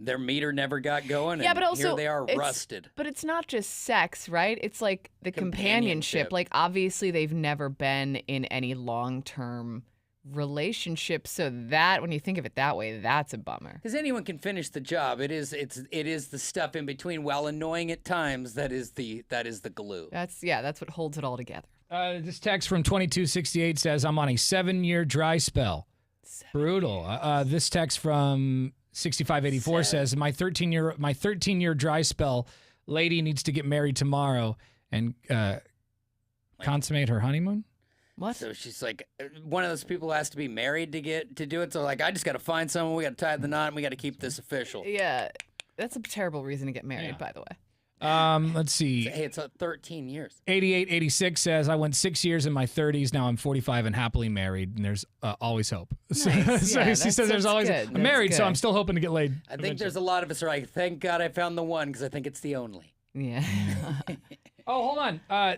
their meter never got going, Yeah, and but also here they are it's- rusted. But it's not just sex, right? It's like the companionship. Companionship. Like obviously they've never been in any long-term relationship, so that when you think of it that way, that's a bummer. Because anyone can finish the job. It is the stuff in between, while annoying at times, that is the glue. That's what holds it all together. This text from 2268 says, I'm on a 7-year dry spell. Brutal. This text from 6584 says, my 13-year dry spell. Lady needs to get married tomorrow and consummate her honeymoon. What? So she's like one of those people who has to be married to do it. So like, I just got to find someone. We got to tie the knot, and we got to keep this official. Yeah, that's a terrible reason to get married, by the way. Let's see. Hey, it's 13 years. 8886 says, I went 6 years in my 30s. Now I'm 45 and happily married, and there's always hope. Nice. So Yeah, he says there's that's always. good. I'm That's married, so good. I'm still hoping to get laid. I think there's a lot of us who are like, thank God I found the one, because I think it's the only. Yeah. Oh, hold on.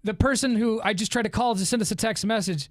The person who I just tried to call just sent us a text message,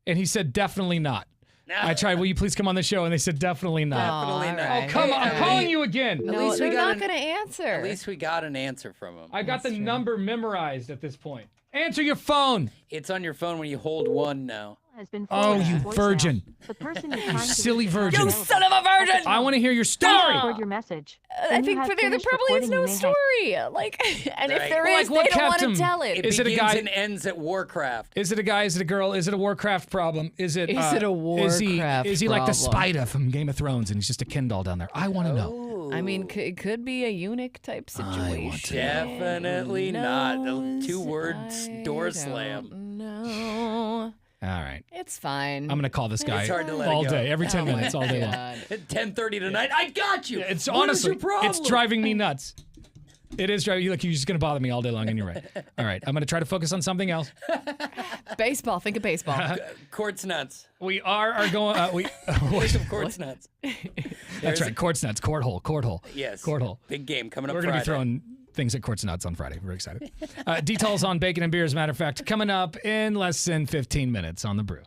and he said, definitely not. I tried, will you please come on the show? And they said, definitely not. Definitely all not. right. Oh, come on. I'm Hey, calling you again. At No, least we they're got not going to answer. At least we got an answer from him. I got the number memorized at this point. Answer your phone. It's on your phone when you hold one now. has been Oh, forwarded you to voicemail. virgin. The person you're trying to silly reach is not virgin. You available. son of a virgin! I want to hear your Please story. record your message. I When you think have for there finished probably is recording, no you may hang- story. Like, and if Right. there Well, is, like, what they don't kept want him? to tell it. It Is it a begins guy- and ends at Warcraft. Is it a guy? Is it a girl? Is it a Warcraft problem? Is it? Is it a Is he Warcraft like the problem? spider from Game of Thrones, and he's just a Ken doll down there? I want to know. I mean, it could be a eunuch type situation. Definitely not. A 2 words door slam. No, All right, it's fine. I'm gonna call this guy It's hard to let it all go. day, every 10 Oh my minutes, all day long. God. At 10:30 tonight, I got you. It's What is honestly, your problem? it's driving me nuts. It is driving you like you're just gonna bother me all day long, and you're right. All right, I'm gonna try to focus on something else. Baseball. Think of baseball. Quartz nuts. We are going. Think of quartz nuts. That's right. Courts nuts. Courthole. Yes. Courthole. Big game coming up We're going to be Friday. throwing things at Courts Nuts on Friday. We're excited. Details on bacon and beer, as a matter of fact, coming up in less than 15 minutes on The Brew.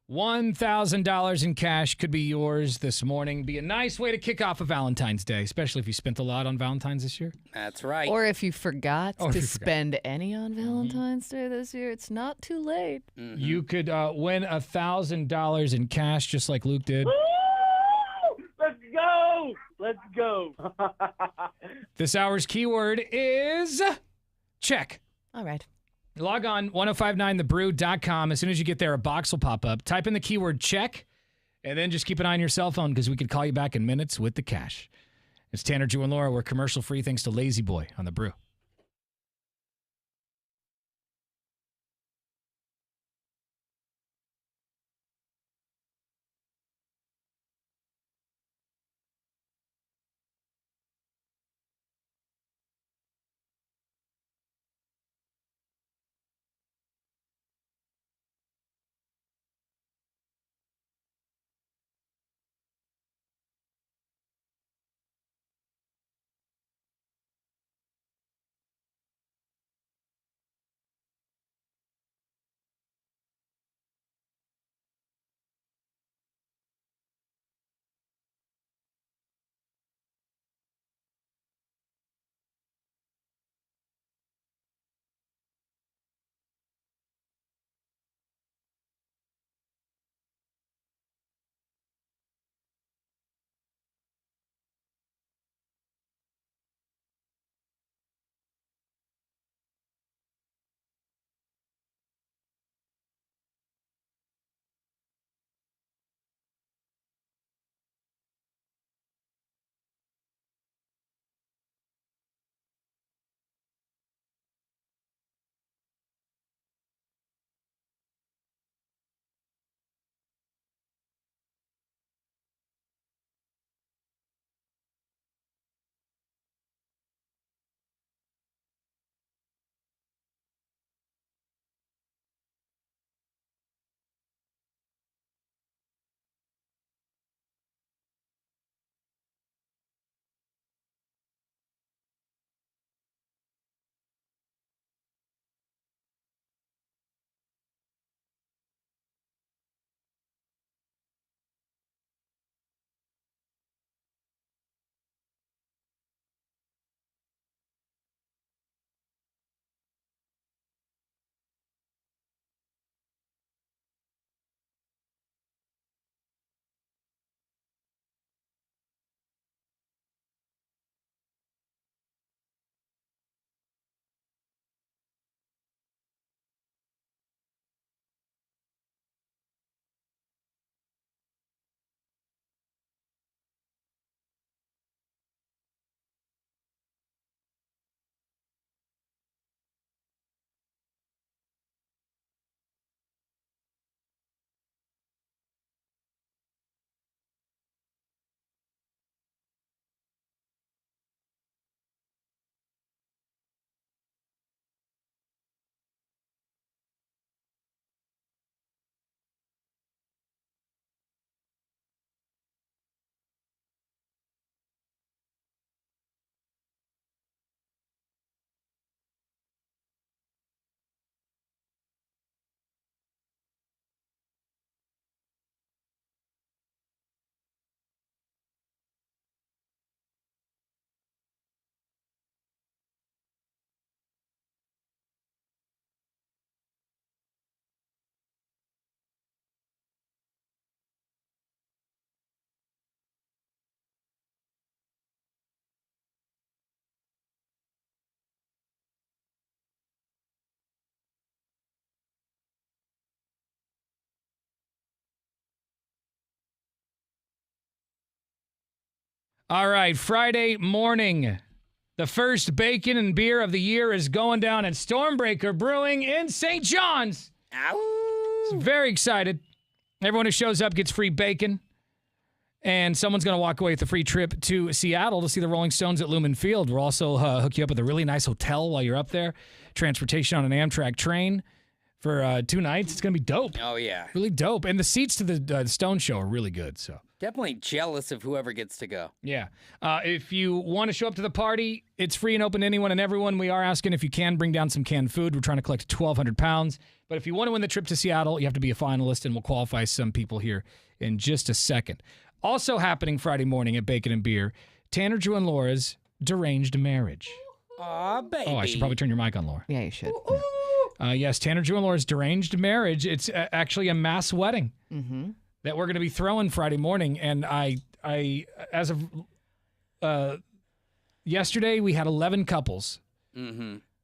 $1,000 in cash could be yours this morning. Be a nice way to kick off a Valentine's Day, especially if you spent a lot on Valentine's this year. That's right. Or if you forgot Or if to you forgot. spend any on Valentine's Day this year, it's not too late. You could win $1,000 in cash, just like Luke did. Let's go! Let's go! This hour's keyword is check. All right. Log on 1059thebrew.com. As soon as you get there, a box will pop up. Type in the keyword check, and then just keep an eye on your cell phone because we could call you back in minutes with the cash. It's Tanner, Drew, and Laura. We're commercial free thanks to Lazy Boy on the Brew. All right, Friday morning. The first bacon and beer of the year is going down at Stormbreaker Brewing in St. John's. Ow! Very excited. Everyone who shows up gets free bacon. And someone's going to walk away with a free trip to Seattle to see the Rolling Stones at Lumen Field. We'll also hook you up with a really nice hotel while you're up there. Transportation on an Amtrak train. for 2 nights. It's going to be dope. Oh, yeah. Really dope. And the seats to the Stone Show are really good, so. Definitely jealous of whoever gets to go. Yeah. If you want to show up to the party, it's free and open to anyone and everyone. We are asking if you can bring down some canned food. We're trying to collect 1,200 pounds. But if you want to win the trip to Seattle, you have to be a finalist, and we'll qualify some people here in just a second. Also happening Friday morning at Bacon and Beer, Tanner, Drew, and Laura's deranged marriage. Aw, baby. Oh, I should probably turn your mic on, Laura. Yeah, you should. Yes, Tanner, Drew, and Laura's deranged marriage. It's actually a mass wedding. Mm-hmm. That we're going to be throwing Friday morning. And I as of yesterday, we had 11 couples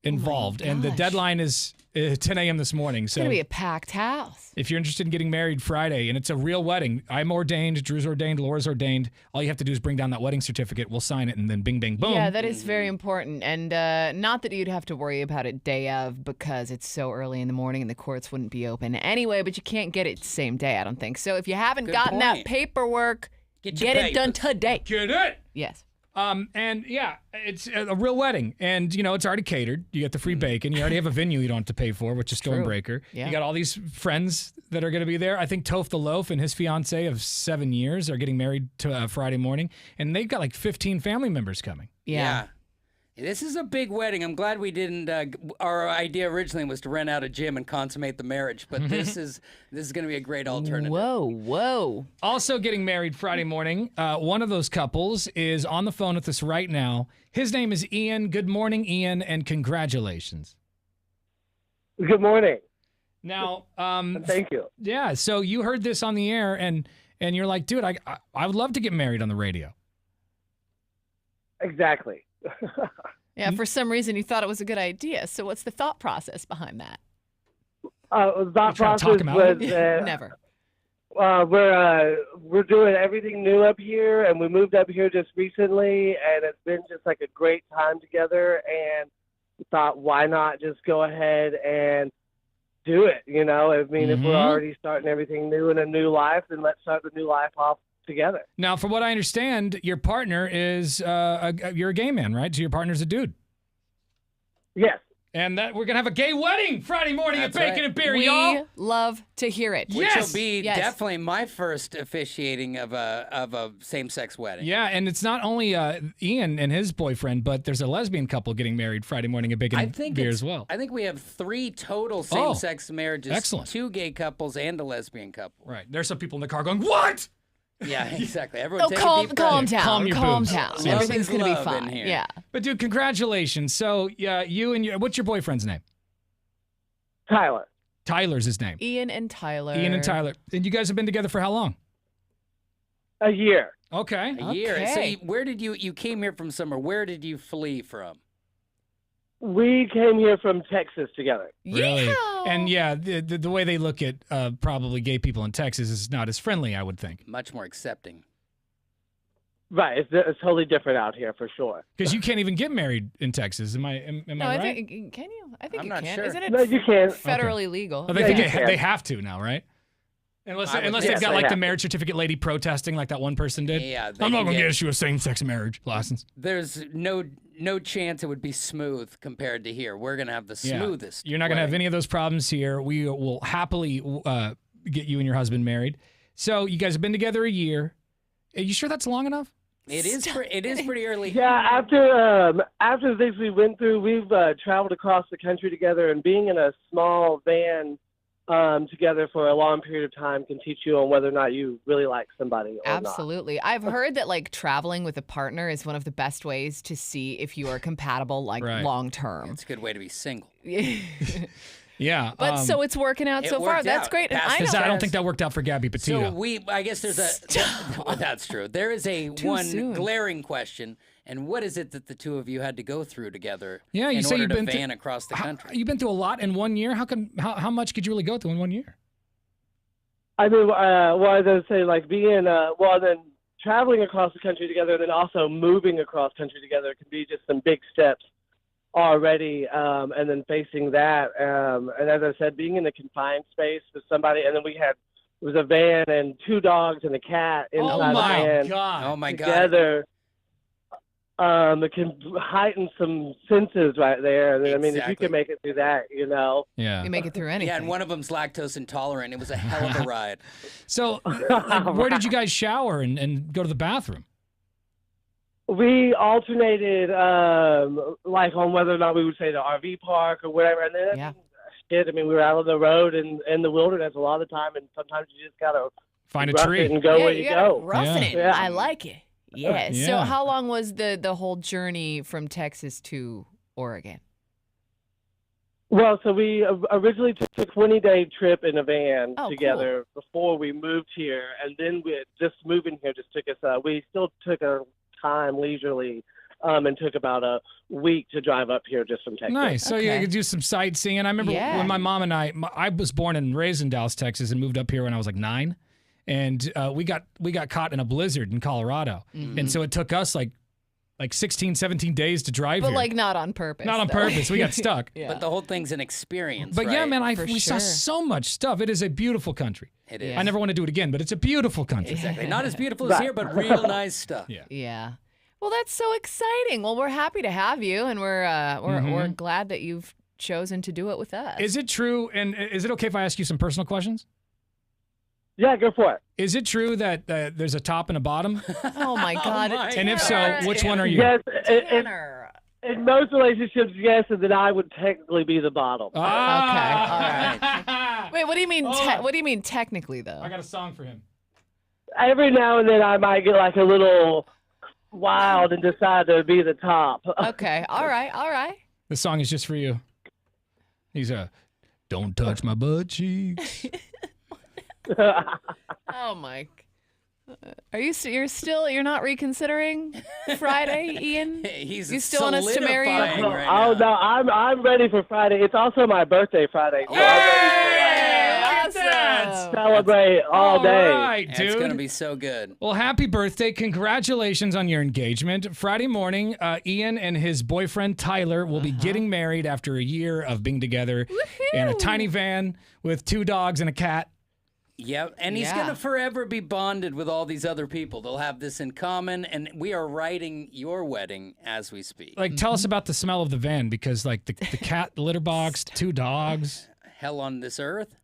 involved. Oh my and the gosh. deadline is 10 a.m. this morning. It's So going to be a packed house. if you're interested in getting married Friday, and it's a real wedding, I'm ordained, Drew's ordained, Laura's ordained. All you have to do is bring down that wedding certificate. We'll sign it, and then bing, bang, boom. Yeah, that is very important. And not that you'd have to worry about it day of because it's so early in the morning and the courts wouldn't be open anyway, but you can't get it the same day, I don't think. So if you haven't Good gotten that point. paperwork, Get get your it done papers. today. Get it! Yes. And yeah, it's a real wedding, and it's already catered. You got the free bacon. You already have a venue you don't have to pay for, which is Stormbreaker. Yeah. You got all these friends that are going to be there. I think Toph the Loaf and his fiance of 7 years are getting married to Friday morning, and they've got like 15 family members coming. Yeah. This is a big wedding. I'm glad we didn't. Our idea originally was to rent out a gym and consummate the marriage, but this is going to be a great alternative. Whoa. Also getting married Friday morning. One of those couples is on the phone with us right now. His name is Ian. Good morning, Ian, and congratulations. Good morning. Now, Thank you. yeah. So you heard this on the air, and you're like, dude, I would love to get married on the radio. Exactly. Yeah, for some reason you thought it was a good idea. So what's the thought process behind that? Thought You trying to talk process him out of was Never. we're doing everything new up here, and we moved up here just recently, and it's been just like a great time together. And we thought, why not just go ahead and do it? I mean, if we're already starting everything new in a new life, then let's start the new life off together. Now, from what I understand, your partner is you're a gay man, right? So your partner's a dude. Yes. And that we're gonna have a gay wedding Friday morning That's at Bacon right. and Beer, We y'all. love to hear it. Which Yes! will be Yes. definitely my first officiating of a same-sex wedding. Yeah, and it's not only Ian and his boyfriend, but there's a lesbian couple getting married Friday morning at Bacon and Beer as well. I think we have 3 total same-sex marriages. excellent. 2 gay couples and a lesbian couple. Right. There's some people in the car going, "What?" Yeah, exactly. Everyone Oh, take a calm deep down. breath. Calm your boobs. down. Love Everything's is going to be love in fine. here. Yeah. But dude, congratulations. So yeah, you and what's your boyfriend's name? Tyler. Tyler's his name. Ian and Tyler. Ian and Tyler. And you guys have been together for how long? A year. Okay. A year. So Okay. where did you came here from somewhere? Where did you flee from? We came here from Texas together. Really? Yeah. And yeah, the way they look at probably gay people in Texas is not as friendly, I would think. Much more accepting. Right. It's totally different out here for sure. Because you can't even get married in Texas. Am I No, right? I think can you? I think I'm you not can. sure. Isn't it No, you can't. federally legal? Oh, they Yeah, think you it- can. they have to now, right? Unless I would unless think they've so, got like yeah. the marriage certificate lady protesting like that one person did. Yeah, they I'm not can going to get- get you a same-sex marriage license. There's no chance it would be smooth compared to here. We're gonna have the Yeah. smoothest. You're not going to have wedding. any of those problems here. We will happily get you and your husband married. So you guys have been together a year. Are you sure that's long enough? It is pretty early. Yeah, after the things we went through, we've traveled across the country together, and being in a small van together for a long period of time can teach you on whether or not you really like somebody or not. Absolutely. I've heard that like traveling with a partner is one of the best ways to see if you are compatible like Right. long term. It's a good way to be single. Yeah. But so it's working out it so far. worked That's out. great. And Passed I his know. I don't think that worked out for Gabby Petito. So I guess there's well, that's true. There is a one soon. glaring question, and what is it that the two of you had to go through together? Yeah, you in say order you've to been through- van across the country. You've been through a lot in 1 year. How much could you really go through in 1 year? I mean, well, as I say, like being, then traveling across the country together, and then also moving across country together can be just some big steps already, and then facing that, and as I said, being in a confined space with somebody, and then it was a van and 2 dogs and a cat inside Oh my the van God. Oh my God! together. it can heighten some senses right there. And I mean, if you Exactly. can make it through that, you know. Yeah. You make it through anything. Yeah, and one of them's lactose intolerant. It was a hell of a ride. So, like, where did you guys shower and go to the bathroom? We alternated, like on whether or not we would say the RV park or whatever. And then, Yeah. I mean, we were out on the road and in the wilderness a lot of the time, and sometimes you just gotta Find a rough tree. it and go Yeah, where you you gotta go. roughen it. Yeah. I like it. Yeah. So Yeah. how long was the whole journey from Texas to Oregon? Well, so we originally took a 20-day trip in a van Oh, together before we moved here, and then just moving here just took us. We still took our time leisurely, and took about a week to drive up here just from Texas. Nice. So you Okay. could do some sightseeing. I remember Yeah. when my mom and I was born and raised in Dallas, Texas, and moved up here when I was like 9, and we got caught in a blizzard in Colorado, and so it took us like 16, 17 days to drive But here. like not on purpose. Not on though. purpose. We got stuck. Yeah. But the whole thing's an experience, But yeah, right? man, For we saw sure. so much stuff. It is a beautiful country. It is. Yeah. I never want to do it again, but it's a beautiful country. Exactly. Not as beautiful as here, but real nice stuff. Yeah. Yeah. Well, that's so exciting. Well, we're happy to have you, and we're glad that you've chosen to do it with us. Is it true, and is it okay if I ask you some personal questions? Yeah, go for it. Is it true that there's a top and a bottom? Oh my God! my And if so, which one are you? Yes, Tanner. in most relationships, yes, and then I would technically be the bottom. Ah. Wait, what do you mean? Hold on. What do you mean technically, though? I got a song for him. Every now and then I might get like a little wild and decide to be the top. Okay. All right. This song is just for you. He's don't touch my butt cheeks. Oh my. Are you? You're not reconsidering Friday, Ian? He's You still want us to marry you? solidifying right Oh now. no, I'm ready for Friday. It's also my birthday Friday, so I'm ready Awesome. to celebrate all day. right, dude. It's gonna be so good. Well, happy birthday. Congratulations on your engagement. Friday morning, Ian and his boyfriend Tyler will be getting married after a year of being together in a tiny van with 2 dogs and a cat. Yep, and he's Yeah. gonna forever be bonded with all these other people. They'll have this in common, and we are writing your wedding as we speak. Like, tell us about the smell of the van, because like the cat, the litter box, 2 dogs. Hell on this earth.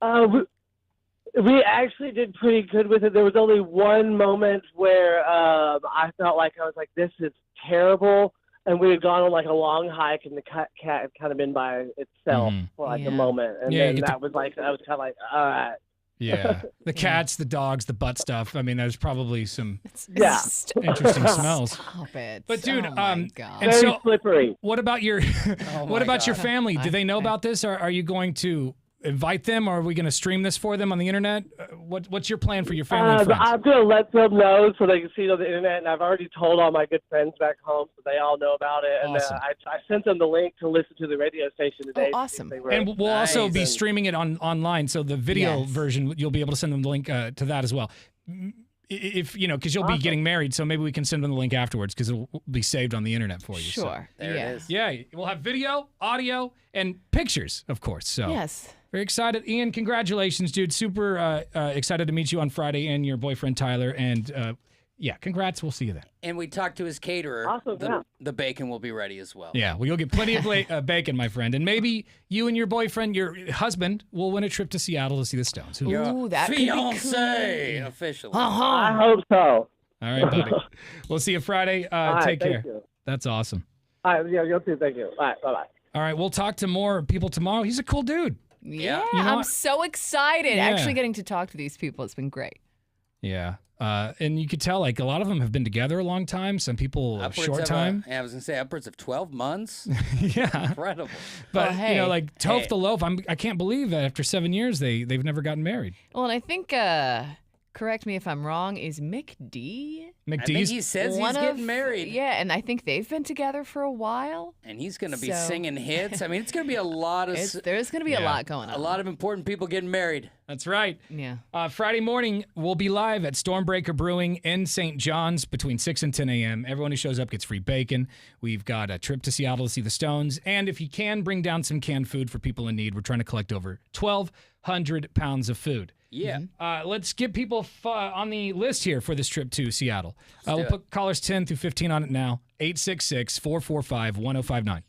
We actually did pretty good with it. There was only one moment where I felt like I was like, this is terrible. And we had gone on like a long hike, and the cat had kind of been by itself for like Yeah. a moment. And Yeah, you then get to- that was like, I was kind of like, all right. Yeah. The cats, the dogs, the butt stuff. I mean, there's probably some Yeah. interesting smells. Stop it. But dude, oh my and God. Very so slippery. what about your what my about your God. family? Do they know about this? Or are you going to invite them, or are we going to stream this for them on the internet? What's your plan for your family and friends? I'm going to let them know so they can see it on the internet, and I've already told all my good friends back home so they all know about it. And Awesome. I sent them the link to listen to the radio station today. Oh, to see if awesome. they were- And we'll also be Nice. streaming it online, so the video Yes. version, you'll be able to send them the link to that as well. If you know, because you'll be getting married, so maybe we can send them the link afterwards, because it'll be saved on the internet for you. so. Sure. There yeah. it is. Yeah, we'll have video, audio, and pictures, of course. So Yes. very excited, Ian. Congratulations, dude. Super excited to meet you on Friday, and your boyfriend Tyler. And yeah, congrats. We'll see you then. And we talked to his caterer. Awesome, yeah. The bacon will be ready as well. Yeah, well, you'll get plenty of bacon, my friend, and maybe you and your boyfriend, your husband, will win a trip to Seattle to see the Stones. Who knows? Ooh, that could be Fiance, officially. I hope so. All right, buddy. We'll see you Friday. All right, Take care. thank you. That's awesome. All right, yeah, you too. Thank you. All right, bye-bye. All right, we'll talk to more people tomorrow. He's a cool dude. Yeah, You know I'm what? so excited. Yeah. Actually getting to talk to these people, it's been great. Yeah. And you could tell, like, a lot of them have been together a long time. Some people a Upwards short of, time. I was gonna say upwards of 12 months. Yeah. Incredible. But, Well, hey. you know, like, Toph Hey. the Loaf, I can't believe that after 7 years, they've never gotten married. Well, and I think, correct me if I'm wrong, is Mick D? I think McDee's. he says one he's of- getting married. Yeah, and I think they've been together for a while. And he's gonna be So- singing hits. I mean, it's gonna be a lot of There's going to be a Yeah. lot going on. a lot of important people getting married. That's right. Yeah. Friday morning, we'll be live at Stormbreaker Brewing in St. John's between 6 and 10 a.m. Everyone who shows up gets free bacon. We've got a trip to Seattle to see the Stones. And if you can, bring down some canned food for people in need. We're trying to collect over 1,200 pounds of food. Yeah. Let's get people on the list here for this trip to Seattle. We'll do it. put callers 10 through 15 on it now. 866-445-1059.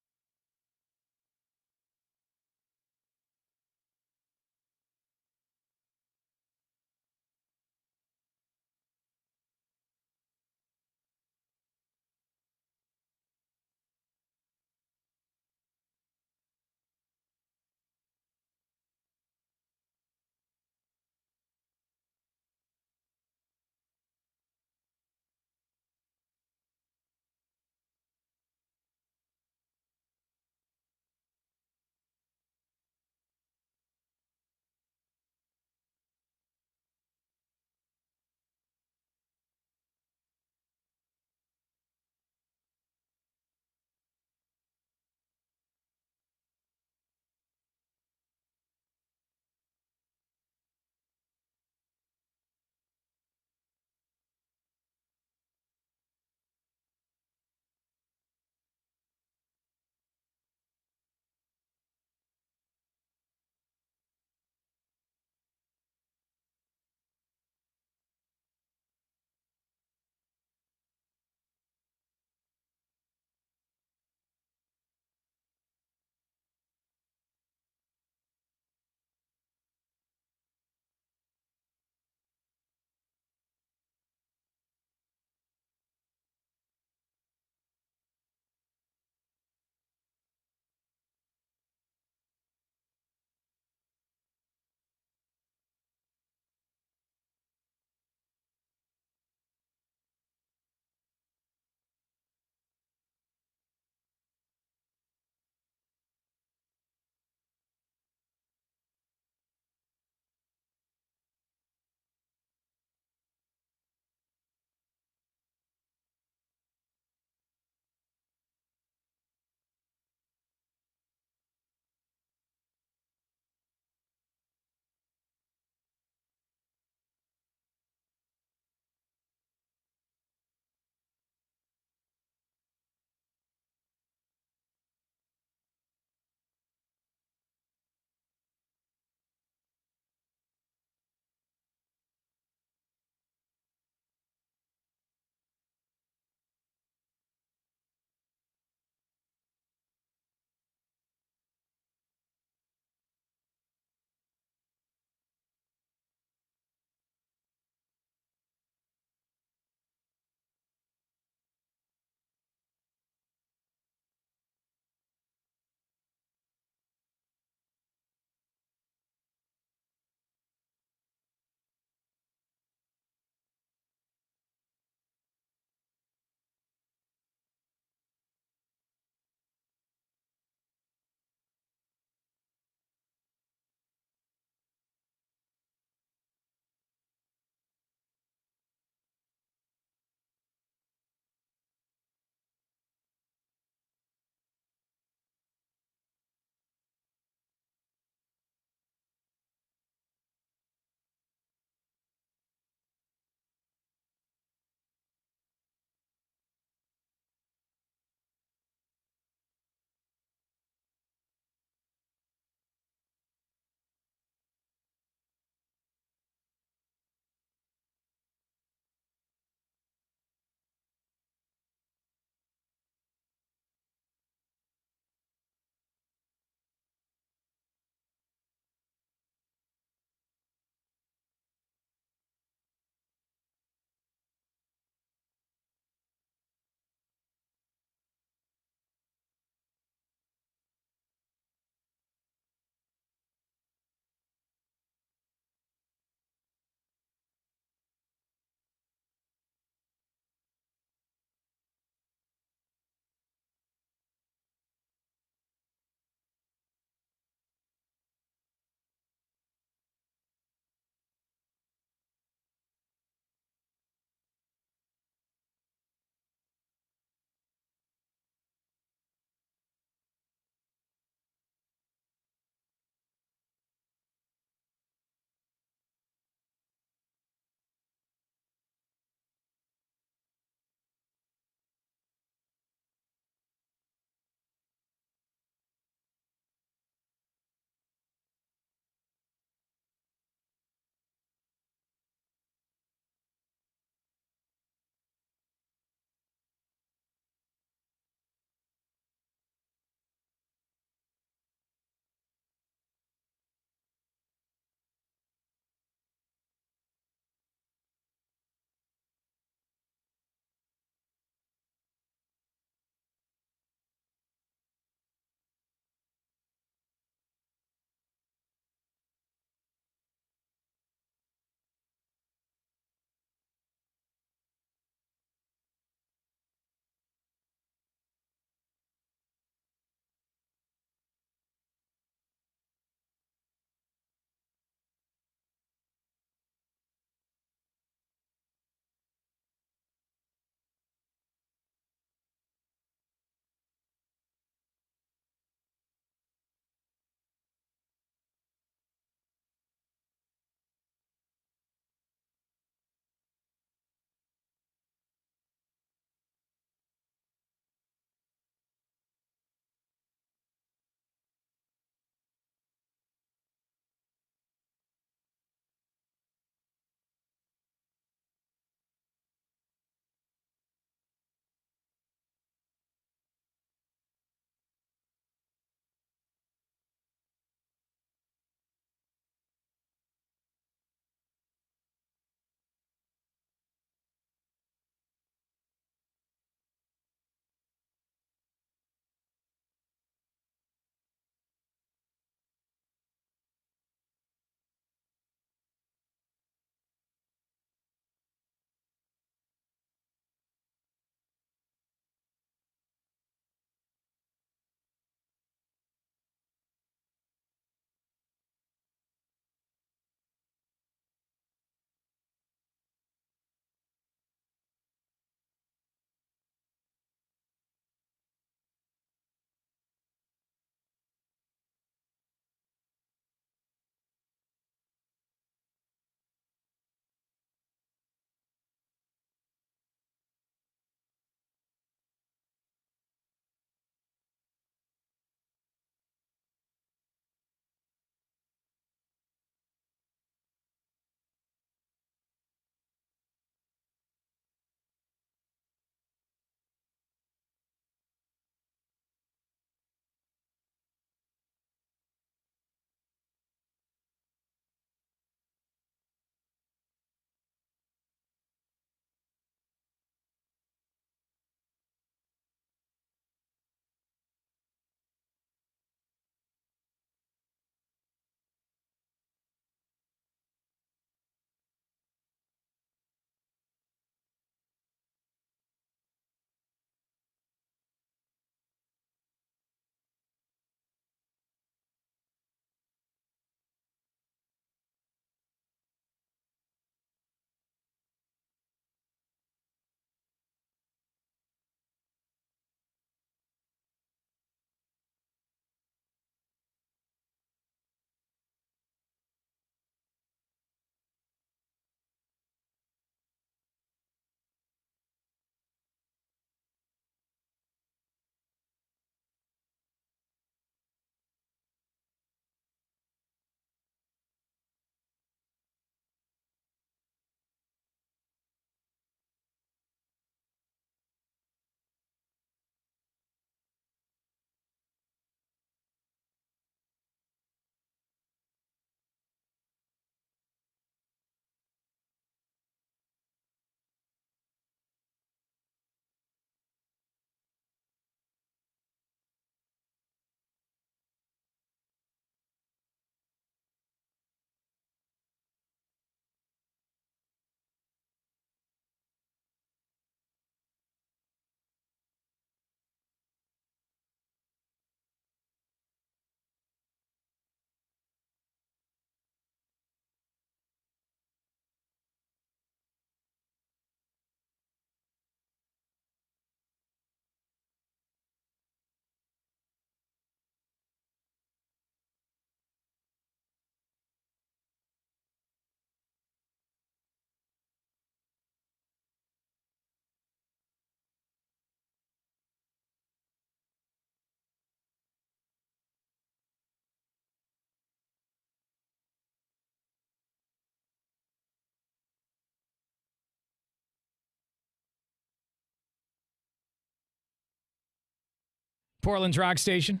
Portland's Rock Station,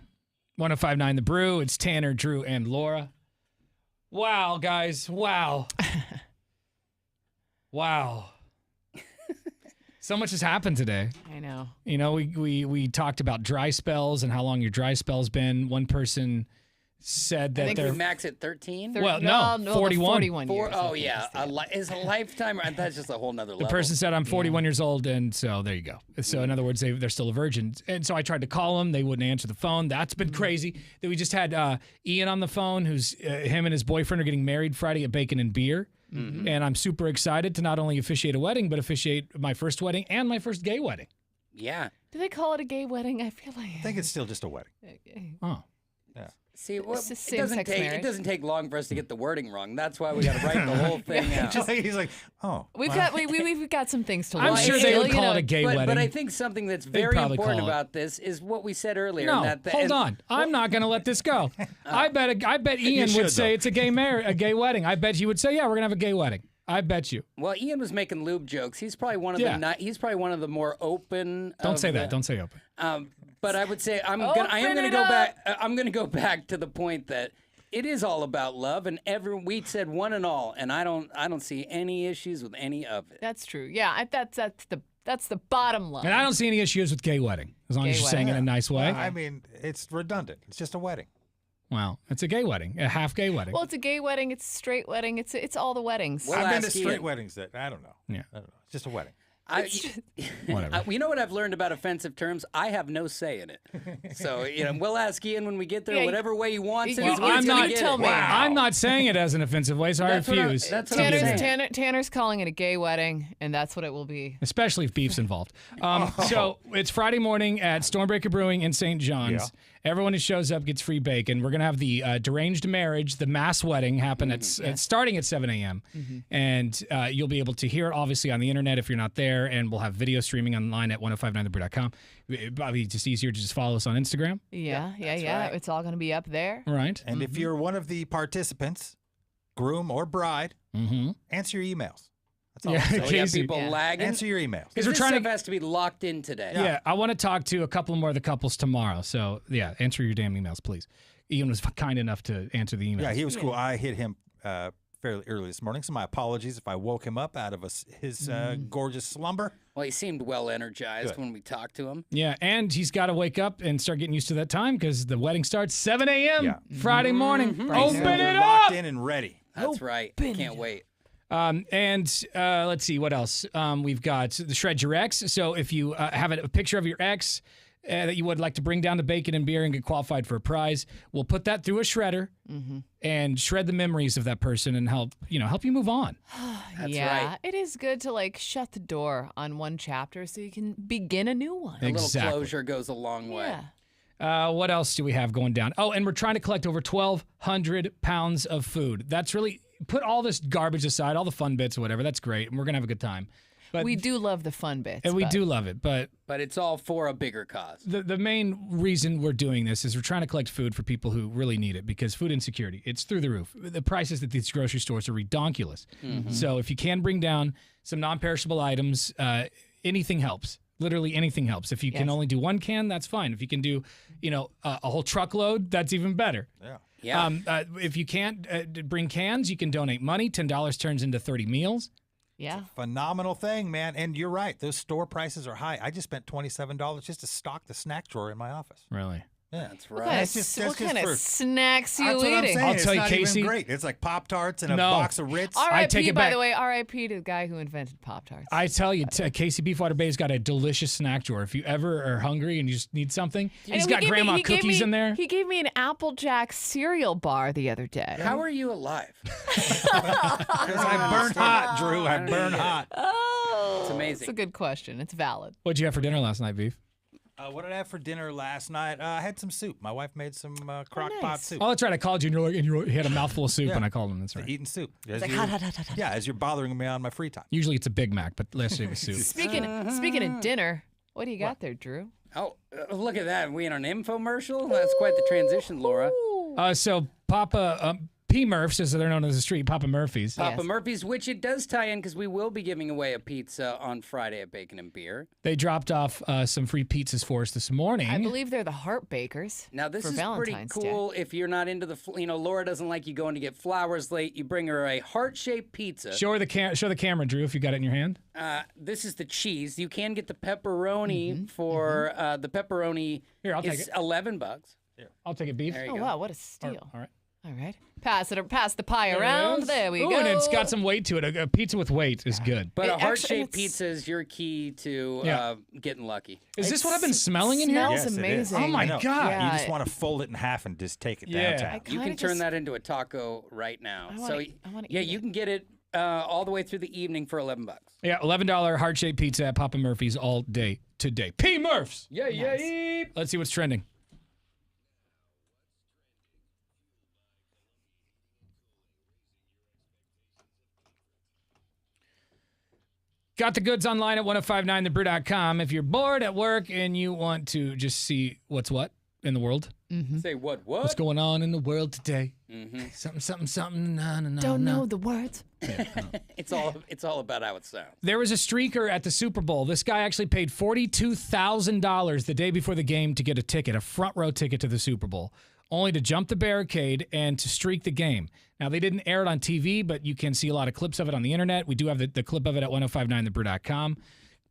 105.9 The Brew. It's Tanner, Drew, and Laura. Wow, guys. Wow. Wow. So much has happened today. I know. You know, we talked about dry spells and how long your dry spell's been. One person said that I think they're we max at 13. Well, no, 41. 41 years. Oh, yeah. Is a lifetime. That's just a whole nother level. The person said, I'm 41 years old, and so there you go. So in other words, they're still a virgin. And so I tried to call them. They wouldn't answer the phone. That's been crazy. Then we just had Ian on the phone, who's him and his boyfriend are getting married Friday at Bacon and Beer. Mm-hmm. And I'm super excited to not only officiate a wedding, but officiate my first wedding and my first gay wedding. Yeah. Do they call it a gay wedding? I feel like. I think it's still just a wedding. Oh. Yeah. See, It's just it doesn't same-sex take marriage. it doesn't take long for us to get the wording wrong. That's why we got to write the whole thing out. He's like, oh. We've well. got we've got some things to I'm learn. sure they would call it a gay wedding. But I think something that's They'd very probably important call it. about this is what we said earlier. No, that hold on. I'm not going to let this go. I bet Ian should, would say though. it's a gay wedding. I bet he would say, yeah, we're going to have a gay wedding. I bet you. Well, Ian was making lube jokes. He's probably one of he's probably one of the more open. Don't say that. Don't say open. But I would say I am Open going to it go up. back. I'm going to go back to the point that it is all about love, and we said one and all, and I don't see any issues with any of it. That's true. Yeah, that's the bottom line. And I don't see any issues with gay wedding, as long as Gay you're saying it in a nice way. I mean, it's redundant. It's just a wedding. Well, it's a gay wedding, a half gay wedding. Well, it's a gay wedding. It's a straight wedding. It's all the weddings. We'll I've been to ask straight Ian. weddings that, I don't know. Yeah. I don't know. It's just a wedding. Whatever. You know what I've learned about offensive terms? I have no say in it. So we'll ask Ian when we get there, Yeah, whatever way he wants it. Well, he's gonna I'm get tell it. me. I'm not saying it as an offensive way, so I refuse. That's what I'm saying. Tanner's calling it a gay wedding, and that's what it will be. Especially if beef's involved. So it's Friday morning at Stormbreaker Brewing in St. John's. Yeah. Everyone who shows up gets free bacon. We're going to have the deranged marriage, the mass wedding, happen at starting at 7 a.m. And you'll be able to hear it, obviously, on the internet if you're not there. And we'll have video streaming online at 1059thebrew.com. It'd probably just easier to just follow us on Instagram. Yeah. right. It's all going to be up there. Right. And if you're one of the participants, groom or bride, answer your emails. That's all I'm saying. We have Casey. people lagging. Answer your emails. Because we're this trying to- stuff has to be locked in today. Yeah, I want to talk to a couple more of the couples tomorrow. So, yeah, answer your damn emails, please. Ian was kind enough to answer the emails. Yeah, he was cool. I hit him fairly early this morning, so my apologies if I woke him up out of his gorgeous slumber. Well, he seemed well energized Good. when we talked to him. Yeah, and he's got to wake up and start getting used to that time because the wedding starts 7 a.m. Yeah. Friday morning. Open So they're it up! locked in and ready. That's right. Can't wait. Let's see, what else? We've got the Shred Your Ex. So if you have a picture of your ex that you would like to bring down to Bacon and Beer and get qualified for a prize, we'll put that through a shredder and shred the memories of that person and help you move on. That's yeah, right. it is good to shut the door on one chapter so you can begin a new one. A little Exactly. closure goes a long way. Yeah. What else do we have going down? Oh, and we're trying to collect over 1,200 pounds of food. That's really, put all this garbage aside, all the fun bits or whatever. That's great. And we're going to have a good time. But We do love the fun bits. And we but- do love it. But But it's all for a bigger cause. the main reason we're doing this is we're trying to collect food for people who really need it because food insecurity, it's through the roof. The prices at these grocery stores are redonkulous. So if you can bring down some non-perishable items, anything helps. Literally anything helps. If you can Yes. only do one can, that's fine. If you can do, a whole truckload, that's even better. Yeah. Yeah. If you can't bring cans, you can donate money. $10 turns into 30 meals. Yeah. Phenomenal thing, man. And you're right. Those store prices are high. I just spent $27 just to stock the snack drawer in my office. Really? Yeah. That's What right. kind, That's just- that's what just kind for- of snacks you That's what I'm eating? saying. I'll It's tell you, not even Casey. great. It's like Pop-Tarts and a No. box of Ritz. I take R.I.P. it by back. the way, R.I.P. to the guy who invented Pop-Tarts. I tell you, Casey Beefwater Bay's got a delicious snack drawer. If you ever are hungry and you just need something, And he's he got gave me- grandma he gave cookies me- in there. He gave me an Applejack cereal bar the other day. How are you alive? Because I burn hot, Drew. I burn hot. Oh, It's amazing. It's a good question. It's valid. What'd you have for dinner last night, Beef? What did I have for dinner last night? I had some soup. My wife made some crock pot nice. soup. Oh, that's right. I called you and you had a mouthful of soup, and I called him. That's right. Eating soup. As you're bothering me on my free time. Usually it's a Big Mac, but last year it was soup. Speaking of dinner, what do you got there, Drew? Oh, look at that. We in an infomercial? That's quite the transition, Laura. So Papa P. Murphs, as they're known as the street, Papa Murphy's. Papa Murphy's, which it does tie in because we will be giving away a pizza on Friday at Bacon and Beer. They dropped off some free pizzas for us this morning. I believe they're the Heart Bakers. Now, this for is Valentine's pretty cool if you're not into Laura doesn't like you going to get flowers late. You bring her a heart-shaped pizza. Show the camera, Drew, if you got it in your hand. This is the cheese. You can get the pepperoni for the pepperoni. Here, I'll take is it. $11. Here, I'll take it, beef. There you Oh, go. wow, what a steal. All right. All right. Pass the pie There it around. is. There we Ooh, go. and it's got some weight to it. A pizza with weight is good. But a Actually, heart-shaped it's- pizza is your key to Yeah. getting lucky. Is this what I've been smelling in here? Smells Yes, it is. amazing. Oh, my I know. God. Yeah. You just want to fold it in half and just take it Yeah. downtown. You can kinda turn just- that into a taco right now. I wanna Yeah, eat you it. can get it all the way through the evening for $11. Yeah, $11 heart-shaped pizza at Papa Murphy's all day today. P. Murphs. Yeah, Nice. Let's see what's trending. Got the goods online at 1059thebrew.com. If you're bored at work and you want to just see what's what in the world, Say what? what's going on in the world today, Mm-hmm. something, no. Don't know the words. It's all about how it sounds. There was a streaker at the Super Bowl. This guy actually paid $42,000 the day before the game to get a ticket, a front row ticket to the Super Bowl, only to jump the barricade and to streak the game. Now, they didn't air it on TV, but you can see a lot of clips of it on the internet. We do have the clip of it at 1059thebrew.com.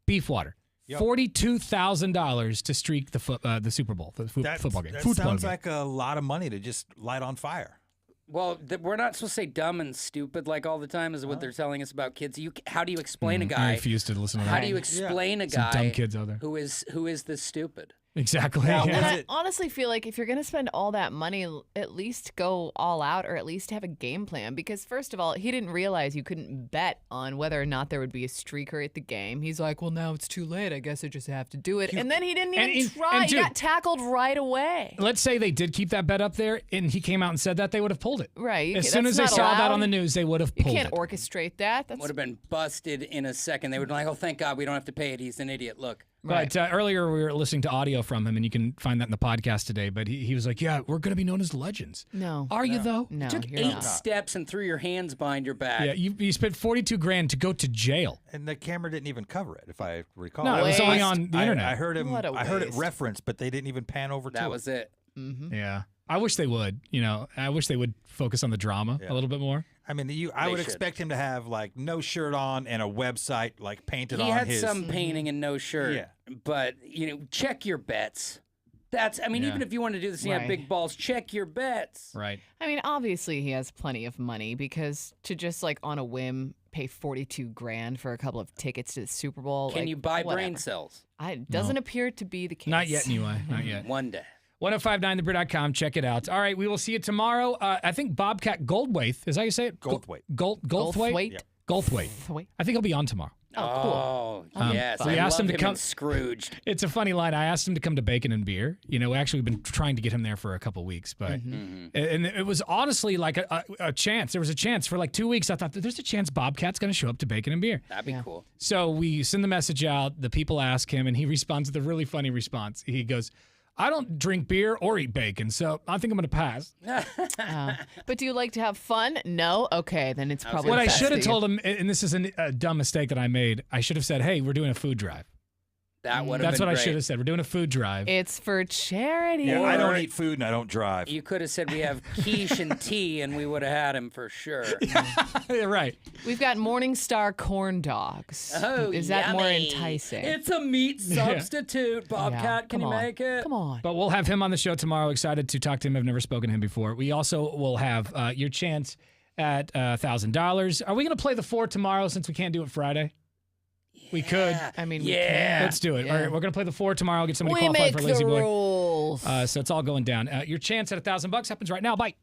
Beefwater. Yep. $42,000 to streak the Super Bowl, the football game. That Football sounds game. like a lot of money to just light on fire. Well, we're not supposed to say dumb and stupid like all the time is what they're telling us about kids. How do you explain a guy? I refuse to listen to that. How do you explain a Some guy dumb kids out there. who is this stupid? Exactly. Now, Yeah. And Was I it- honestly feel like if you're going to spend all that money, at least go all out or at least have a game plan. Because, first of all, he didn't realize you couldn't bet on whether or not there would be a streaker at the game. He's like, well, now it's too late. I guess I just have to do it. And then he didn't even try. He dude, got tackled right away. Let's say they did keep that bet up there and he came out and said that, they would have pulled it. Right. As soon as they That's saw not that allowed. on the news, they would have You pulled can't it. orchestrate that. That's Would have been busted in a second. They would be like, oh, thank God we don't have to pay it. He's an idiot. Look. But earlier we were listening to audio from him, and you can find that in the podcast today. But he was like, yeah, we're going to be known as legends. No. Are you, though? No, Took you're 8 not. steps and threw your hands behind your back. Yeah, you spent $42,000 to go to jail. And the camera didn't even cover it, if I recall. No, it was only Waste. on the internet. I heard him. What a I heard it waste. referenced, but they didn't even pan over to That it. was it. Yeah. I wish they would. I wish they would focus on the drama a little bit more. I mean, I They would should. expect him to have like no shirt on and a website like painted He on had his. some painting and no shirt. Yeah. But, check your bets. Even if you want to do this and you have Right. big balls, check your bets. Right. I mean, obviously he has plenty of money because to just like on a whim pay $42,000 for a couple of tickets to the Super Bowl. Can like, you buy brain whatever. cells? It doesn't appear to be the case. Not yet, anyway. Not yet. One day. 1059thebrew.com. Check it out. All right, we will see you tomorrow. I think Bobcat Goldthwait, is that how you say it? Goldthwait. Goldthwait? Goldthwait? Yep. Goldthwait. Wait. I think he'll be on tomorrow. Oh, cool. Yes. we I asked him love to come- in Scrooged. It's a funny line. I asked him to come to Bacon and Beer. We actually been trying to get him there for a couple weeks, but and it was honestly like a chance. There was a chance for like 2 weeks. I thought there's a chance Bobcat's going to show up to Bacon and Beer. That'd be cool. So we send the message out. The people ask him, and he responds with a really funny response. He goes, "I don't drink beer or eat bacon, so I think I'm going to pass." But do you like to have fun? No? Okay, then it's probably What I best should have that you- told him, and this is a dumb mistake that I made, I should have said, "Hey, we're doing a food drive." That would have That's been what I great. should have said. We're doing a food drive. It's for charity. Yeah, I Or- don't eat food and I don't drive. You could have said we have quiche and tea, and we would have had him for sure. Yeah, right. We've got Morningstar corn dogs. Oh, Is that more yummy. enticing? It's a meat substitute. Bobcat, Yeah, can come you on. make it? Come on. But we'll have him on the show tomorrow. Excited to talk to him. I've never spoken to him before. We also will have your chance at $1,000. Are we going to play the 4 tomorrow since we can't do it Friday? We could. I mean, Yeah. Let's do it. Yeah. All right, we're going to play the 4 tomorrow. Get somebody we qualified make for Lazy the Boy. rules. So it's all going down. Your chance at $1,000 happens right now. Bye.